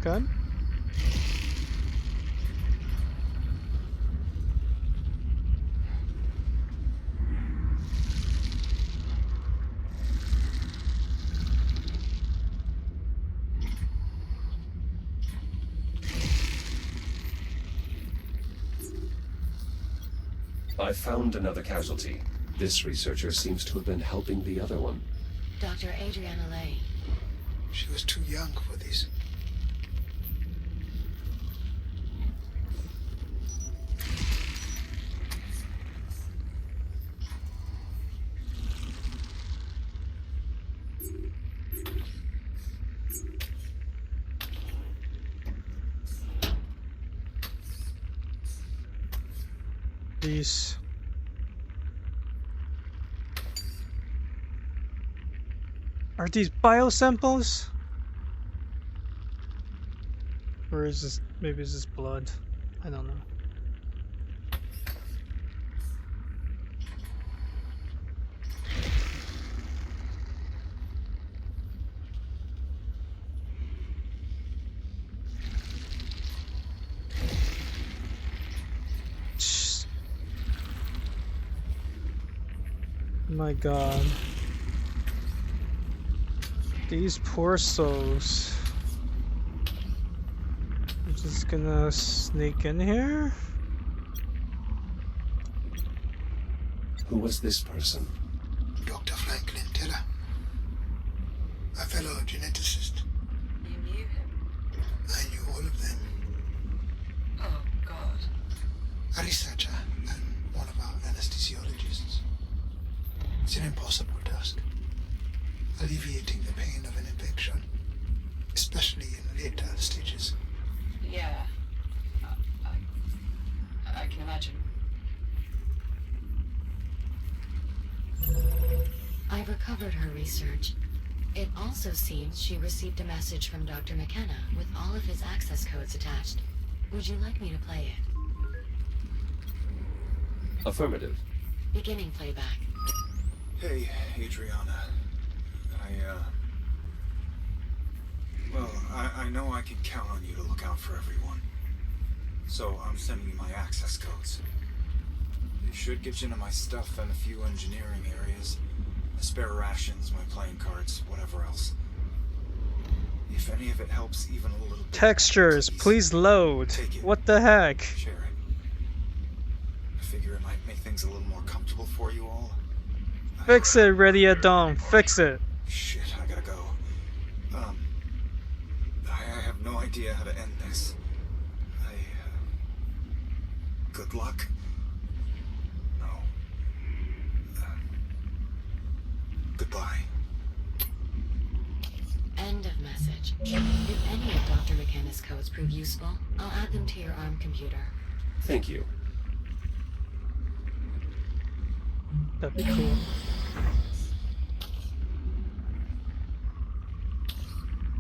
Okay. I found another casualty. This researcher seems to have been helping the other one. Dr. Adriana Lay. She was too young for this. These. Are these biosamples? Or is this, maybe is this blood? I don't know. Jeez. My God. These poor souls. Just gonna sneak in here. Who was this person? Dr. Franklin Teller, a fellow geneticist. You knew him? I knew all of them. Oh, God. A researcher and one of our anesthesiologists. It's an impossible task. Alleviating the pain of an infection, especially in later stages. Yeah. I can imagine. I've recovered her research. It also seems she received a message from Dr. McKenna with all of his access codes attached. Would you like me to play it? Affirmative. Beginning playback. Hey, Adriana. I know I can count on you to look out for everyone. So I'm sending you my access codes. They should get you into my stuff and a few engineering areas. My spare rations, my playing cards, whatever else. If any of it helps even a little bit... Textures, please load. Take it. What the heck? Share it. I figure it might make things a little more comfortable for you all. Fix it, Ready at Dawn. Fix it. Shit, I gotta go. I have no idea how to end this. Good luck? No. Goodbye. End of message. If any of Dr. McKenna's codes prove useful, I'll add them to your ARM computer. Thank you. That'd be cool.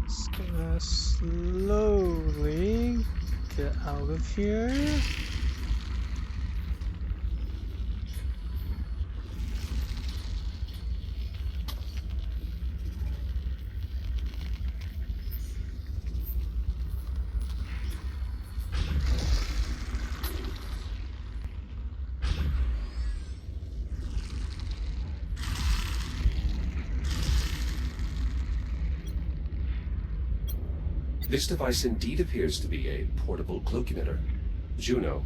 Just gonna slowly get out of here. This device indeed appears to be a portable cloak emitter. Juno,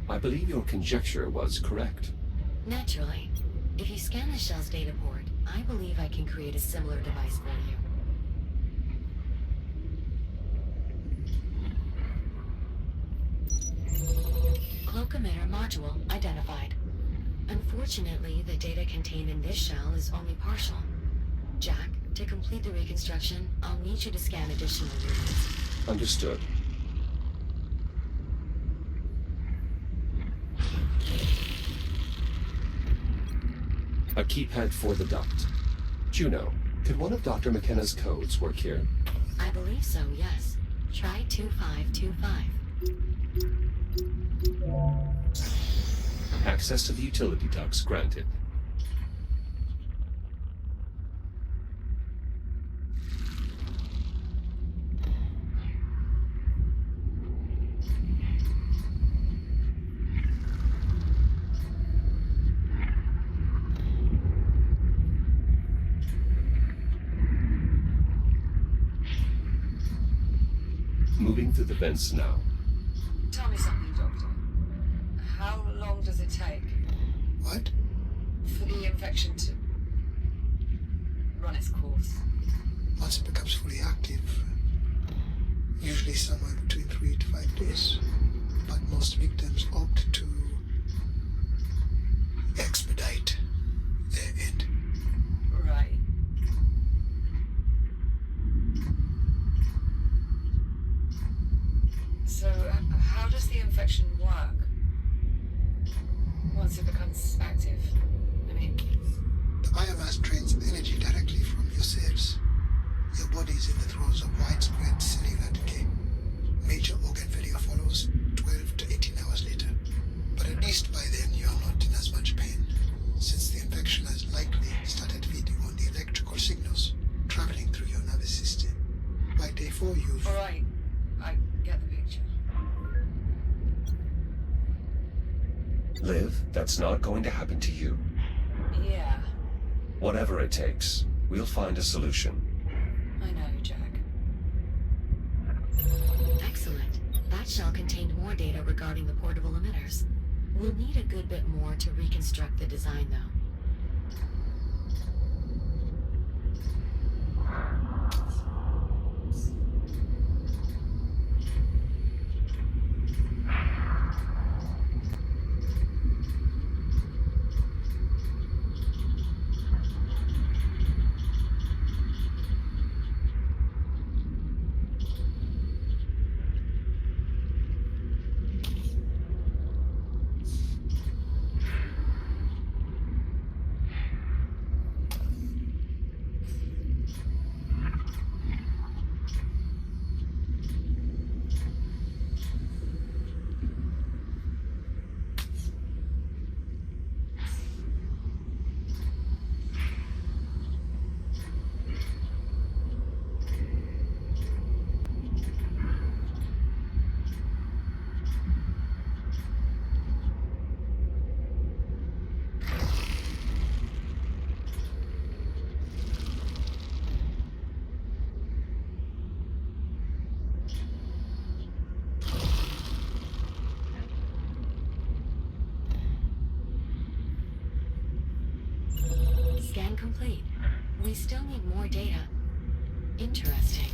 I believe your conjecture was correct. Naturally. If you scan the shell's data port, I believe I can create a similar device for you. Cloak emitter module identified. Unfortunately, the data contained in this shell is only partial. Jack, to complete the reconstruction, I'll need you to scan additional units. Understood. A keypad for the duct. Juno, could one of Dr. McKenna's codes work here? I believe so, yes. Try 2525. Access to the utility ducts granted. Moving through the vents now. Tell me something, Doctor. How long does it take What? for the infection to run its course? Once it becomes fully active, usually somewhere between 3 to 5 days. But most victims opt to expedite their end. Right. So, how does the infection work once it becomes active? I mean, The biomass drains energy directly from your cells. Your body is in the throes of widespread cellular decay. Major organ failure follows 12 to 18 hours later. But at least by then you're not in as much pain, since the infection has likely started feeding on the electrical signals traveling through your nervous system. By day 4 you've... alright, I get the picture. Liv, that's not going to happen to you. Yeah, Whatever it takes, we'll find a solution. I know, Jack. Excellent. That That shell contained more data regarding the portable emitters. We'll need a good bit more to reconstruct the design, though. Scan complete. We still need more data. Interesting.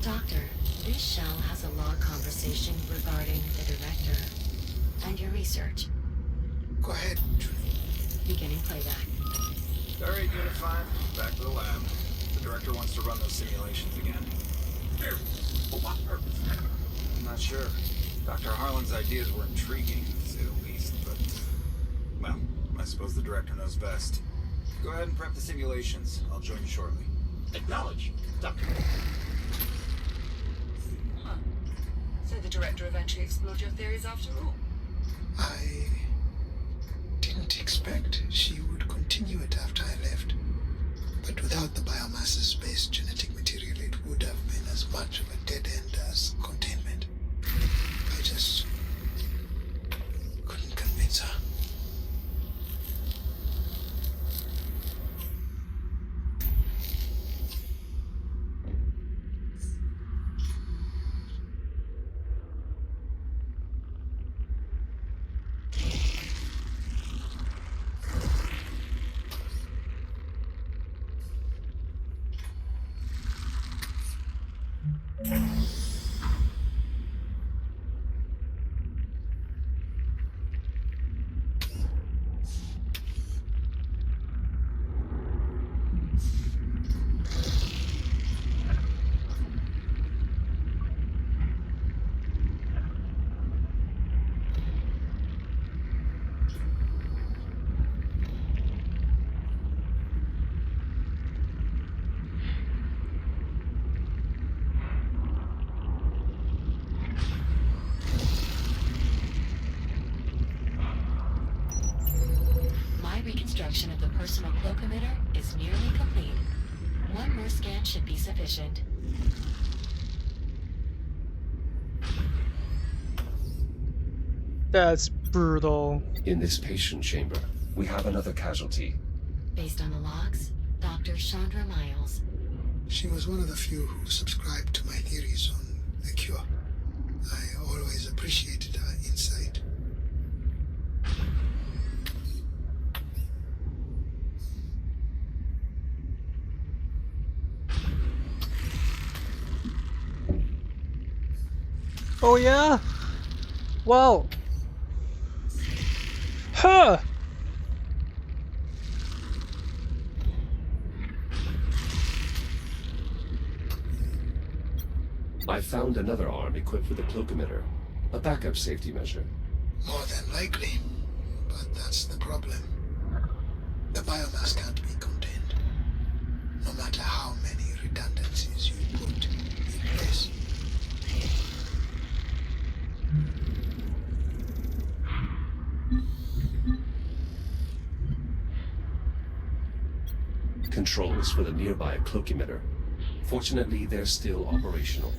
Doctor, this shell has a log conversation regarding the director and your research. Go ahead, Julie. Beginning playback. Alright, Unit 5, back to the lab. The director wants to run those simulations again. For what purpose? I'm not sure. Dr. Harlan's ideas were intriguing, to say the least, but... well, I suppose the director knows best. Go ahead and prep the simulations. I'll join you shortly. Acknowledge, Doctor. Huh. So the director eventually explored your theories after all? I didn't expect she would continue it after I left. But without the biomasses-based genetic material, it would have been as much of a dead end as containment. I just couldn't convince her. Reconstruction of the personal cloak emitter is nearly complete. One more scan should be sufficient. That's brutal. In this patient chamber, we have another casualty. Based on the logs, Dr. Chandra Miles. She was one of the few who subscribed to my theories on the cure. I always appreciated her insight. Oh yeah? Wow. Huh. I found another arm equipped with a cloak emitter, a backup safety measure. More than likely. But that's the problem. The biomass can't be contained. No matter how many redundancies you put in place. Controls for the nearby cloak emitter. Fortunately, they're still operational.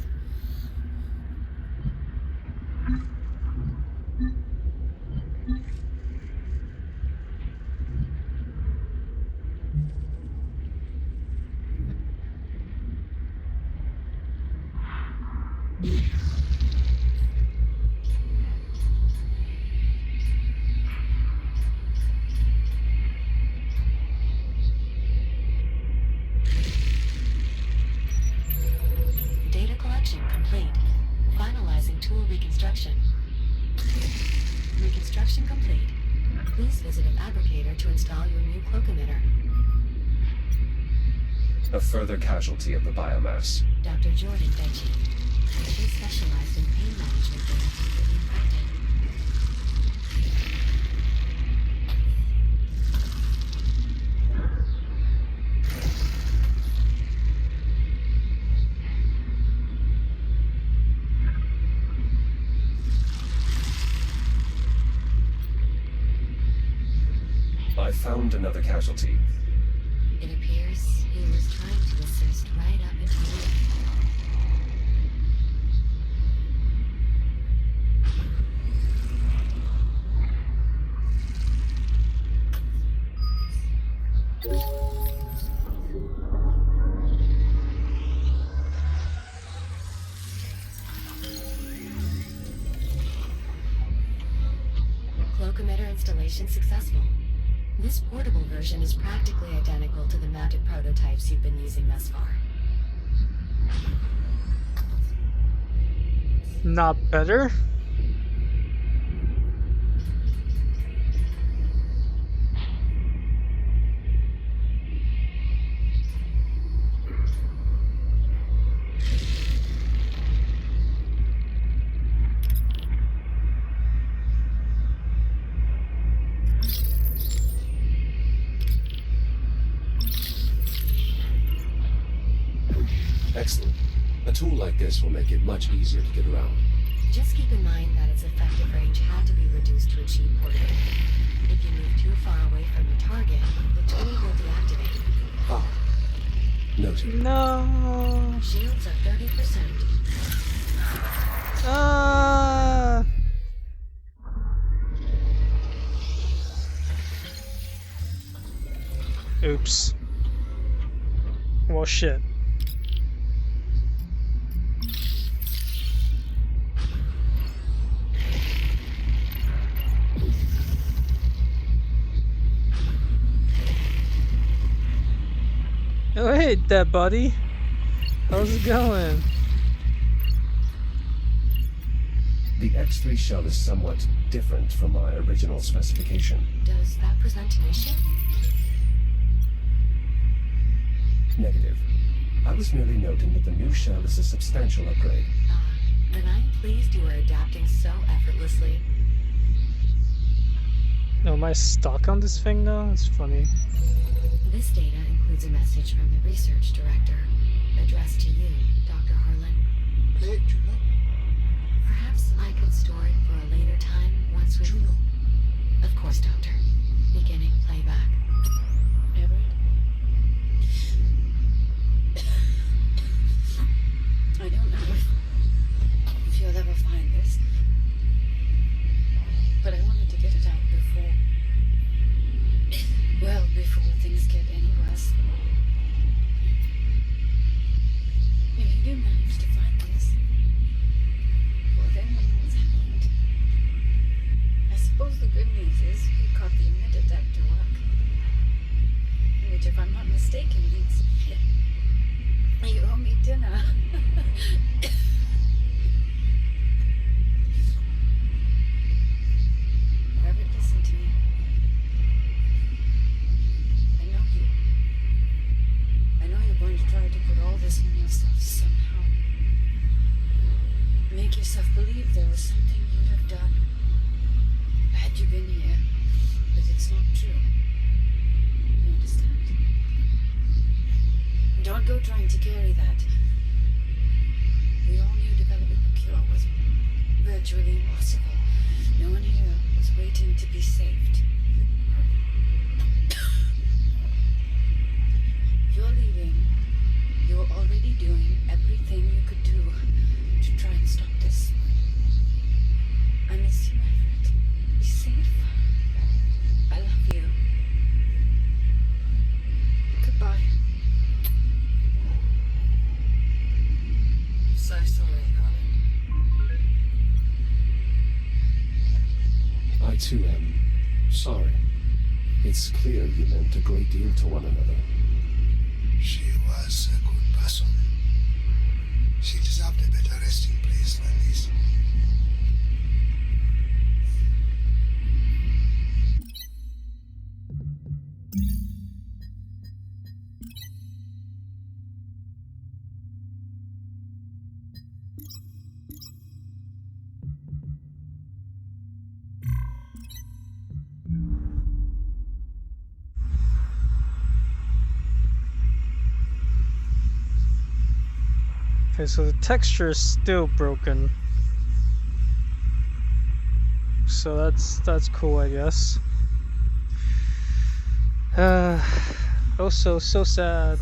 Construction complete. Please visit a fabricator to install your new cloak emitter. A further casualty of the biomass. Dr. Jordan Benji. She specialized in pain management therapy for the infected. I found another casualty. It appears he was trying to assist right up until the end. Cloak emitter installation successful. This portable version is practically identical to the mounted prototypes you've been using thus far. Not better? Excellent. A tool like this will make it much easier to get around. Just keep in mind that its effective range had to be reduced to achieve portability. If you move too far away from your target, the tool will deactivate. Ah. Noted. No. Shields are 30%. Oops. Well, shit. Oh, hey, there, buddy. How's it going? The X3 shell is somewhat different from my original specification. Does that present an issue? Negative. I was merely noting that the new shell is a substantial upgrade. Then I'm pleased you are adapting so effortlessly. No, am I stuck on this thing now? It's funny. This data includes a message from the research director, addressed to you, Dr. Harlan. Hey, Juno. Perhaps I could store it for a later time once we... Juno. Of course, Doctor. Beginning playback. Everett? I don't know if you'll ever find this, but I wanted to get it out before... well, before things get any worse. If you do manage to find this, well, then we know what's happened. I suppose the good news is we caught the emitter deck to work. Which, if I'm not mistaken, means you owe me dinner. Robert, listen to me. I know you're going to try to put all this on yourself somehow. Make yourself believe there was something you'd have done had you been here, but it's not true. You understand? Don't go trying to carry that. We all knew developing a cure was virtually impossible. No one here was waiting to be saved. You're leaving. You're already doing everything you could do to try and stop this. I miss you, Everett. Be safe. I love you. Goodbye. So sorry, Harlan. I too am sorry. It's clear you meant a great deal to one another. She was a good person. She deserved a better resting place than this. Okay, so the texture is still broken. So that's cool, I guess. Also so sad.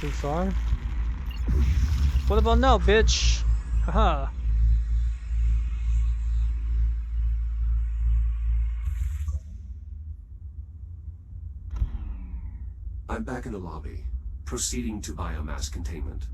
Too far? What about now, bitch? Haha. I'm back in the lobby, proceeding to biomass containment.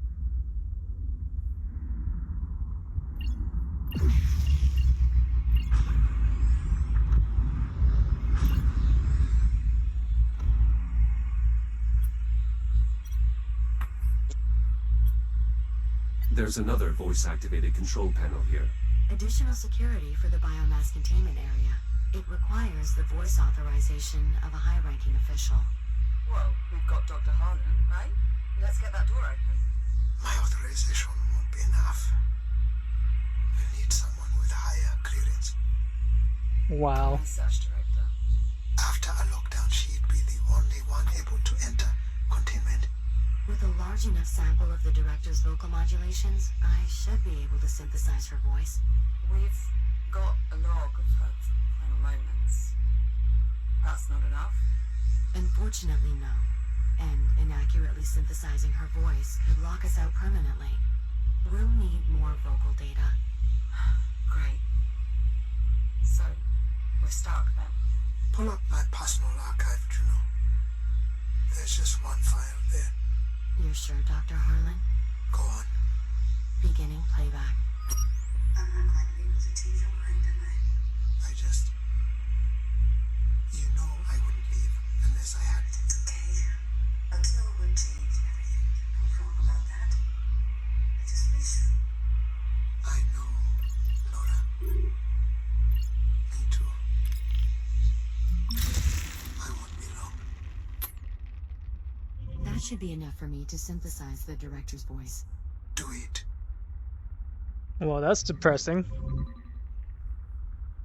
There's another voice-activated control panel here. Additional security for the biomass containment area. It requires the voice authorization of a high-ranking official. Well, we've got Dr. Harlan, right? Let's get that door open. My authorization won't be enough. We'll need someone with higher clearance. Wow. Research director. After a lockdown, she'd be the only one able to enter containment. With a large enough sample of the director's vocal modulations, I should be able to synthesize her voice. We've got a log of her final moments. That's not enough. Unfortunately, no. And inaccurately synthesizing her voice could lock us out permanently. We'll need more vocal data. Great. So, we're stuck then. Pull up my personal archive, Juno. There's just one file there. You're sure, Dr. Harlan? Go on. Beginning playback. I'm not going to be able to change your mind, am I? You know I wouldn't leave unless I had to. It's okay. A kill would change everything. No wrong about that. I just wish. I know, Nora. Me too. I won't be long. That should be enough for me to synthesize the director's voice. Do it. Well, that's depressing.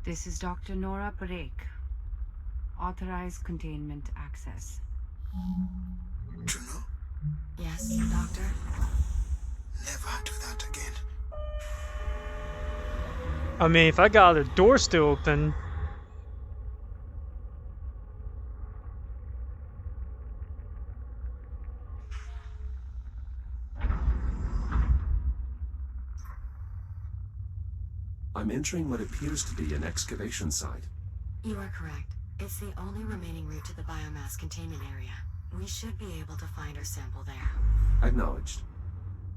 This is Dr. Nora Parek. Authorized containment access. Juno, Yes, Doctor? never do that again. I mean, if I got the door still open. I'm entering what appears to be an excavation site. You are correct. It's the only remaining route to the biomass containment area. We should be able to find our sample there. Acknowledged.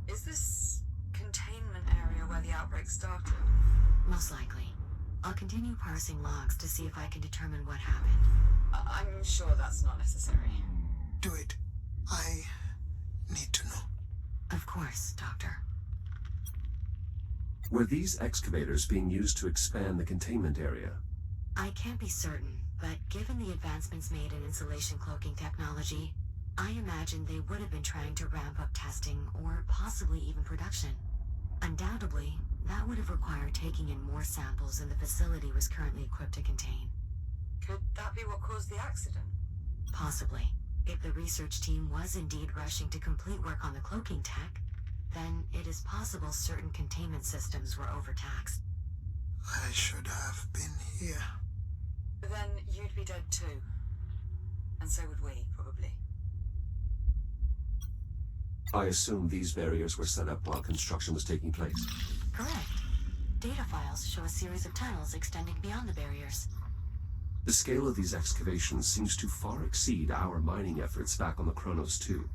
Is this containment area where the outbreak started? Most likely. I'll continue parsing logs to see if I can determine what happened. I'm sure that's not necessary. Do it. I need to know. Of course, Doctor. Were these excavators being used to expand the containment area? I can't be certain, but given the advancements made in insulation cloaking technology, I imagine they would have been trying to ramp up testing or possibly even production. Undoubtedly, that would have required taking in more samples than the facility was currently equipped to contain. Could that be what caused the accident? Possibly. If the research team was indeed rushing to complete work on the cloaking tech, then it is possible certain containment systems were overtaxed. I should have been here. Then you'd be dead too. And so would we, probably. I assume these barriers were set up while construction was taking place. Correct. Data files show a series of tunnels extending beyond the barriers. The scale of these excavations seems to far exceed our mining efforts back on the Kronos 2.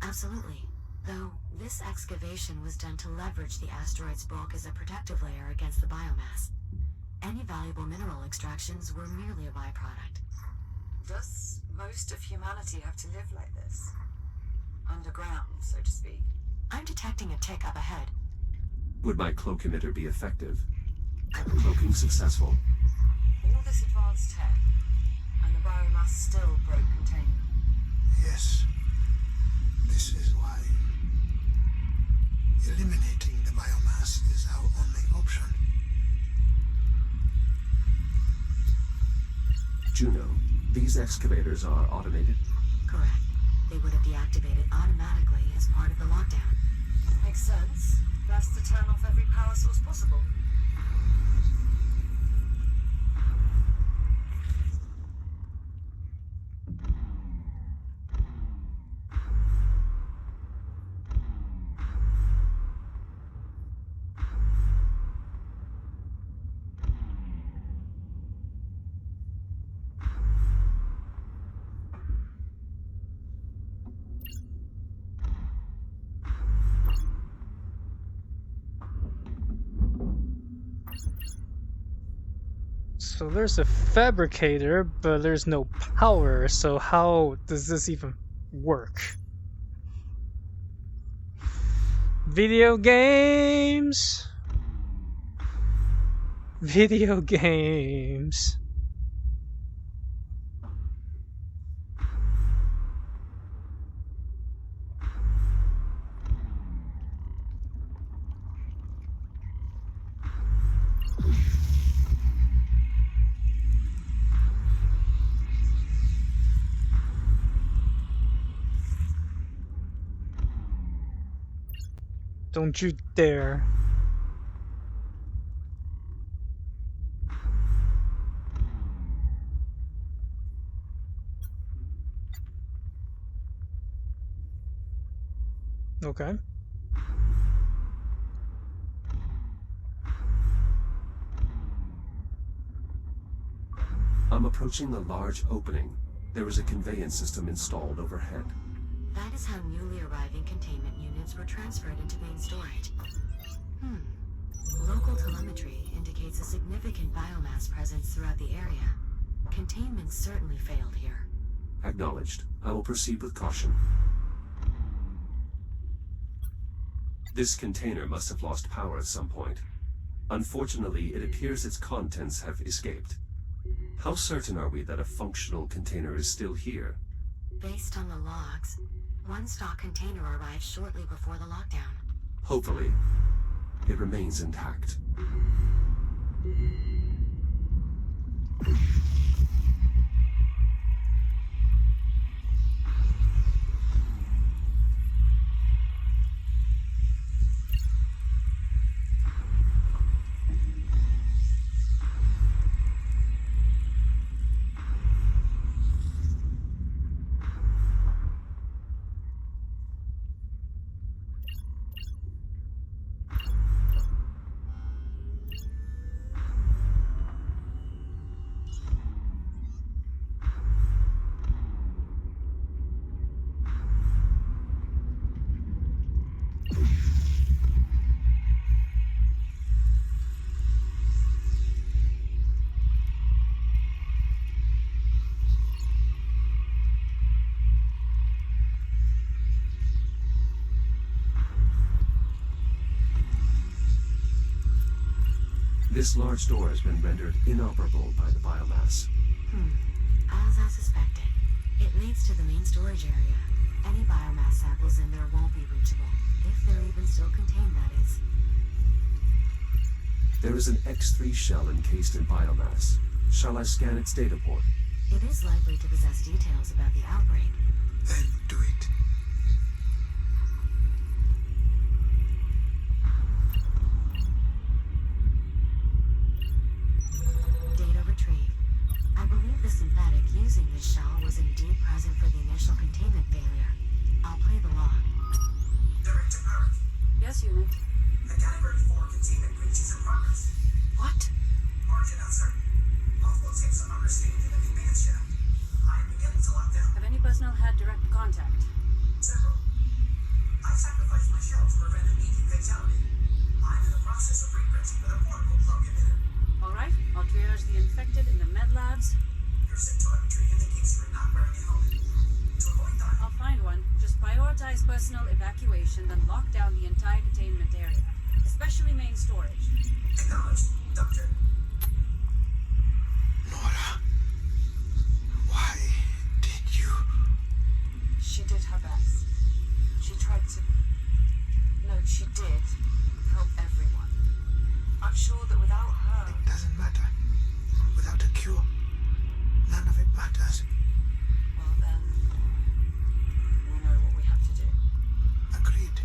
Absolutely. Though, this excavation was done to leverage the asteroid's bulk as a protective layer against the biomass. Any valuable mineral extractions were merely a byproduct. Does most of humanity have to live like this? Underground, so to speak. I'm detecting a tick up ahead. Would my cloak emitter be effective? Cloaking successful? All this advanced tech, biomass still broke containment. Yes. This is why eliminating the biomass is our only option. Juno, these excavators are automated? Correct. They would have deactivated automatically as part of the lockdown. Makes sense. Best to turn off every power source possible. So there's a fabricator, but there's no power, so how does this even work? Video games! Video games! Don't you dare. Okay. I'm approaching a large opening. There is a conveyance system installed overhead. That is how newly arriving containment units were transferred into main storage. Local telemetry indicates a significant biomass presence throughout the area. Containment certainly failed here. Acknowledged. I will proceed with caution. This container must have lost power at some point. Unfortunately, it appears its contents have escaped. How certain are we that a functional container is still here? Based on the logs, one stock container arrived shortly before the lockdown. Hopefully, it remains intact. This large door has been rendered inoperable by the biomass. As I suspected, it leads to the main storage area. Any biomass samples in there won't be reachable, if they're even still contained, that is. There is an X3 shell encased in biomass. Shall I scan its data port? It is likely to possess details about the outbreak. Then do it. Data retrieved. I believe the synthetic using this shell was indeed present for the initial containment failure. I'll play the log. Director Park. Yes, unit. A Category 4 containment breach is in progress. What? Margin uncertain. Multiple tips on understanding of the advance shaft. I am beginning to lock down. Have any personnel had direct contact? Several. I sacrificed my shell to prevent immediate fatality. I'm in the process of reprinting with a portable plug emitter. All right, I'll triage the infected in the med labs. Your SIP telemetry indicates you're not wearing a helmet. To avoid that, I'll find one. Just prioritize personal evacuation, then lock down the entire containment area, especially main storage. acknowledged, Doctor. Nora. Why? matters. Well then, we know what we have to do. Agreed.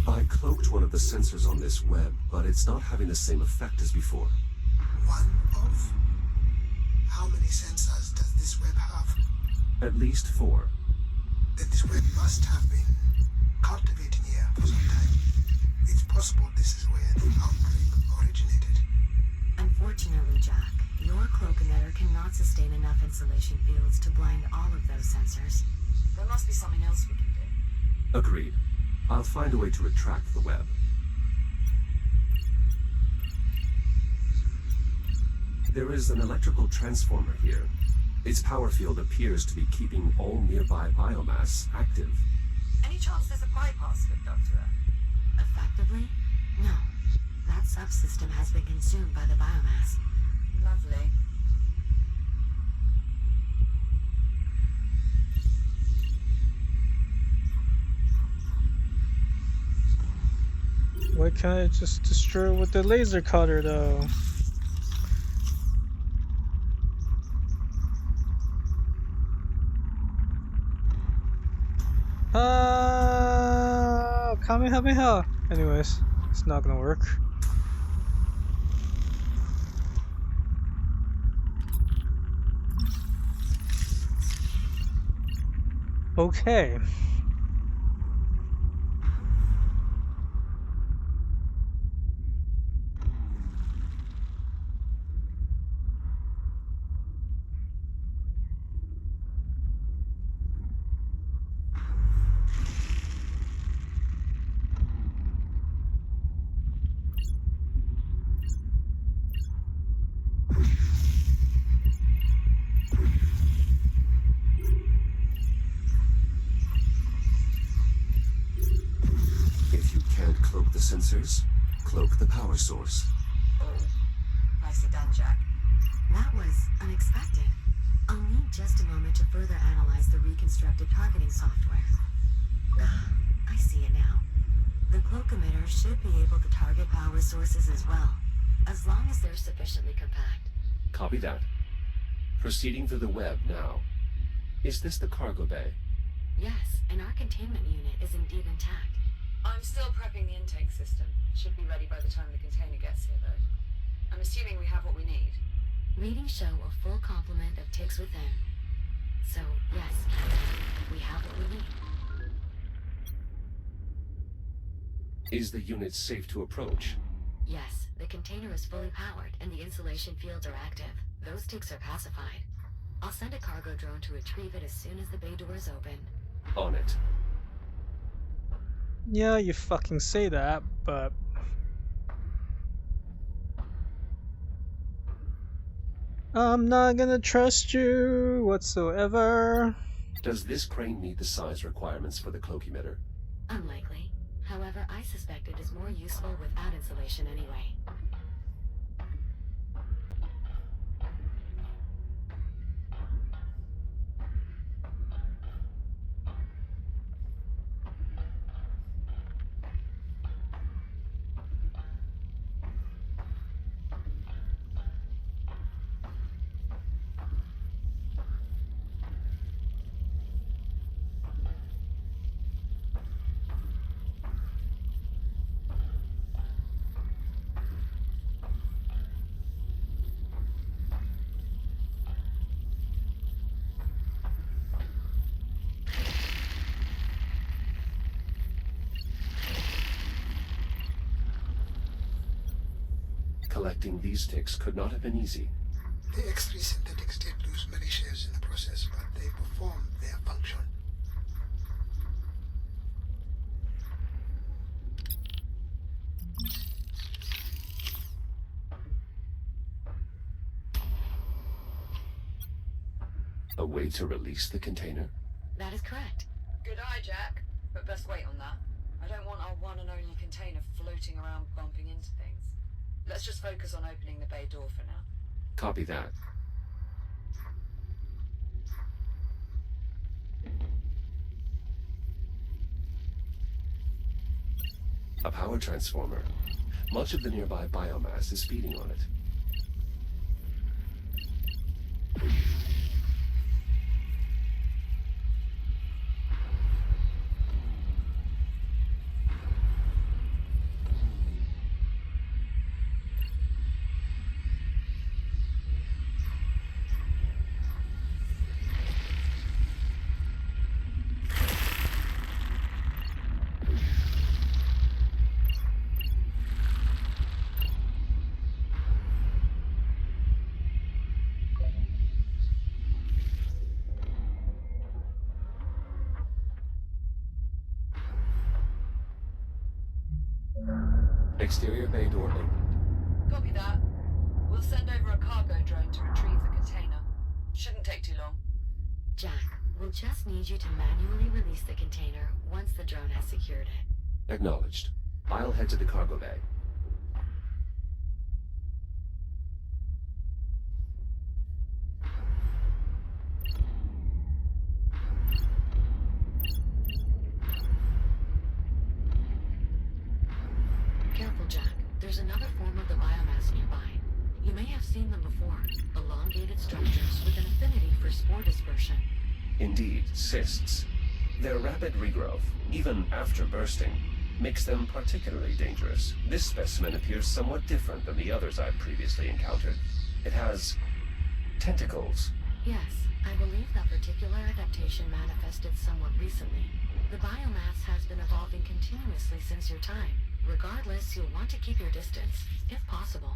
I cloaked one of the sensors on this web, but it's not having the same effect as before. One of? How many sensors does this web have? At least 4. Then this web must have been cultivating here for some time. It's possible this is where the outbreak originated. Unfortunately, Jack, your cloak emitter cannot sustain enough insulation fields to blind all of those sensors. There must be something else we can do. Agreed. I'll find a way to retract the web. There is an electrical transformer here. Its power field appears to be keeping all nearby biomass active. Any chance there's a bypass hooked up to it? Effectively? No. That subsystem has been consumed by the biomass. Lovely. Why can't I just destroy it with the laser cutter though? Kamehameha! Anyways, it's not gonna work. Okay. If you can't cloak the sensors, cloak the power source. Oh, nicely done, Jack. That was unexpected. I'll need just a moment to further analyze the reconstructed targeting software. I see it now. The cloak emitter should be able to target power sources as well, as long as they're sufficiently compact. Copy that. Proceeding through the web now. Is this the cargo bay? Yes, and our containment unit is indeed intact. I'm still prepping the intake system. Should be ready by the time the container gets here, though. I'm assuming we have what we need. Readings show a full complement of ticks within. So, yes, we have what we need. Is the unit safe to approach? Yes, the container is fully powered and the insulation fields are active. Those ticks are pacified. I'll send a cargo drone to retrieve it as soon as the bay door is open. On it. Yeah, you fucking say that, but... I'm not gonna trust you whatsoever. Does this crane meet the size requirements for the cloak emitter? Unlikely. However, I suspect it is more useful without insulation anyway. Collecting these ticks could not have been easy. The X3 synthetics did lose many shares in the process, but they performed their function. A way to release the container? That is correct. Good eye, Jack. But best wait on that. I don't want our one and only container floating around bumping into things. Let's just focus on opening the bay door for now. Copy that. A power transformer. Much of the nearby biomass is feeding on it. Exterior bay door opened. Copy that. We'll send over a cargo drone to retrieve the container. Shouldn't take too long. Jack, we'll just need you to manually release the container once the drone has secured it. Acknowledged. I'll head to the cargo bay. Careful, Jack. There's another form of the biomass nearby. You may have seen them before. Elongated structures with an affinity for spore dispersion. Indeed, cysts. Their rapid regrowth, even after bursting, makes them particularly dangerous. This specimen appears somewhat different than the others I've previously encountered. It has tentacles. Yes, I believe that particular adaptation manifested somewhat recently. The biomass has been evolving continuously since your time. Regardless, you'll want to keep your distance, if possible.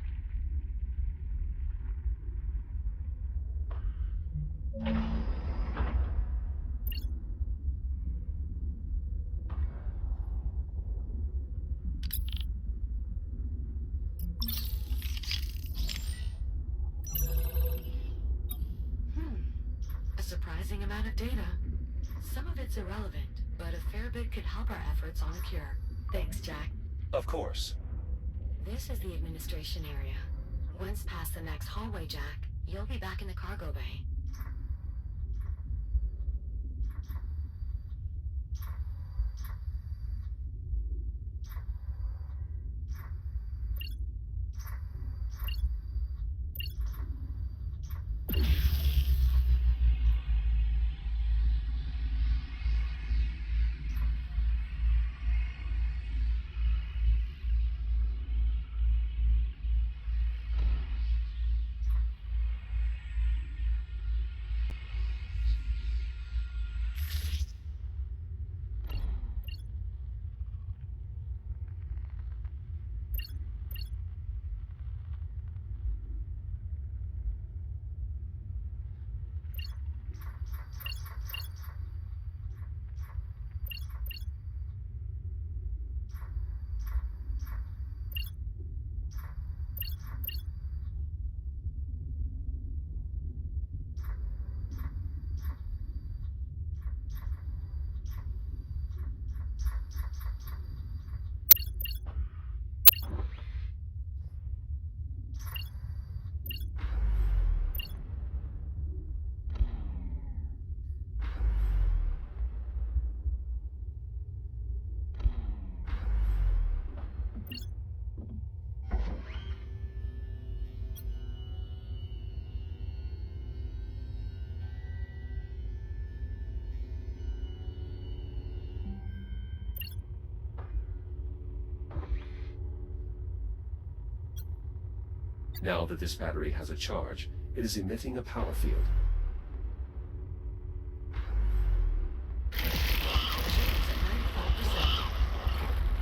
A surprising amount of data. Some of it's irrelevant, but a fair bit could help our efforts on a cure. Thanks, Jack. Of course. This is the administration area. Once past the next hallway, Jack, you'll be back in the cargo bay. Now that this battery has a charge, it is emitting a power field.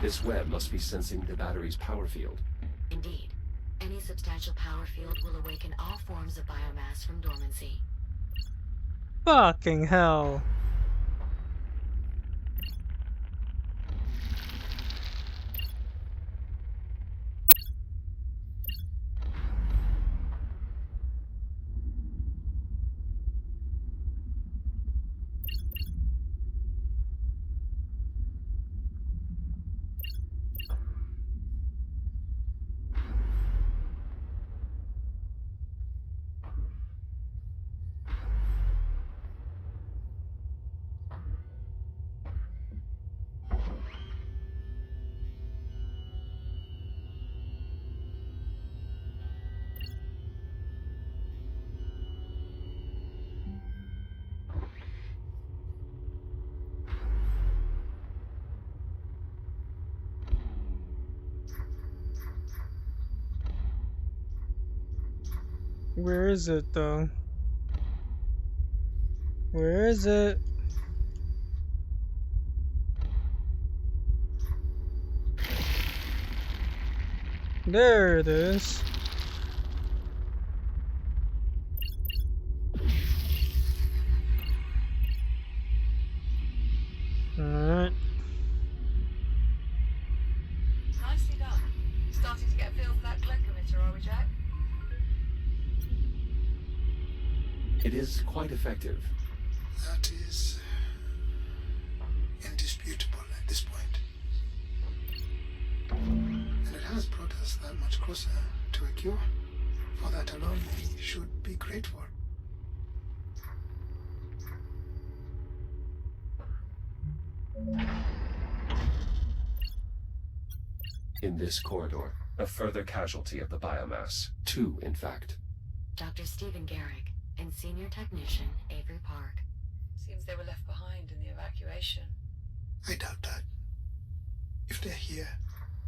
This web must be sensing the battery's power field. Indeed. Any substantial power field will awaken all forms of biomass from dormancy. Fucking hell. Where is it though? Where is it? There it is. Alright. Nicely done. Starting to get a feel for that Glenn emitter, are we, Jack? It is quite effective. That is indisputable at this point. And it has brought us that much closer to a cure. For that alone, we should be grateful. In this corridor, a further casualty of the biomass. 2, in fact. Dr. Stephen Garrick and Senior Technician Avery Park. Seems they were left behind in the evacuation. I doubt that. If they're here,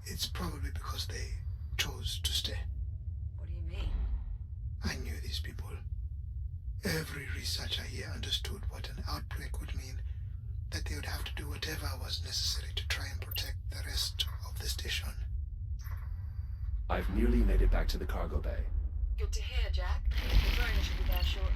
it's probably because they chose to stay. What do you mean? I knew these people. Every researcher here understood what an outbreak would mean, that they would have to do whatever was necessary to try and protect the rest of the station. I've nearly made it back to the cargo bay. Good to hear, Jack. The drone should be there shortly.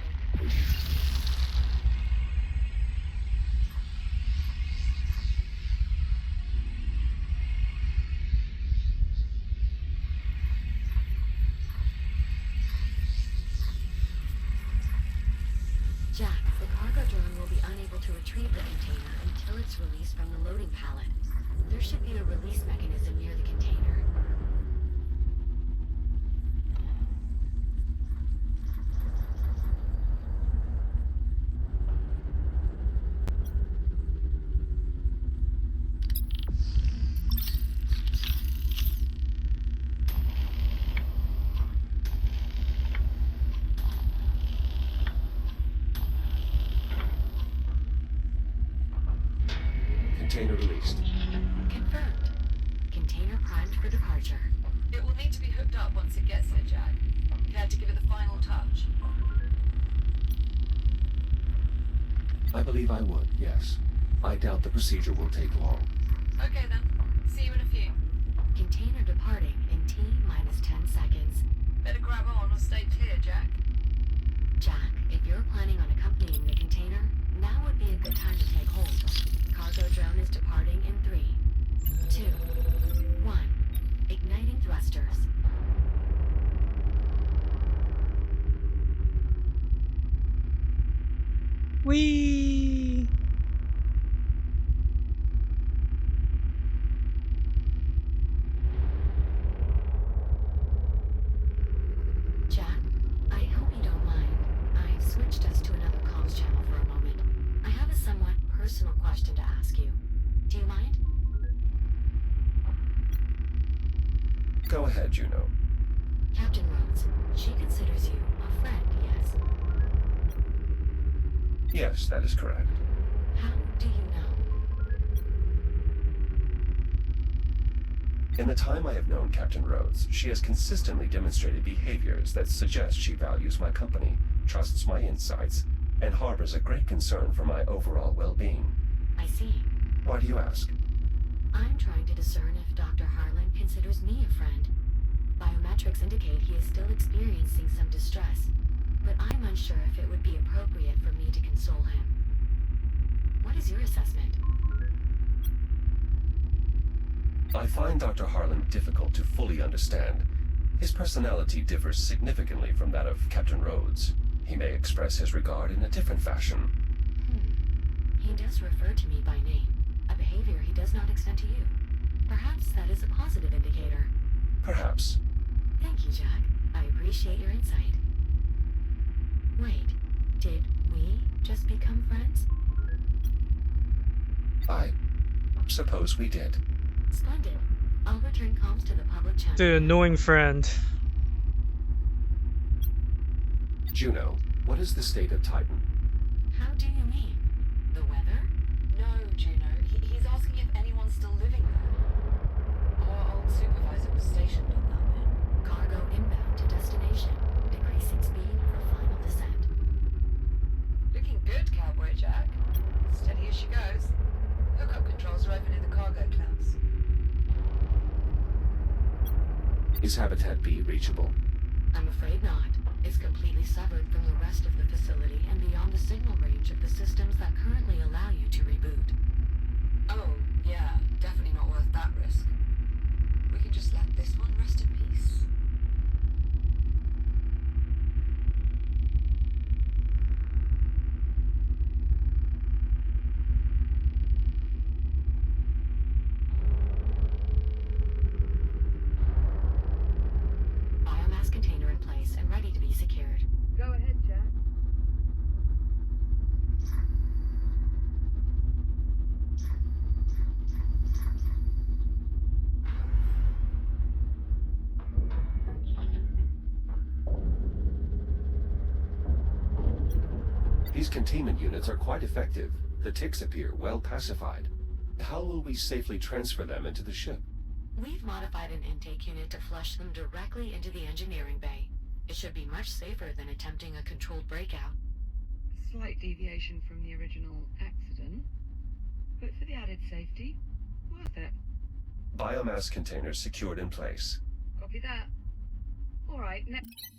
Jack, the cargo drone will be unable to retrieve the container until it's released from the loading pallet. There should be a release mechanism near the container. Container released. Confirmed. Container primed for departure. It will need to be hooked up once it gets there, Jack. Care to give it the final touch? I believe I would, yes. I doubt the procedure will take long. Okay then. See you in a few. Container departing in T-minus 10 seconds. Better grab on or stay clear, Jack. Jack, if you're planning on accompanying the container, now would be a good time to take hold. Cargo drone is departing in 3, 2, 1. Igniting thrusters. Whee! Jack, I hope you don't mind. I've switched us to another comms channel for a moment. I have a somewhat personal question to ask you. Do you mind? Go ahead, Juno. Captain Rhodes, she considers you a friend, yes? Yes, that is correct. How do you know? In the time I have known Captain Rhodes, she has consistently demonstrated behaviors that suggest she values my company, trusts my insights, and harbors a great concern for my overall well-being. I see. Why do you ask? I'm trying to discern if Dr. Harlan considers me a friend. Biometrics indicate he is still experiencing some distress, but I'm unsure if it would be appropriate for me to console him. What is your assessment? I find Dr. Harlan difficult to fully understand. His personality differs significantly from that of Captain Rhodes. He may express his regard in a different fashion. He does refer to me by name, a behavior he does not extend to you. Perhaps that is a positive indicator. Perhaps. Thank you, Jack. I appreciate your insight. Wait, did we just become friends? I suppose we did. Splendid. I'll return comms to the public channel. The annoying friend. Juno, what is the state of Titan? How do you mean? The weather? No, Juno. He's asking if anyone's still living there. Our old supervisor was stationed on that bit. Cargo inbound to destination. Decreasing speed for final descent. Looking good, Cowboy Jack. Steady as she goes. Hookup controls are open in the cargo clamps. Is Habitat B reachable? I'm afraid not. It's completely severed from the rest of the facility and beyond the signal range of the systems that currently allow you to reboot. Oh, yeah. Definitely not worth that risk. We can just let this one rest in peace. Biomass container in place and ready to be secured. Go ahead, Jack. These containment units are quite effective. The ticks appear well pacified. How will we safely transfer them into the ship? We've modified an intake unit to flush them directly into the engineering bay. It should be much safer than attempting a controlled breakout. Slight deviation from the original accident, but for the added safety, worth it. Biomass containers secured in place. Copy that. All right, next.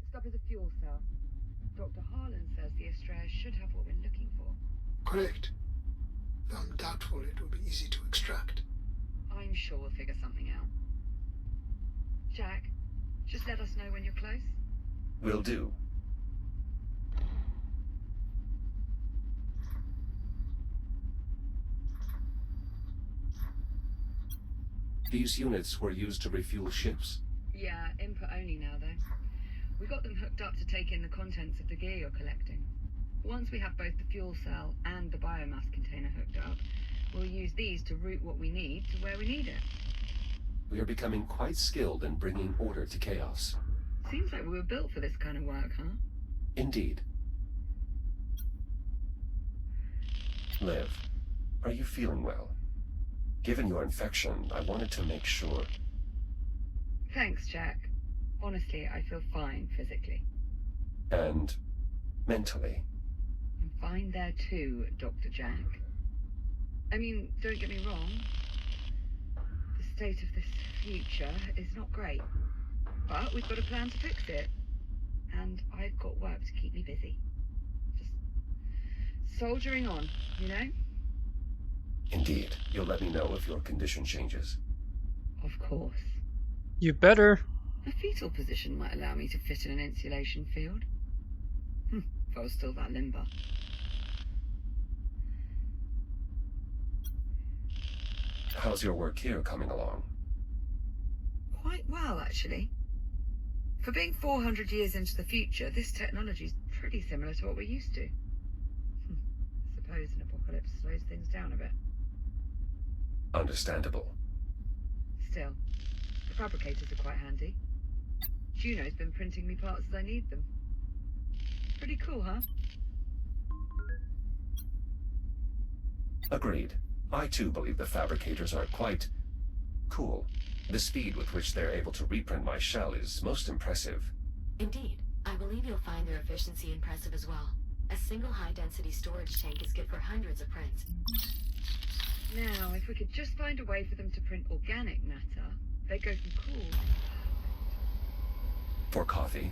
Stop is a fuel cell. Dr. Harlan says the Astrea should have what we're looking for. Correct. Though I'm doubtful it will be easy to extract. I'm sure we'll figure something out. Jack, just let us know when you're close. Will do. These units were used to refuel ships? Yeah, input only now though. We got them hooked up to take in the contents of the gear you're collecting. Once we have both the fuel cell and the biomass container hooked up, we'll use these to route what we need to where we need it. We are becoming quite skilled in bringing order to chaos. Seems like we were built for this kind of work, huh? Indeed. Liv, are you feeling well? Given your infection, I wanted to make sure. Thanks, Jack. Honestly, I feel fine physically. And mentally? I'm fine there too, Dr. Jack. I mean, don't get me wrong. The state of this future is not great. But we've got a plan to fix it. And I've got work to keep me busy. Just soldiering on, you know? Indeed. You'll let me know if your condition changes. Of course. You better. A fetal position might allow me to fit in an insulation field. If I was still that limber. How's your work here coming along? Quite well, actually. For being 400 years into the future, this technology's pretty similar to what we're used to. Suppose an apocalypse slows things down a bit. Understandable. Still, the fabricators are quite handy. Juno's been printing me parts as I need them. Pretty cool, huh? Agreed. I too believe the fabricators are quite cool. The speed with which they're able to reprint my shell is most impressive. Indeed, I believe you'll find their efficiency impressive as well. A single high-density storage tank is good for hundreds of prints. Now, if we could just find a way for them to print organic matter, they go from cool to For coffee.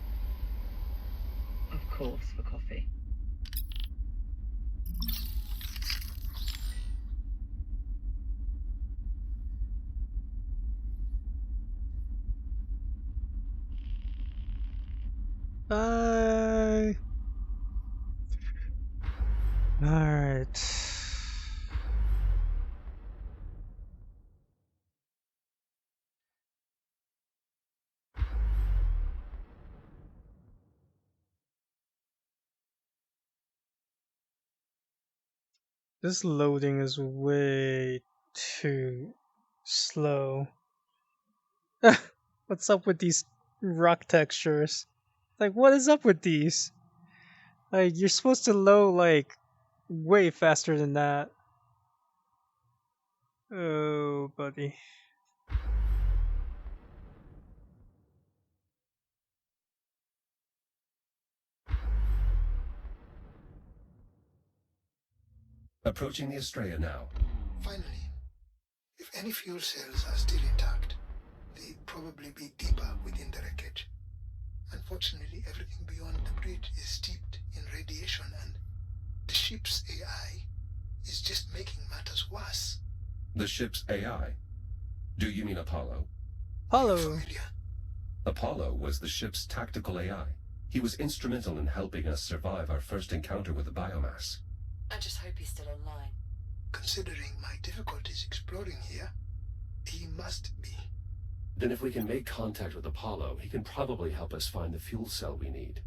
perfect. Of course, for coffee. Bye. Alright. This loading is way too slow. What's up with these rock textures? Like, what is up with these? Like, you're supposed to load, like, way faster than that. Oh, buddy. Approaching the Estrella now. Finally, if any fuel cells are still intact, they'd probably be deeper within the wreckage. Unfortunately, everything beyond the bridge is steeped in radiation, and the ship's AI is just making matters worse. The ship's AI? Do you mean Apollo? Apollo. Familiar? Apollo was the ship's tactical AI. He was instrumental in helping us survive our first encounter with the biomass. I just hope he's still online. Considering my difficulties exploring here, he must be. Then if we can make contact with Apollo, he can probably help us find the fuel cell we need.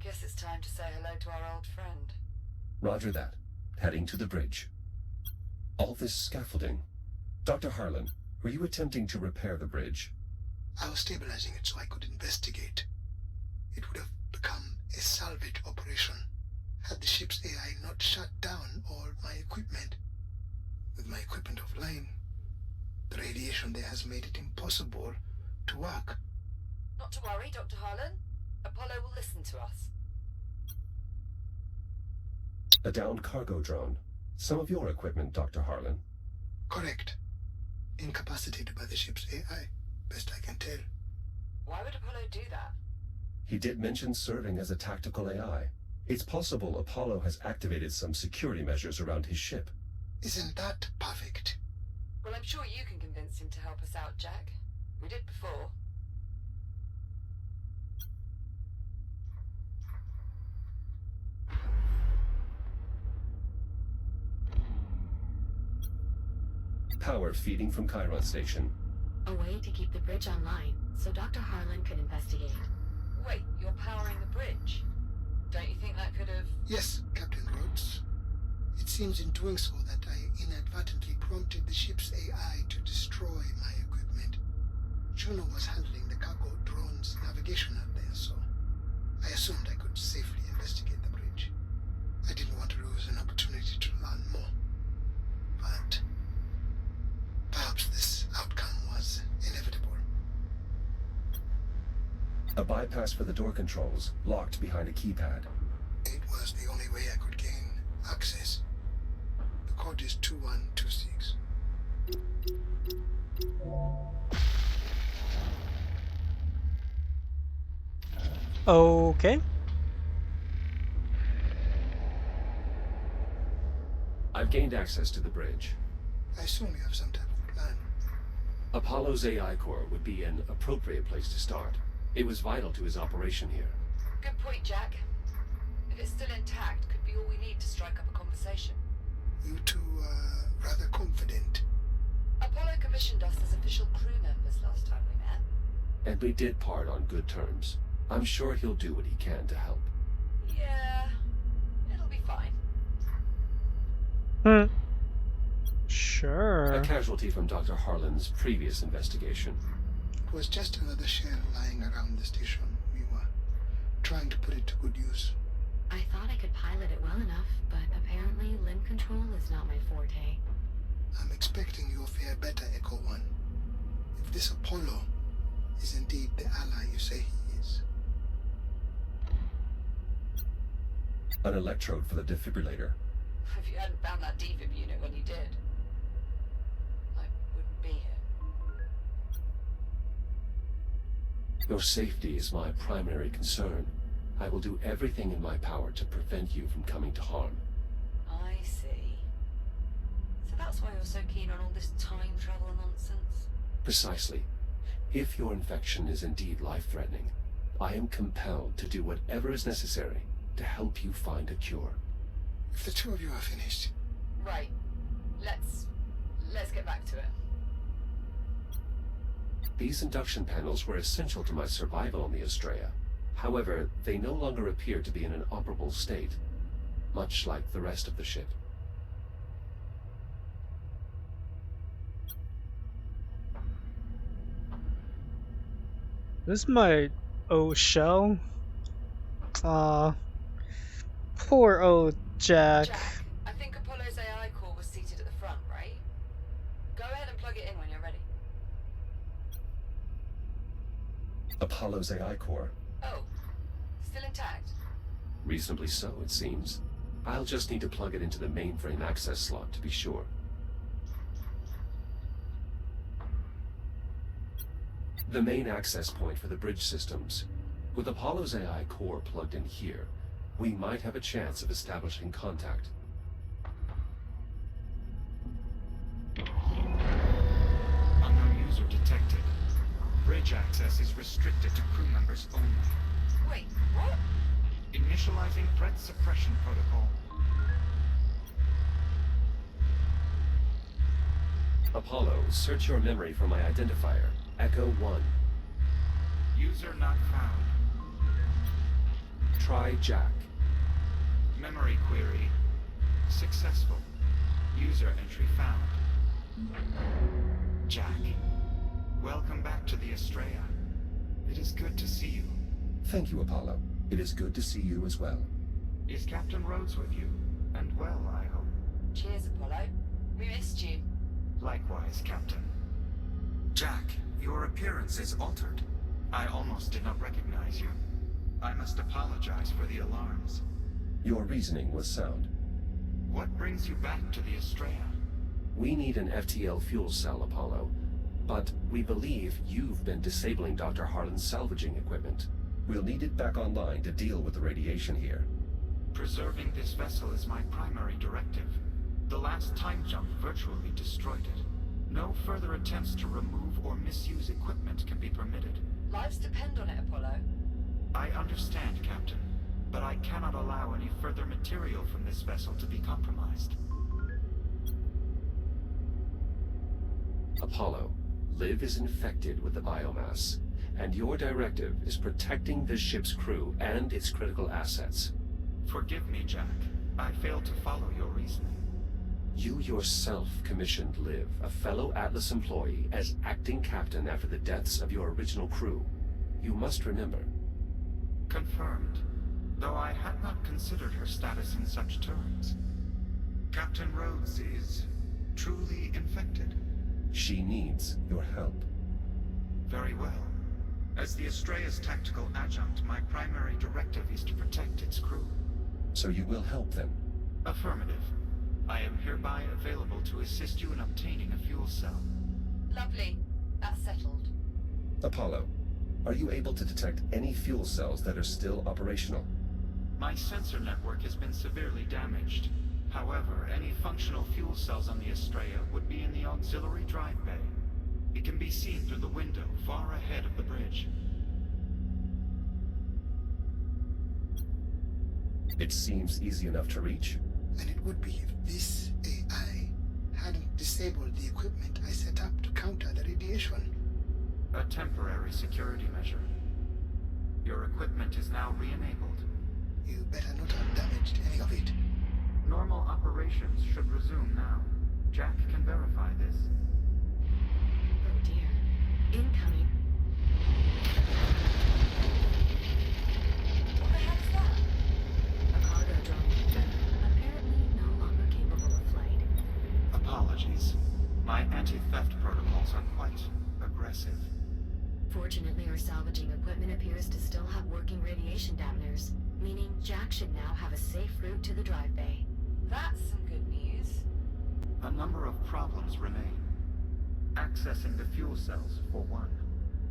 Guess it's time to say hello to our old friend. Roger that. Heading to the bridge. All this scaffolding. Dr. Harlan, were you attempting to repair the bridge? I was stabilizing it so I could investigate. It would have become a salvage operation had the ship's AI not shut down all my equipment. With my equipment offline, the radiation there has made it impossible to work. Not to worry, Dr. Harlan. Apollo will listen to us. A downed cargo drone. Some of your equipment, Dr. Harlan. Correct. Incapacitated by the ship's AI, best I can tell. Why would Apollo do that? He did mention serving as a tactical AI. It's possible Apollo has activated some security measures around his ship. Isn't that perfect? Well, I'm sure you can convince him to help us out, Jack. We did before. Power feeding from Chiron Station. A way to keep the bridge online, so Dr. Harlan could investigate. Wait, you're powering the bridge? Don't you think that could have... Yes, Captain Rhodes. It seems in doing so that I inadvertently prompted the ship's AI to destroy my equipment. Juno was handling the cargo drone's navigation out there, so I assumed I could safely investigate the bridge. I didn't want to lose an opportunity to learn more. But perhaps this outcome was inevitable. A bypass for the door controls, locked behind a keypad. It was the only way I could gain access. The code is 2126. Okay. I've gained access to the bridge. I assume you have some type of plan. Apollo's AI core would be an appropriate place to start. It was vital to his operation here. Good point, Jack. If it's still intact, could be all we need to strike up a conversation. You two are rather confident. Apollo commissioned us as official crew members last time we met. And we did part on good terms. I'm sure he'll do what he can to help. Yeah, it'll be fine. Sure. A casualty from Dr. Harlan's previous investigation. It was just another shell lying around the station. We were trying to put it to good use. I thought I could pilot it well enough, but apparently limb control is not my forte. I'm expecting you'll fare better, Echo One. If this Apollo is indeed the ally you say he is. An electrode for the defibrillator. If you hadn't found that defib unit when you did, I wouldn't be here. Your safety is my primary concern. I will do everything in my power to prevent you from coming to harm. I see. So that's why you're so keen on all this time travel nonsense? Precisely. If your infection is indeed life-threatening, I am compelled to do whatever is necessary to help you find a cure. If the two of you are finished, Right. Let's get back to it. These induction panels were essential to my survival on the Estrella. However, they no longer appear to be in an operable state, much like the rest of the ship. This is my old shell. Poor old Jack. Jack, I think Apollo's AI core was seated at the front, right? Go ahead and plug it in when you're ready. Apollo's AI core. Oh, still intact? Reasonably so, it seems. I'll just need to plug it into the mainframe access slot to be sure. The main access point for the bridge systems. With Apollo's AI core plugged in here, we might have a chance of establishing contact. Unknown user detected. Bridge access is restricted to crew members only. Wait, what? Initializing threat suppression protocol. Apollo, search your memory for my identifier, Echo 1. User not found. Try Jack. Memory query. Successful. User entry found. Jack. Welcome back to the Estrella. It is good to see you. Thank you, Apollo. It is good to see you as well. Is Captain Rhodes with you? And well, I hope. Cheers, Apollo. We missed you. Likewise, Captain. Jack, your appearance is altered. I almost did not recognize you. I must apologize for the alarms. Your reasoning was sound. What brings you back to the Estrella? We need an FTL fuel cell, Apollo. But we believe you've been disabling Dr. Harlan's salvaging equipment. We'll need it back online to deal with the radiation here. Preserving this vessel is my primary directive. The last time jump virtually destroyed it. No further attempts to remove or misuse equipment can be permitted. Lives depend on it, Apollo. I understand, Captain, but I cannot allow any further material from this vessel to be compromised. Apollo, Liv is infected with the biomass, and your directive is protecting the ship's crew and its critical assets. Forgive me, Jack. I failed to follow your reasoning. You yourself commissioned Liv, a fellow Atlas employee, as acting captain after the deaths of your original crew. You must remember. Confirmed, though I had not considered her status in such terms. Captain Rhodes is truly infected. She needs your help. Very well. As the Estrella's tactical adjunct, my primary directive is to protect its crew. So you will help them? Affirmative. I am hereby available to assist you in obtaining a fuel cell. Lovely. That's settled. Apollo, are you able to detect any fuel cells that are still operational? My sensor network has been severely damaged. However, any functional fuel cells on the Estrella would be in the auxiliary drive bay. It can be seen through the window far ahead of the bridge. It seems easy enough to reach. and it would be if this AI hadn't disabled the equipment I set up to counter the radiation. A temporary security measure. Your equipment is now re-enabled. You better not have damaged any of it. Normal operations should resume now. Jack can verify this. Oh dear. Incoming. What the hell's that? A cargo drone. Apparently no longer capable of flight. Apologies. My anti-theft protocols are quite aggressive. Unfortunately, our salvaging equipment appears to still have working radiation dampeners, meaning Jack should now have a safe route to the drive bay. That's some good news. A number of problems remain. Accessing the fuel cells, for one.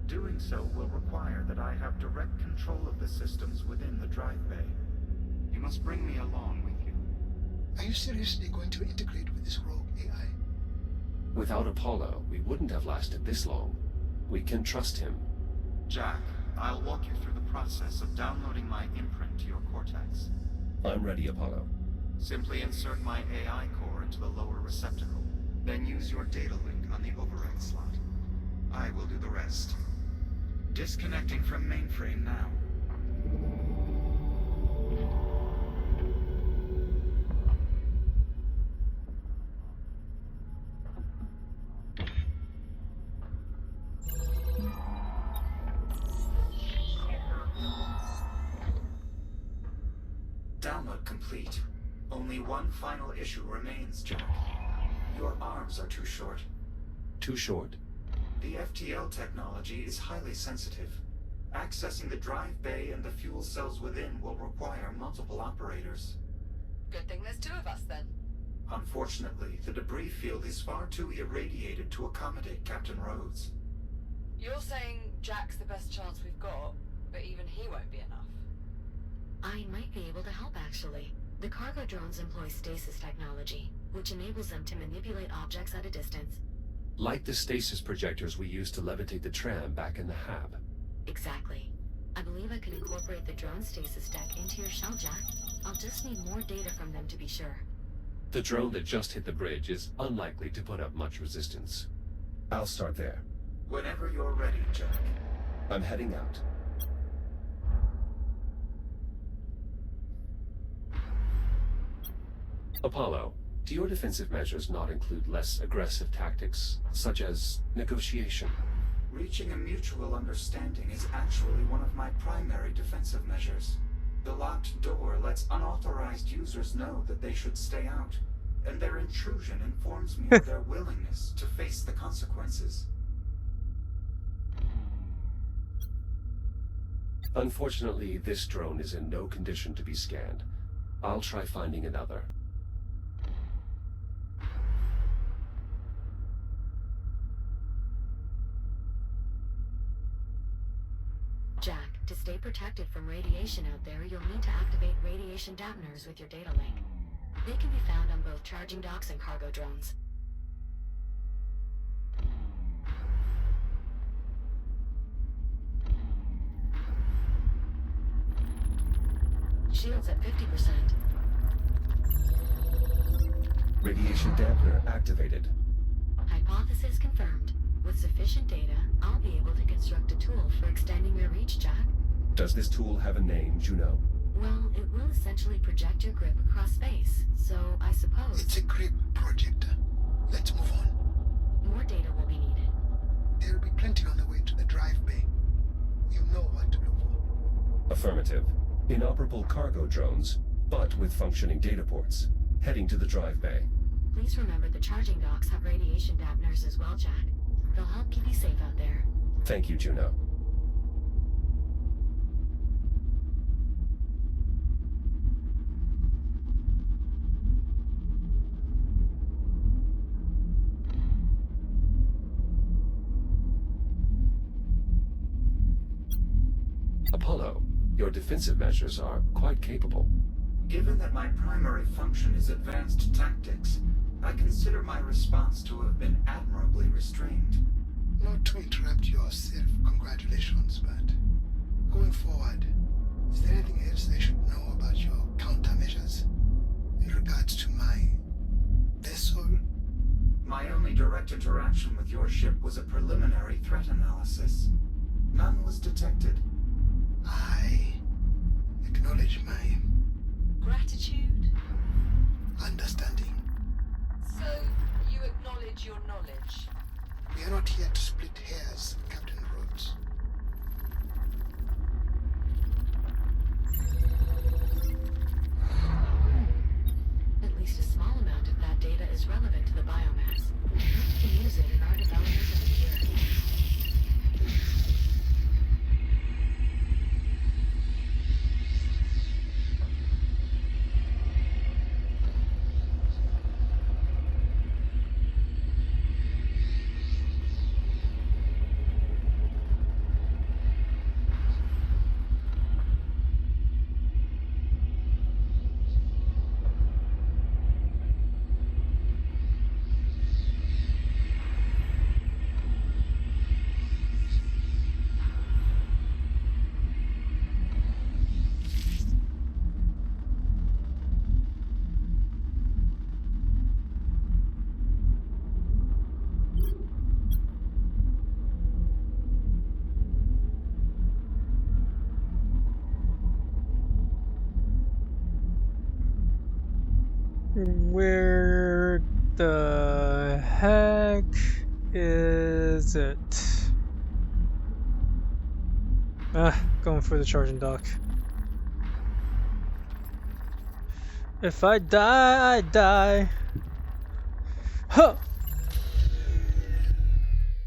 Doing so will require that I have direct control of the systems within the drive bay. You must bring me along with you. Are you seriously going to integrate with this rogue AI? Without Apollo, we wouldn't have lasted this long. We can trust him. Jack, I'll walk you through the process of downloading my imprint to your cortex. I'm ready, Apollo. Simply insert my AI core into the lower receptacle, then use your data link on the override slot. I will do the rest. Disconnecting from mainframe now. Download complete. Only one final issue remains, Jack. Your arms are too short. Too short. The FTL technology is highly sensitive. Accessing the drive bay and the fuel cells within will require multiple operators. Good thing there's two of us then. Unfortunately, the debris field is far too irradiated to accommodate Captain Rhodes. You're saying Jack's the best chance we've got, but even he won't be enough. I might be able to help, actually. The cargo drones employ stasis technology, which enables them to manipulate objects at a distance. Like the stasis projectors we used to levitate the tram back in the hab. Exactly. I believe I can incorporate the drone stasis tech into your shell, Jack. I'll just need more data from them to be sure. The drone that just hit the bridge is unlikely to put up much resistance. I'll start there. Whenever you're ready, Jack. I'm heading out. Apollo, do your defensive measures not include less aggressive tactics, such as negotiation? Reaching a mutual understanding is actually one of my primary defensive measures. The locked door lets unauthorized users know that they should stay out, and their intrusion informs me of their willingness to face the consequences. Unfortunately, this drone is in no condition to be scanned. I'll try finding another. Jack, to stay protected from radiation out there, you'll need to activate radiation dampeners with your data link. They can be found on both charging docks and cargo drones. Shields at 50%. Radiation dampener activated. Hypothesis confirmed. With sufficient data, I'll be able to construct a tool for extending your reach, Jack. Does this tool have a name, Juno? Well, it will essentially project your grip across space, so I suppose... It's a grip projector. Let's move on. More data will be needed. There'll be plenty on the way to the drive bay. You know what to look for. Affirmative. Inoperable cargo drones, but with functioning data ports. Heading to the drive bay. Please remember the charging docks have radiation dampeners as well, Jack. They'll help keep you safe out there. Thank you, Juno. Apollo, your defensive measures are quite capable. Given that my primary function is advanced tactics, I consider my response to have been admirably restrained. Not to interrupt your self-congratulations, but going forward, is there anything else I should know about your countermeasures in regards to my vessel? My only direct interaction with your ship was a preliminary threat analysis. None was detected. I acknowledge my Gratitude? understanding. So, you acknowledge your knowledge? We are not here to split hairs, Captain Rhodes. At least a small amount of that data is relevant to the biomass. We can use it in our development of the cure. Where the heck is it? Going for the charging dock. If I die, I die. Huh!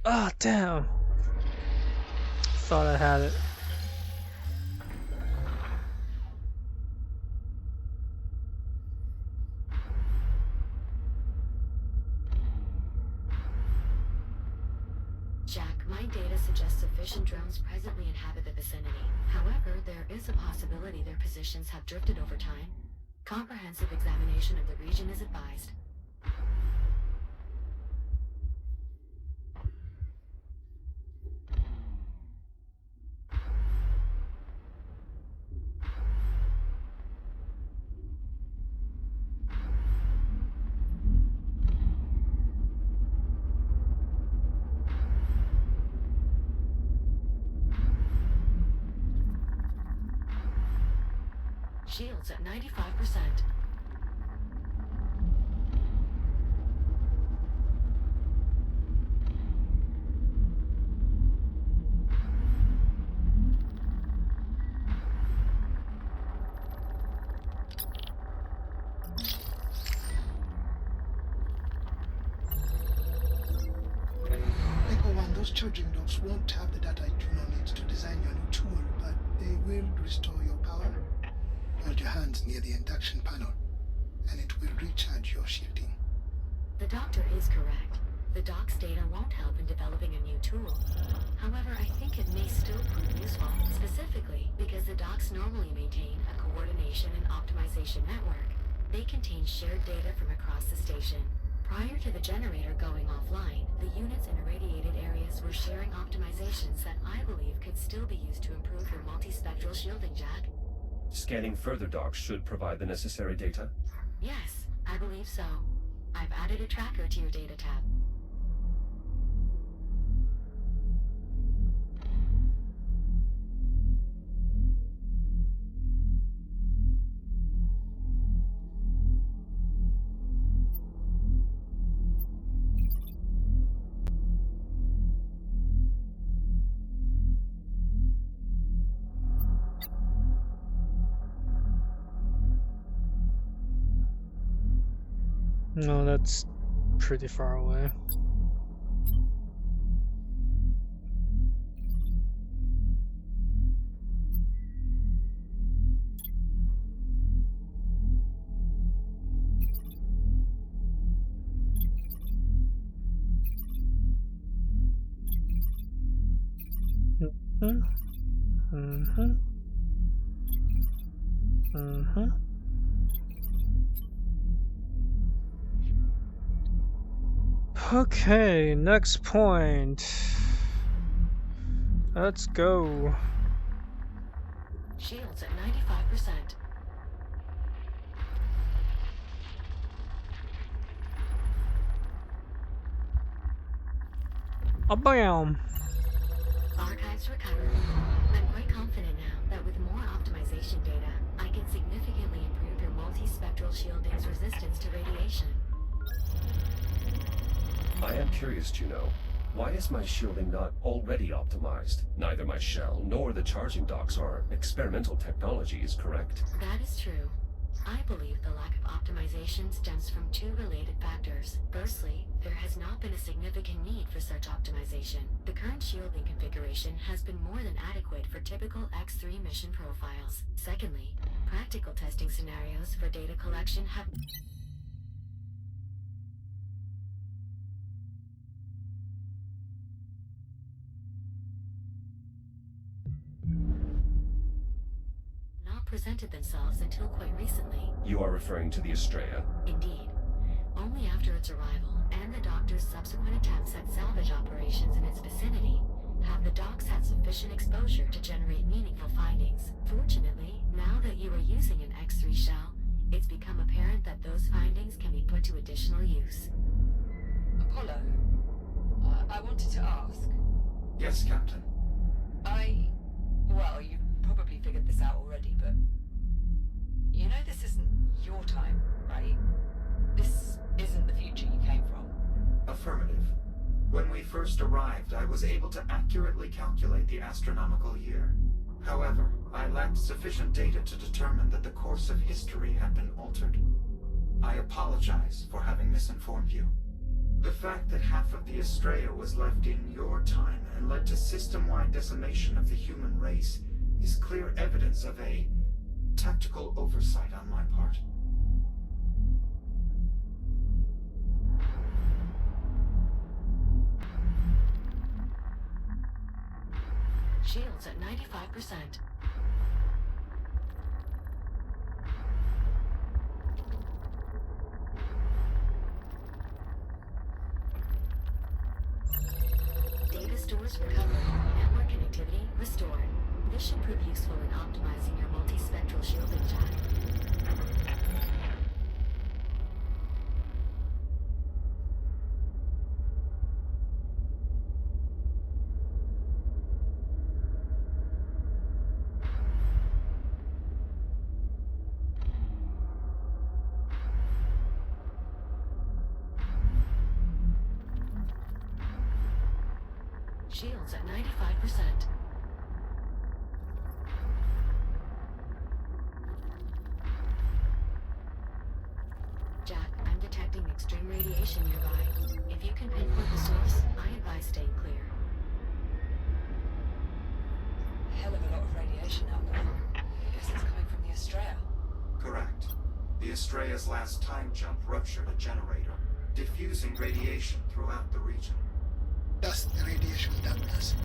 Ah, damn. Thought I had it. Jack, my data suggests sufficient drones presently inhabit the vicinity. However, there is a possibility their positions have drifted over time. Comprehensive examination of the region is advised. Shields at 95%. Echo One, those charging docks won't have the data Juno needs to design your new tool, but they will restore your power. Hold your hands near the induction panel, and it will recharge your shielding. The doctor is correct. The dock's data won't help in developing a new tool. However, I think it may still prove useful, specifically because the docks normally maintain a coordination and optimization network. They contain shared data from across the station. Prior to the generator going offline, the units in irradiated areas were sharing optimizations that I believe could still be used to improve your multispectral shielding, Jack. Scanning further docks should provide the necessary data? Yes, I believe so. I've added a tracker to your data tab. No, that's pretty far away. Okay, next point. Let's go. Shields at 95%. Bam! Archives recovered. I'm quite confident now that with more optimization data, I can significantly improve your multispectral shielding's resistance to radiation. I am curious to know, why is my shielding not already optimized? Neither my shell nor the charging docks are experimental technologies, correct? That is true. I believe the lack of optimization stems from two related factors. Firstly, there has not been a significant need for such optimization. The current shielding configuration has been more than adequate for typical X3 mission profiles. Secondly, practical testing scenarios for data collection have not presented themselves until quite recently. You are referring to the Estrella? Indeed. Only after its arrival, and the Doctor's subsequent attempts at salvage operations in its vicinity, have the docks had sufficient exposure to generate meaningful findings. Fortunately, now that you are using an X3 shell, it's become apparent that those findings can be put to additional use. Apollo, I wanted to ask. Yes, Captain. Well, you probably figured this out already, but... You know this isn't your time, right? When we first arrived, I was able to accurately calculate the astronomical year. However, I lacked sufficient data to determine that the course of history had been altered. I apologize for having misinformed you. The fact that half of the Estrella was left in your time and led to system-wide decimation of the human race is clear evidence of a tactical oversight on my part. Shields at 95%. Data stores recovered. Network connectivity restored. This should prove useful in optimizing your multispectral shielding, Jack. Shields at 95%. Jack, I'm detecting extreme radiation nearby. If you can pinpoint the source, I advise staying clear. Hell of a lot of radiation out there. I guess it's coming from the Estrella. Correct. The Estrella's last time jump ruptured a generator, diffusing radiation throughout the region. That's the radiation dampness.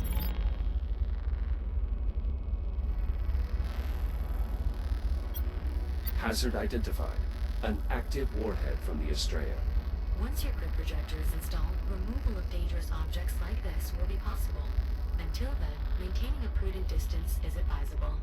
Hazard identified. An active warhead from the Estrella. Once your grid projector is installed, removal of dangerous objects like this will be possible. Until then, maintaining a prudent distance is advisable.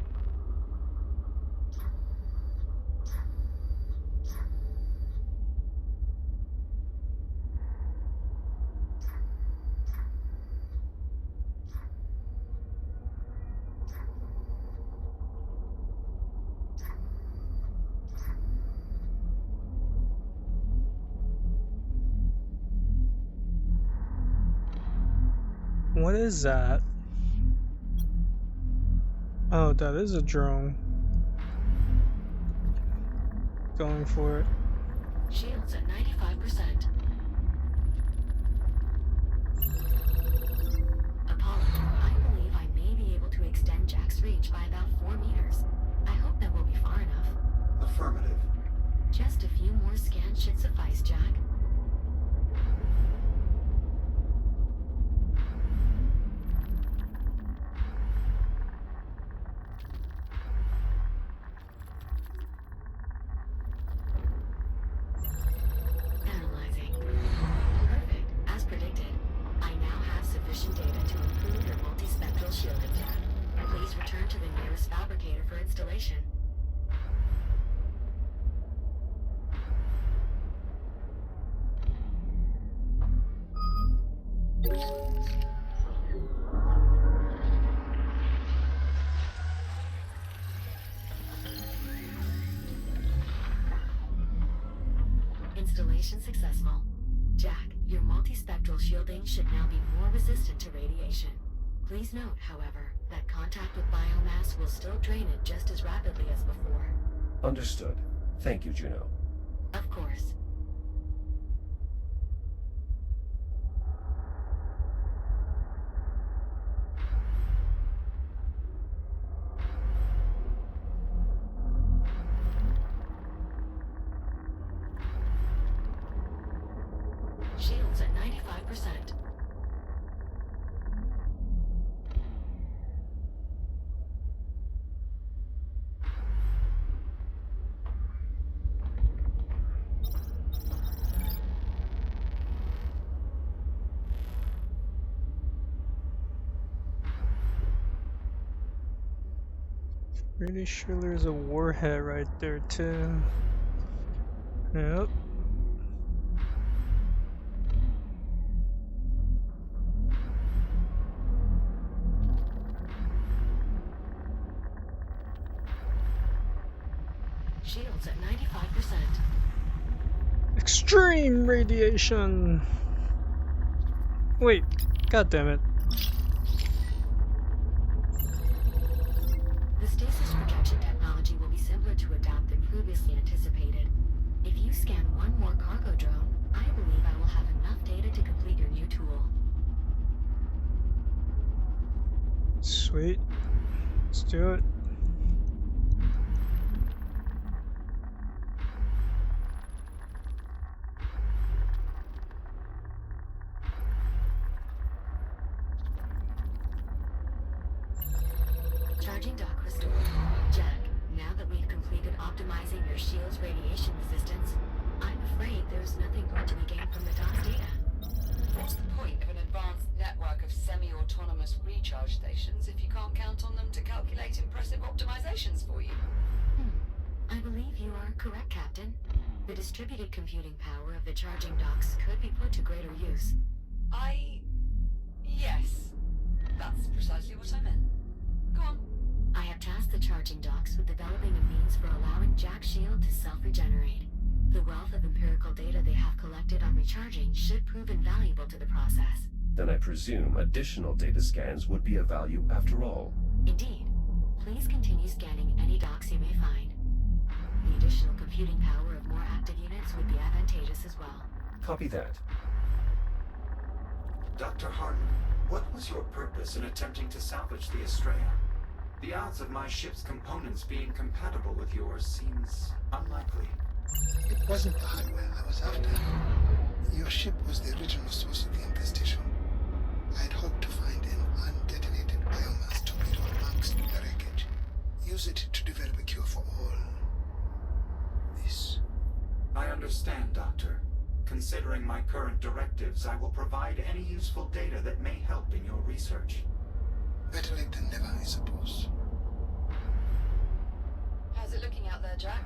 What is that? Oh, that is a drone. Going for it. Shields at 95%. Apollo, I believe I may be able to extend Jack's reach by about 4 meters. I hope that will be far enough. Affirmative. Just a few more scans should suffice, Jack. Analyzing. Perfect. As predicted. I now have sufficient data to improve your multispectral shielding, Jack. Please return to the nearest fabricator for installation. Installation successful. Jack, your multispectral shielding should now be more resistant to radiation. Please note, however, that contact with biomass will still drain it just as rapidly as before. Understood. Thank you, Juno. Of course. Shields at 95%. Pretty sure there's a warhead right there too. Yep. Shields at 95%. Extreme radiation. Wait, god damn it. The stasis projection technology will be simpler to adapt than previously anticipated. If you scan one more cargo drone, I believe I will have enough data to complete your new tool. Sweet. Let's do it. Charging dock restored. Jack, now that we've completed optimizing your shield's radiation resistance, I'm afraid there's nothing more to be gained from the dock's data. What's the point of an advanced network of semi-autonomous recharge stations if you can't count on them to calculate impressive optimizations for you? I believe you are correct, Captain. The distributed computing power of the charging docks could be put to greater use. Yes. That's precisely what I meant. Go on. I have tasked the charging docks with developing a means for allowing Jack's shield to self-regenerate. The wealth of empirical data they have collected on recharging should prove invaluable to the process. Then I presume additional data scans would be of value after all. Indeed. Please continue scanning any docks you may find. The additional computing power of more active units would be advantageous as well. Copy that. Dr. Harden, what was your purpose in attempting to salvage the Estrella? The odds of my ship's components being compatible with yours seems unlikely. It wasn't the hardware I was after. Your ship was the original source of the infestation. I had hoped to find an undetonated biomass torpedo amongst the wreckage. Use it to develop a cure for all this. I understand, Doctor. Considering my current directives, I will provide any useful data that may help in your research. Better late than never, I suppose. How's it looking out there, Jack?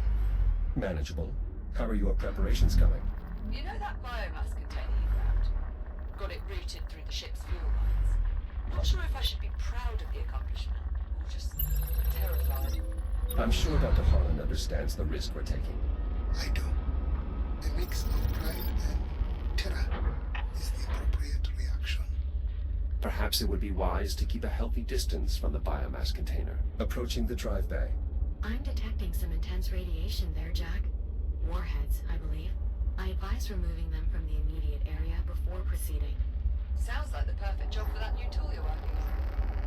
Manageable. How are your preparations going? You know that biomass container you grabbed? Got it routed through the ship's fuel lines. Not sure if I should be proud of the accomplishment, or just terrified. I'm sure Dr. Harlan understands the risk we're taking. I do. A mix of pride and terror is the appropriate reaction. Perhaps it would be wise to keep a healthy distance from the biomass container. Approaching the drive bay. I'm detecting some intense radiation there, Jack. Warheads, I believe. I advise removing them from the immediate area before proceeding. Sounds like the perfect job for that new tool you're working on.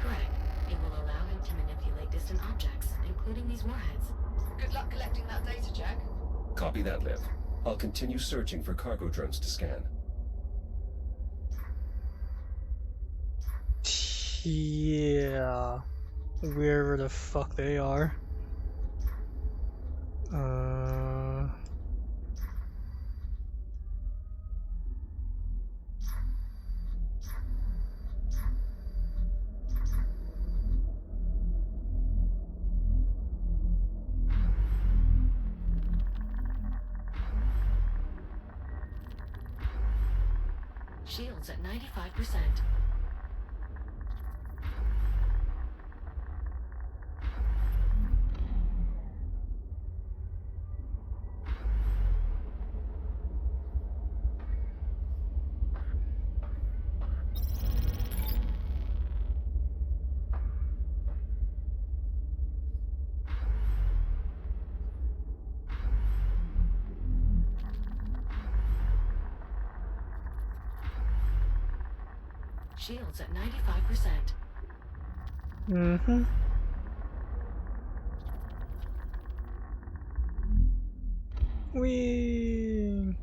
Correct. It will allow him to manipulate distant objects, including these warheads. Good luck collecting that data, Jack. Copy that, Liv. I'll continue searching for cargo drones to scan. Yeah. Wherever the fuck they are. Shields at 95%. Shields at 95%. Mm-hmm. Whee!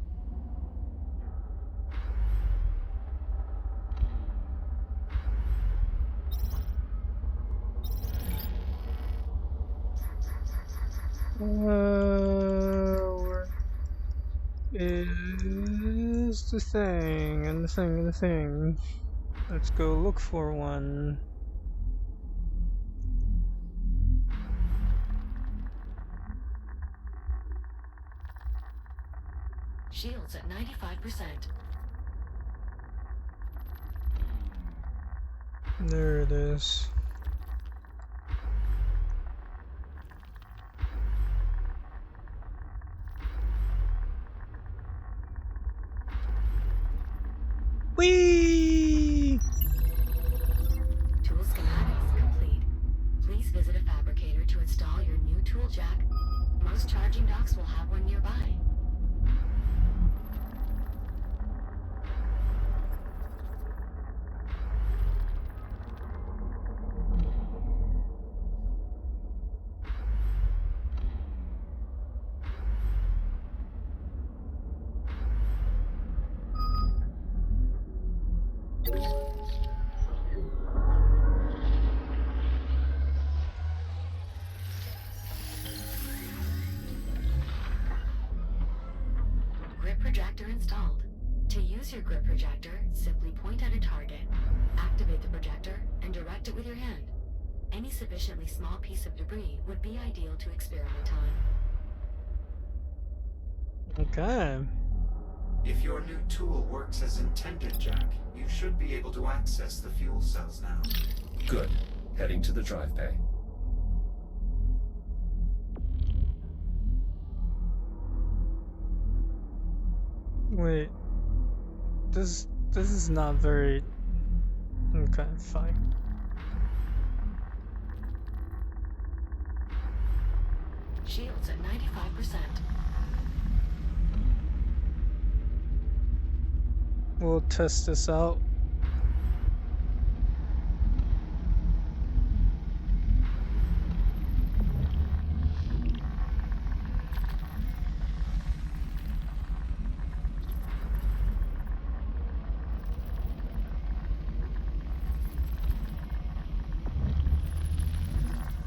Where is the thing and the thing and the thing? Let's go look for one. Shields at 95%. There it is. Whee! Perhaps we'll have one nearby. Grip projector installed. To use your grip projector, simply point at a target, activate the projector, and direct it with your hand. Any sufficiently small piece of debris would be ideal to experiment on. Okay. If your new tool works as intended, Jack, you should be able to access the fuel cells now. Good. Heading to the drive bay. Wait. This is not very... Okay, fine. Shields at 95%. We'll test this out.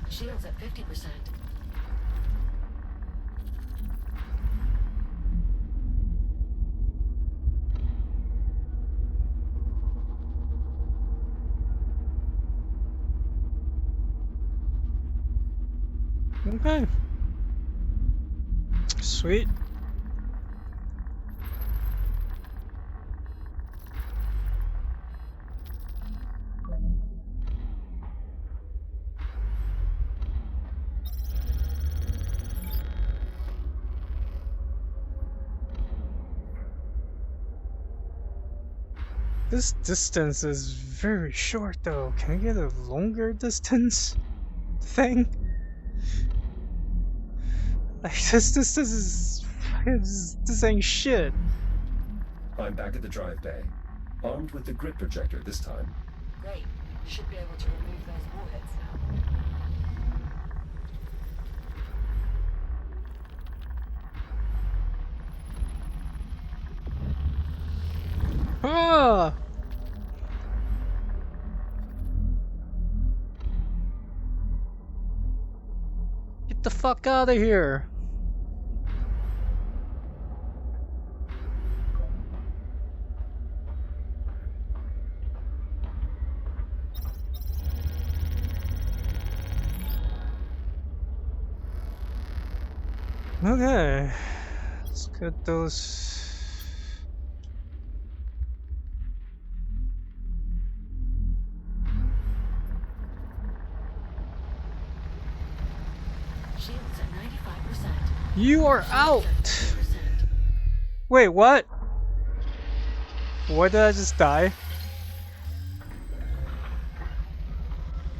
Shields at 50%. Okay. Sweet. This distance is very short though. Can I get a longer distance thing? Like this ain't shit. I'm back at the drive bay, armed with the grip projector this time. Great. You should be able to remove those warheads now. Ah! Get the fuck out of here. Okay, let's get those. Shields at 95%. You are Shields out! at 50%. Wait, what? Why did I just die?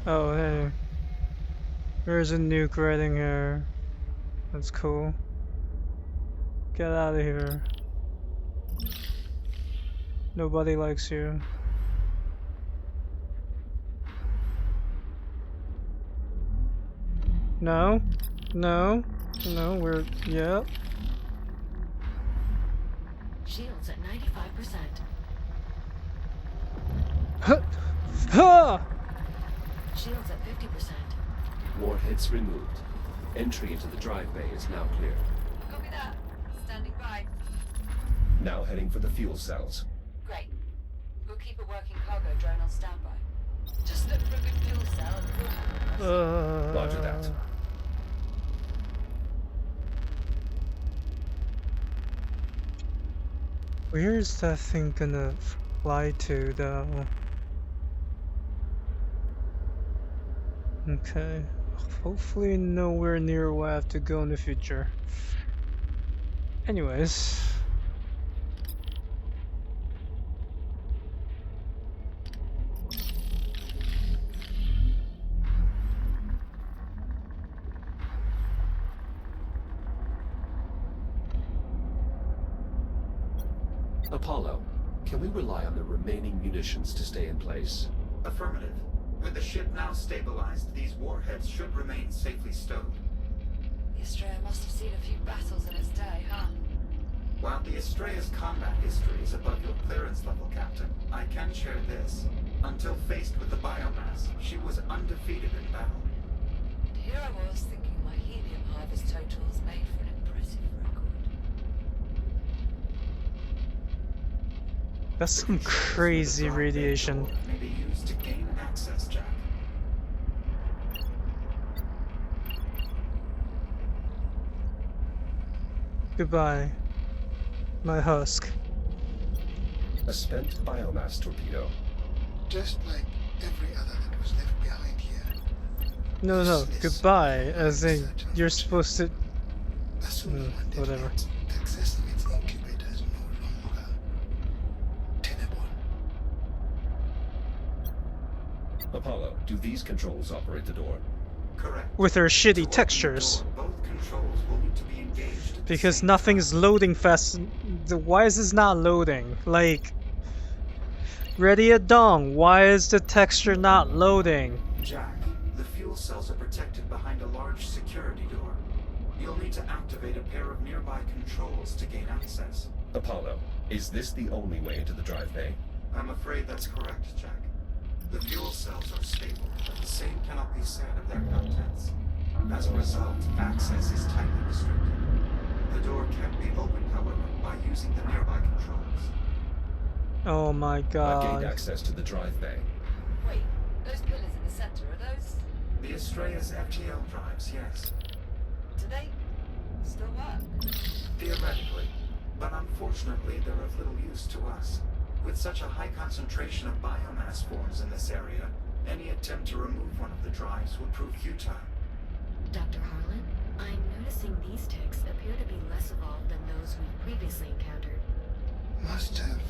Oh, hey. There's a nuke right in here. That's cool. Get out of here. Nobody likes you. No? No? No, we're... Yep. Shields at 95%. Huh! Huh! Shields at 50%. Warheads removed. Entry into the drive bay is now clear. Copy that. Standing by. Now heading for the fuel cells. Great. We'll keep a working cargo drone on standby. Just look for a good fuel cell and we'll... Roger that. Where's that thing gonna fly to, though? Okay. Hopefully nowhere near where I have to go in the future. Anyways. Apollo, can we rely on the remaining munitions to stay in place? Affirmative. With the ship now stabilized, these warheads should remain safely stowed. The Estrella must have seen a few battles in its day, huh? While the Estrella's combat history is above your clearance level, Captain, I can share this. Until faced with the biomass, she was undefeated in battle. Here I was thinking my helium harvest totals made for an impressive record. That's some crazy radiation. May be used to gain access, Jack. Goodbye, my husk. A spent biomass torpedo. Just like every other that was left behind here. No, Useless. goodbye. As in, Such a you're supposed to. Assuming one whatever. detonates, accessing its incubator is no longer tenable. Apollo, do these controls operate the door? Correct. With her To shitty open textures. the door, both controls will need to be engaged at the Because same nothing's time. loading fast. Why is this not loading? Like. Ready at dawn. Why is the texture not loading? Jack, the fuel cells are protected behind a large security door. You'll need to activate a pair of nearby controls to gain access. Apollo, is this the only way into the drive bay? I'm afraid that's correct, Jack. The fuel cells are stable, but the same cannot be said of their contents. As a result, access is tightly restricted. The door can be opened, however, by using the nearby controls. Oh my I've gained god. access to the drive bay. Wait, those pillars in the center, are those... The Estrella's FTL drives, yes. do they still work? Theoretically, but unfortunately they're of little use to us. With such a high concentration of biomass forms in this area, any attempt to remove one of the drives would prove futile. Dr. Harlan, I'm noticing these ticks appear to be less evolved than those we've previously encountered. Must have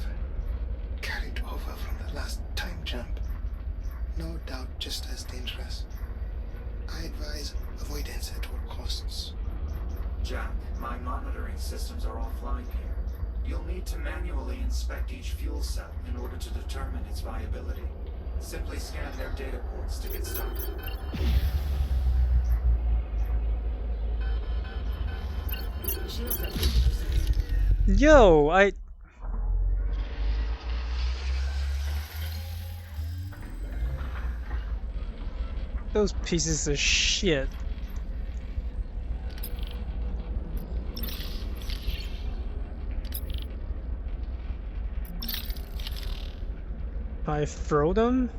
carried over from the last time jump. No doubt just as dangerous. I advise avoidance at all costs. Jack, my monitoring systems are offline here. You'll need to manually inspect each fuel cell in order to determine its viability. Simply scan their data ports to get started. Shields at 50%. Yo, Those pieces of shit. I throw them?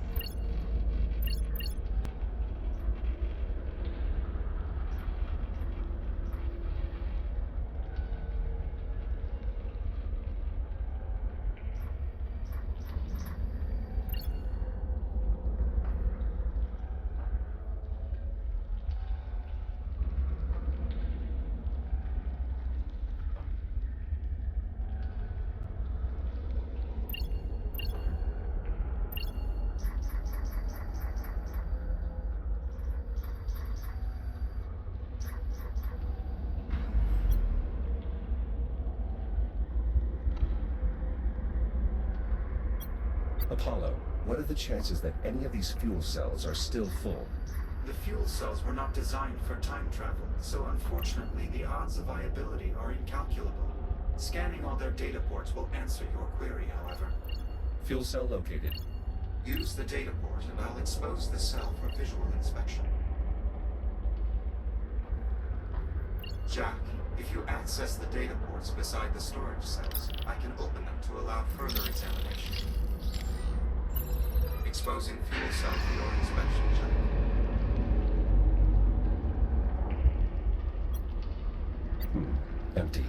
Apollo, what are the chances that any of these fuel cells are still full? The fuel cells were not designed for time travel, so unfortunately the odds of viability are incalculable. Scanning all their data ports will answer your query, however. Fuel cell located. Use the data port and I'll expose the cell for visual inspection. Jack, if you access the data ports beside the storage cells, I can open them to allow further examination. Exposing fuel cell for your inspection, Jack. Empty.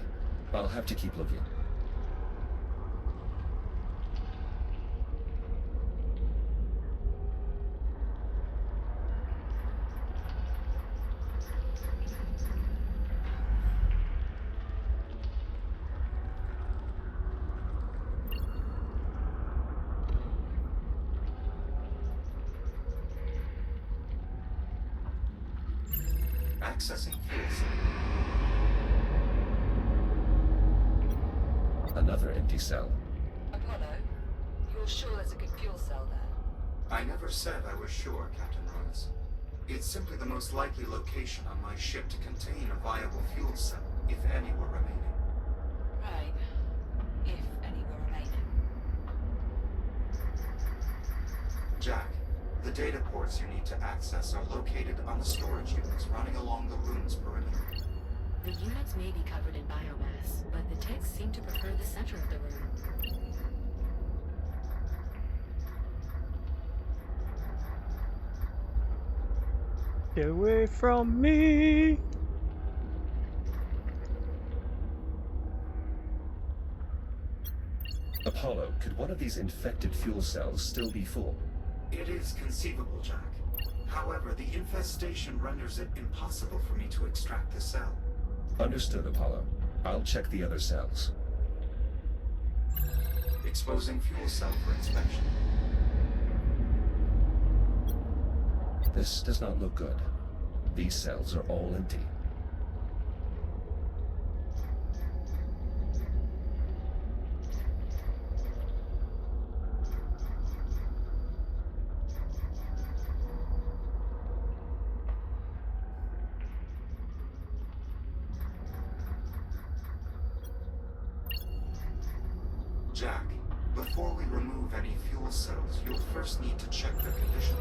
I'll have to keep looking. Accessing fuel cell. Another empty cell. Apollo, you're sure there's a good fuel cell there? I never said I was sure, Captain Rose. It's simply the most likely location on my ship to contain a viable fuel cell, if any were remaining. Right. If any were remaining. Jack, the data ports you need to access are located on the storage units running along the room's perimeter. The units may be covered in biomass, but the techs seem to prefer the center of the room. Get away from me! Apollo, could one of these infected fuel cells still be full? It is conceivable, Jack. However, the infestation renders it impossible for me to extract the cell. Understood, Apollo. I'll check the other cells. Exposing fuel cell for inspection. This does not look good. These cells are all empty. Jack, before we remove any fuel cells, you'll first need to check their condition.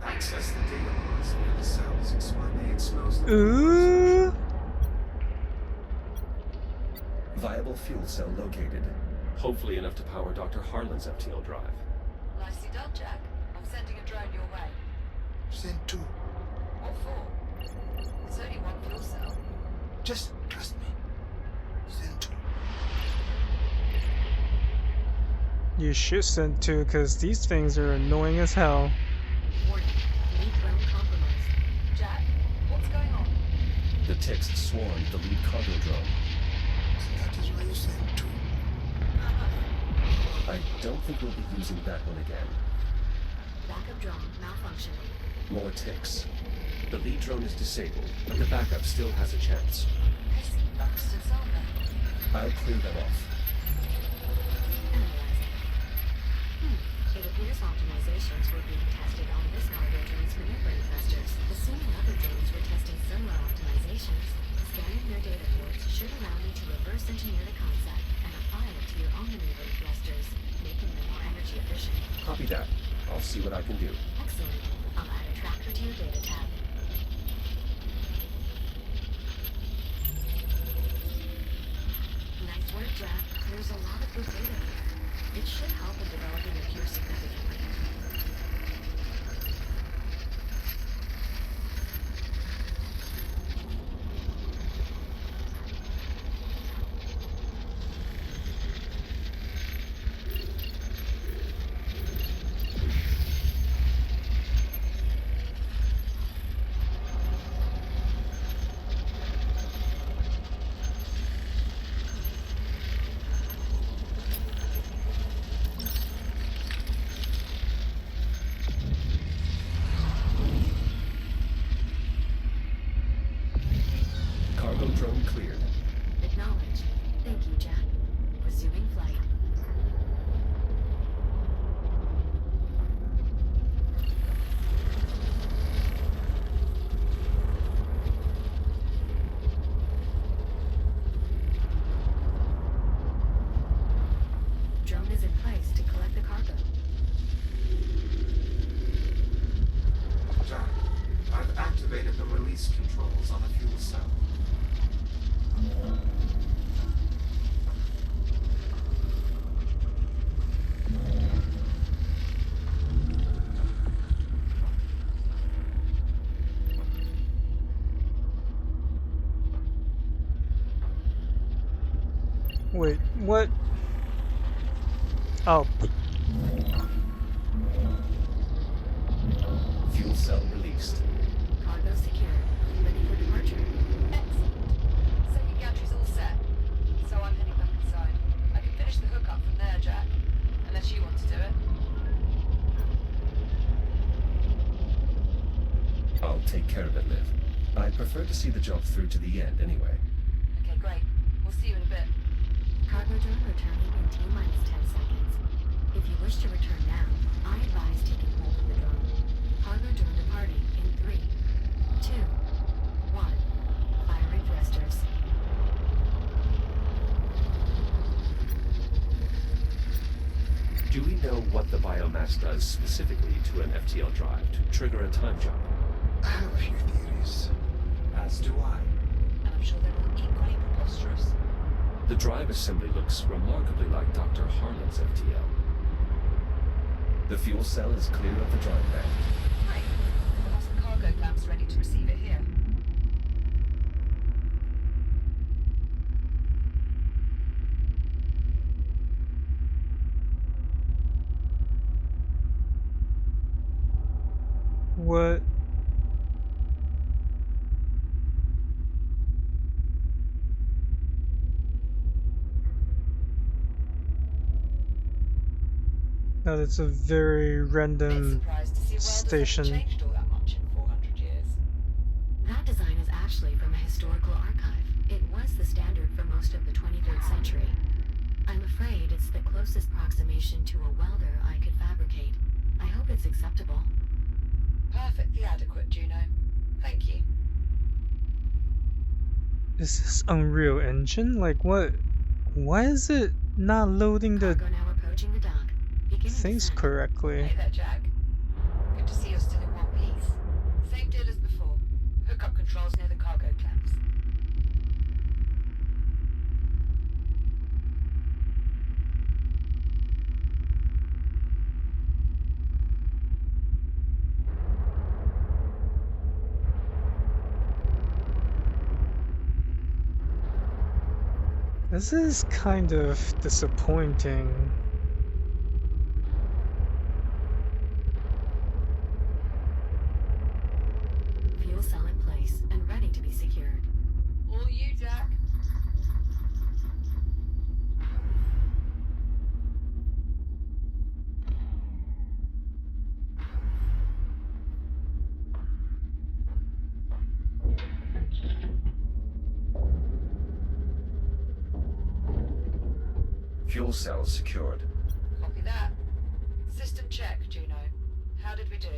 Access the data ports near the cells so I may expose them. Ooh! Viable fuel cell located. Hopefully enough to power Dr. Harlan's FTL drive. Nicely done, Jack. I'm sending a drone your way. Send 2. What for? There's only one fuel cell. Just trust me. Send 2. You should send 2, because these things are annoying as hell. Warning, lead drone compromised. Jack, what's going on? The ticks swarmed the lead cargo drone. That is why you send 2. I don't think we'll be using that one again. Backup drone malfunctioning. More ticks. The lead drone is disabled, but the backup still has a chance. Pissing bastards, aren't they? I'll clear them off. It appears optimizations were being tested on this cargo drone's maneuver thrusters. Assuming other drones were testing similar optimizations, scanning their data ports should allow me to reverse engineer the concept and apply it to your own maneuver thrusters, making them more energy efficient. Copy that. I'll see what I can do. Excellent. I'll add a tracker to your data tab. Nice work, Jack. There's a lot of good data here. It should help in developing a cure significantly. Cargo drone cleared. Acknowledged. Thank you, Jack. Resuming flight. Drone is in place to collect the cargo. Jack, I've activated the release controls on the fuel cell. Wait, what? Oh, Fuel cell released. Cargo secured. Ready for departure. Excellent. Second gantry's all set. So I'm heading back inside. I can finish the hookup from there, Jack. Unless you want to do it. I'll take care of it, Liv. I prefer to see the job through to the end anyway. Okay, great. We'll see you in a bit. Cargo drone returning in T-minus 10 seconds. If you wish to return now, I advise taking hold of the drone. Cargo drone departing in 3, 2, 1. Firing thrusters. Do we know what the biomass does specifically to an FTL drive to trigger a time jump? I have a few theories. As do I. And I'm sure they're all equally preposterous. The drive assembly looks remarkably like Dr. Harlan's FTL. The fuel cell is clear of the drive bay. Great. We'll have some cargo clamps ready to receive it here. What? Oh, that's a very Bit random surprised to see welders haven't station. changed all that much in 400 years. That design is actually from a historical archive. It was the standard for most of the 23rd century. I'm afraid it's the closest approximation to a welder I could fabricate. I hope it's acceptable. Perfectly adequate, Juno. Thank you. Is this Unreal Engine? Like what? Why is it not loading the Cargo now approaching the dock. Beginning things descent. correctly? Hey there, Jack. Good to see you're still in one piece. Same deal as before. Hookup controls near the cargo clamps. This is kind of disappointing. Fuel cell in place and ready to be secured. All you, Jack. Fuel cell secured. Copy that. System check, Juno. How did we do?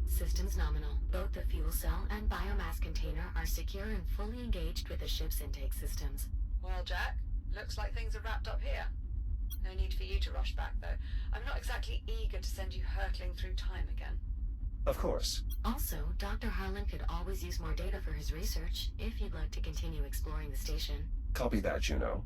Systems nominal. Both the fuel cell and biomass container are secure and fully engaged with the ship's intake systems. Well, Jack, looks like things are wrapped up here. No need for you to rush back, though. I'm not exactly eager to send you hurtling through time again. Of course. Also, Dr. Harlan could always use more data for his research, if you'd like to continue exploring the station. Copy that, Juno.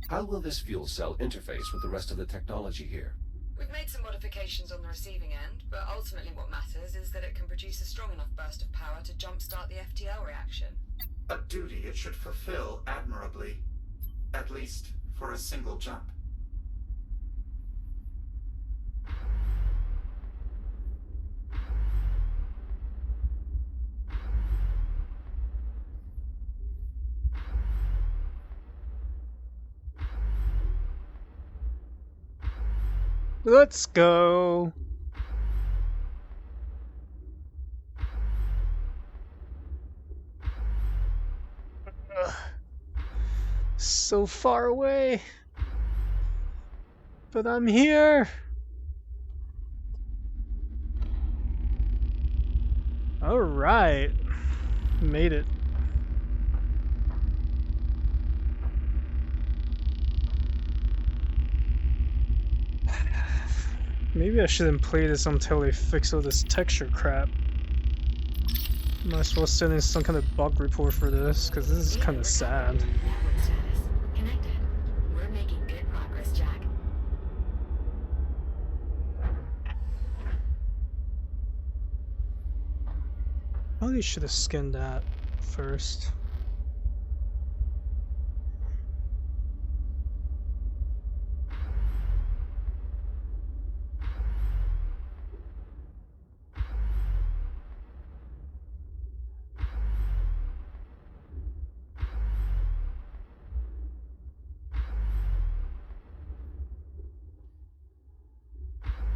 How will this fuel cell interface with the rest of the technology here? We've made some modifications on the receiving end, but ultimately what matters is that it can produce a strong enough burst of power to jumpstart the FTL reaction. A duty it should fulfill admirably. At least for a single jump. Let's go. Ugh. So far away. But I'm here. All right. Made it. Maybe I shouldn't play this until they fix all this texture crap. Might as well send in some kind of bug report for this, because this is kind of sad. Network status. Connected. We're making good progress, Jack. Probably should have skinned that first.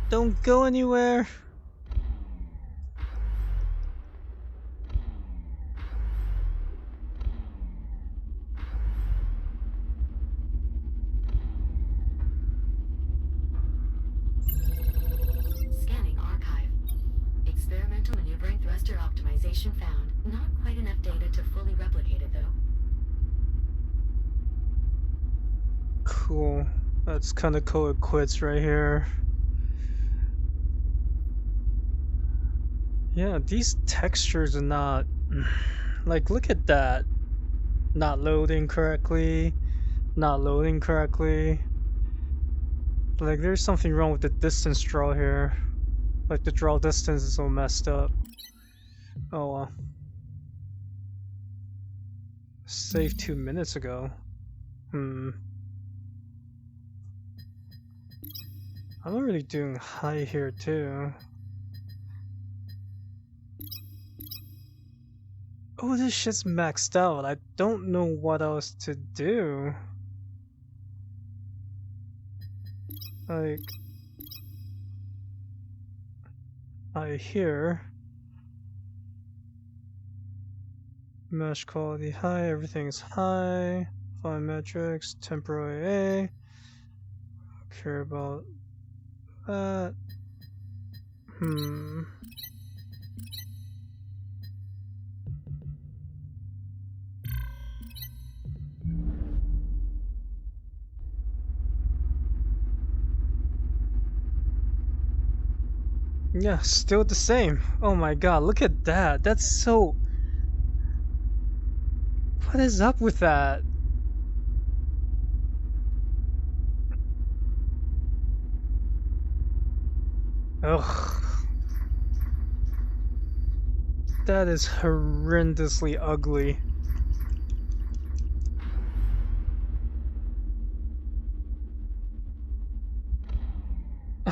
Don't go anywhere. cool. That's kind of cool. It quits right here. Yeah, these textures are not like, look at that. Not loading correctly. Not loading correctly. Like, there's something wrong with the distance draw here. Like, the draw distance is all messed up. Oh well. Saved 2 minutes ago. I'm already doing high here too. Oh, this shit's maxed out. I don't know what else to do. Like, I hear mesh quality high, everything's high. Fine metrics, temporary A. Care about that. Yeah, still the same. Oh my god, look at that. That's so... What is up with that? Ugh. That is horrendously ugly.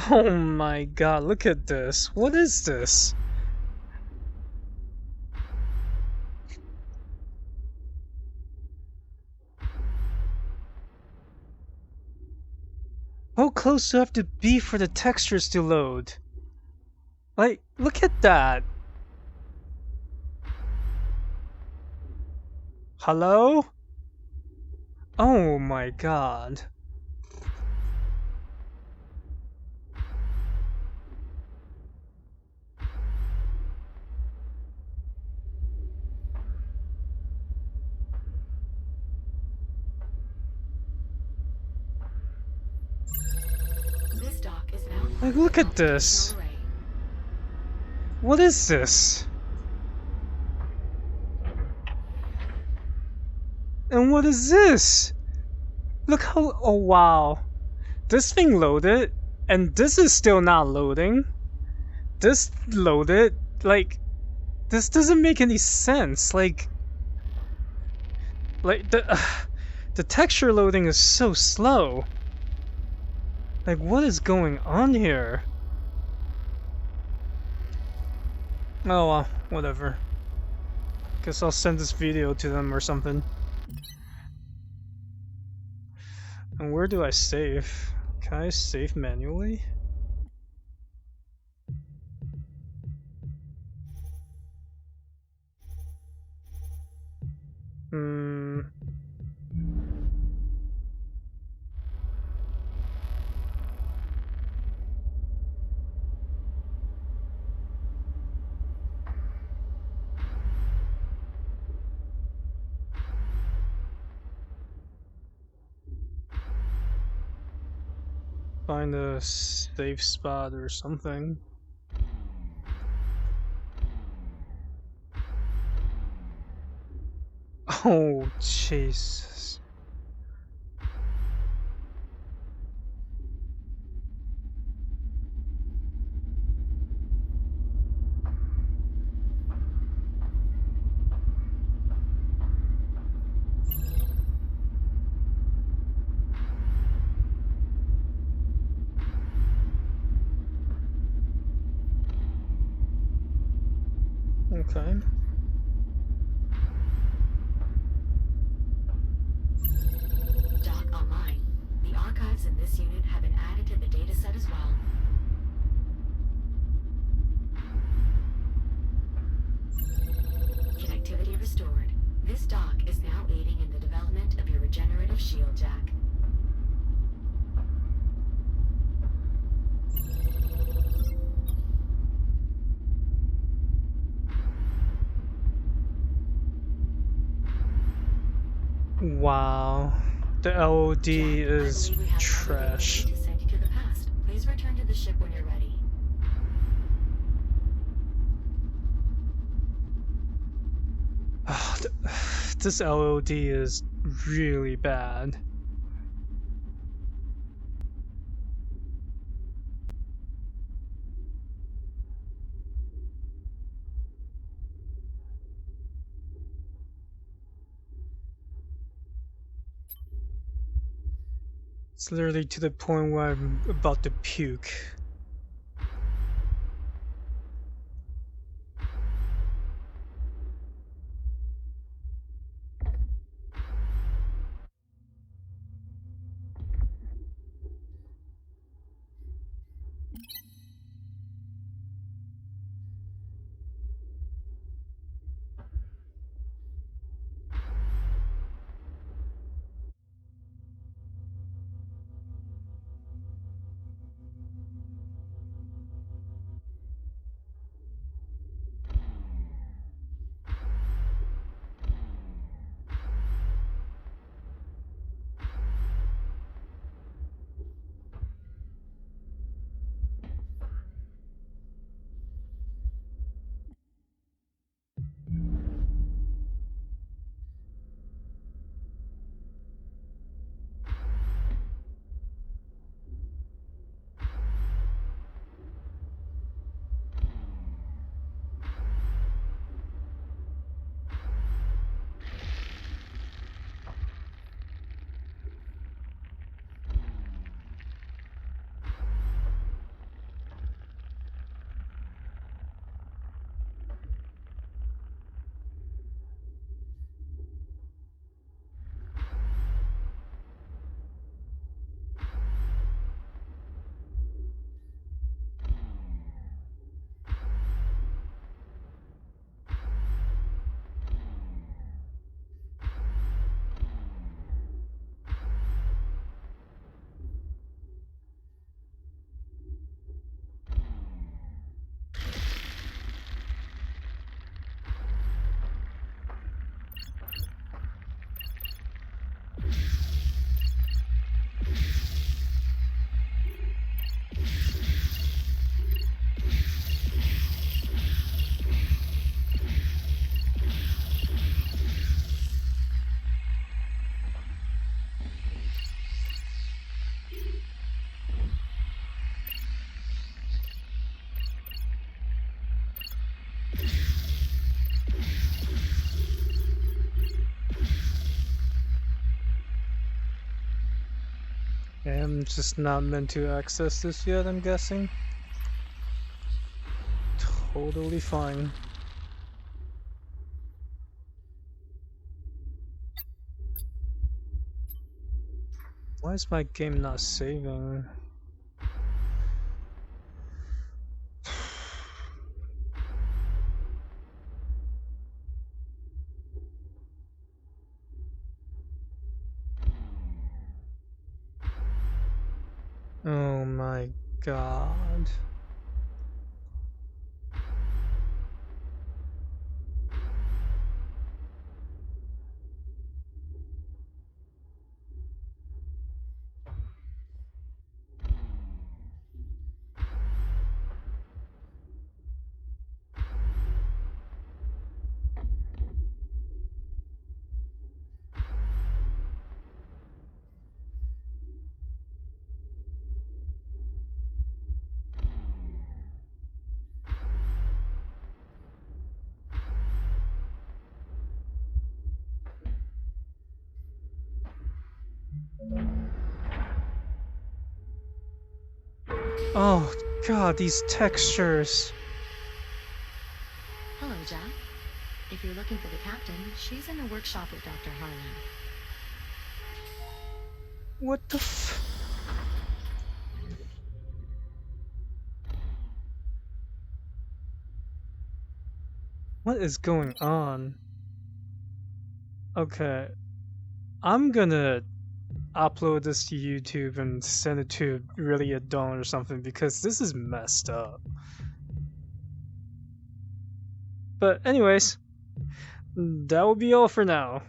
Oh my god, look at this. What is this? How close do I have to be for the textures to load? Like, look at that. Hello? Oh my god. This dock is now Like, look at this. What is this? And what is this? Look how... Oh wow. This thing loaded, and this is still not loading. This loaded, like... This doesn't make any sense, like... the texture loading is so slow. Like, what is going on here? Oh well, whatever. Guess I'll send this video to them or something. And where do I save? Can I save manually? Find a safe spot or something. Oh, Jesus. Okay. Dock online. The archives in this unit have been added to the dataset as well. Connectivity restored. This dock is now aiding in the development of your regenerative shield jack. Wow. The LOD Jack, I is believe we have another trash. ability to send you to the past. Please return to the ship when you're ready. This LOD is really bad. It's literally to the point where I'm about to puke. I'm just not meant to access this yet, I'm guessing. Totally fine. Why is my game not saving? Oh my god. Oh god, these textures. Hello, Jack. If you're looking for the captain, she's in the workshop with Dr. Harlan. What the f- What is going on? Okay, I'm gonna upload this to YouTube and send it to really a don or something because this is messed up. But anyways, that will be all for now.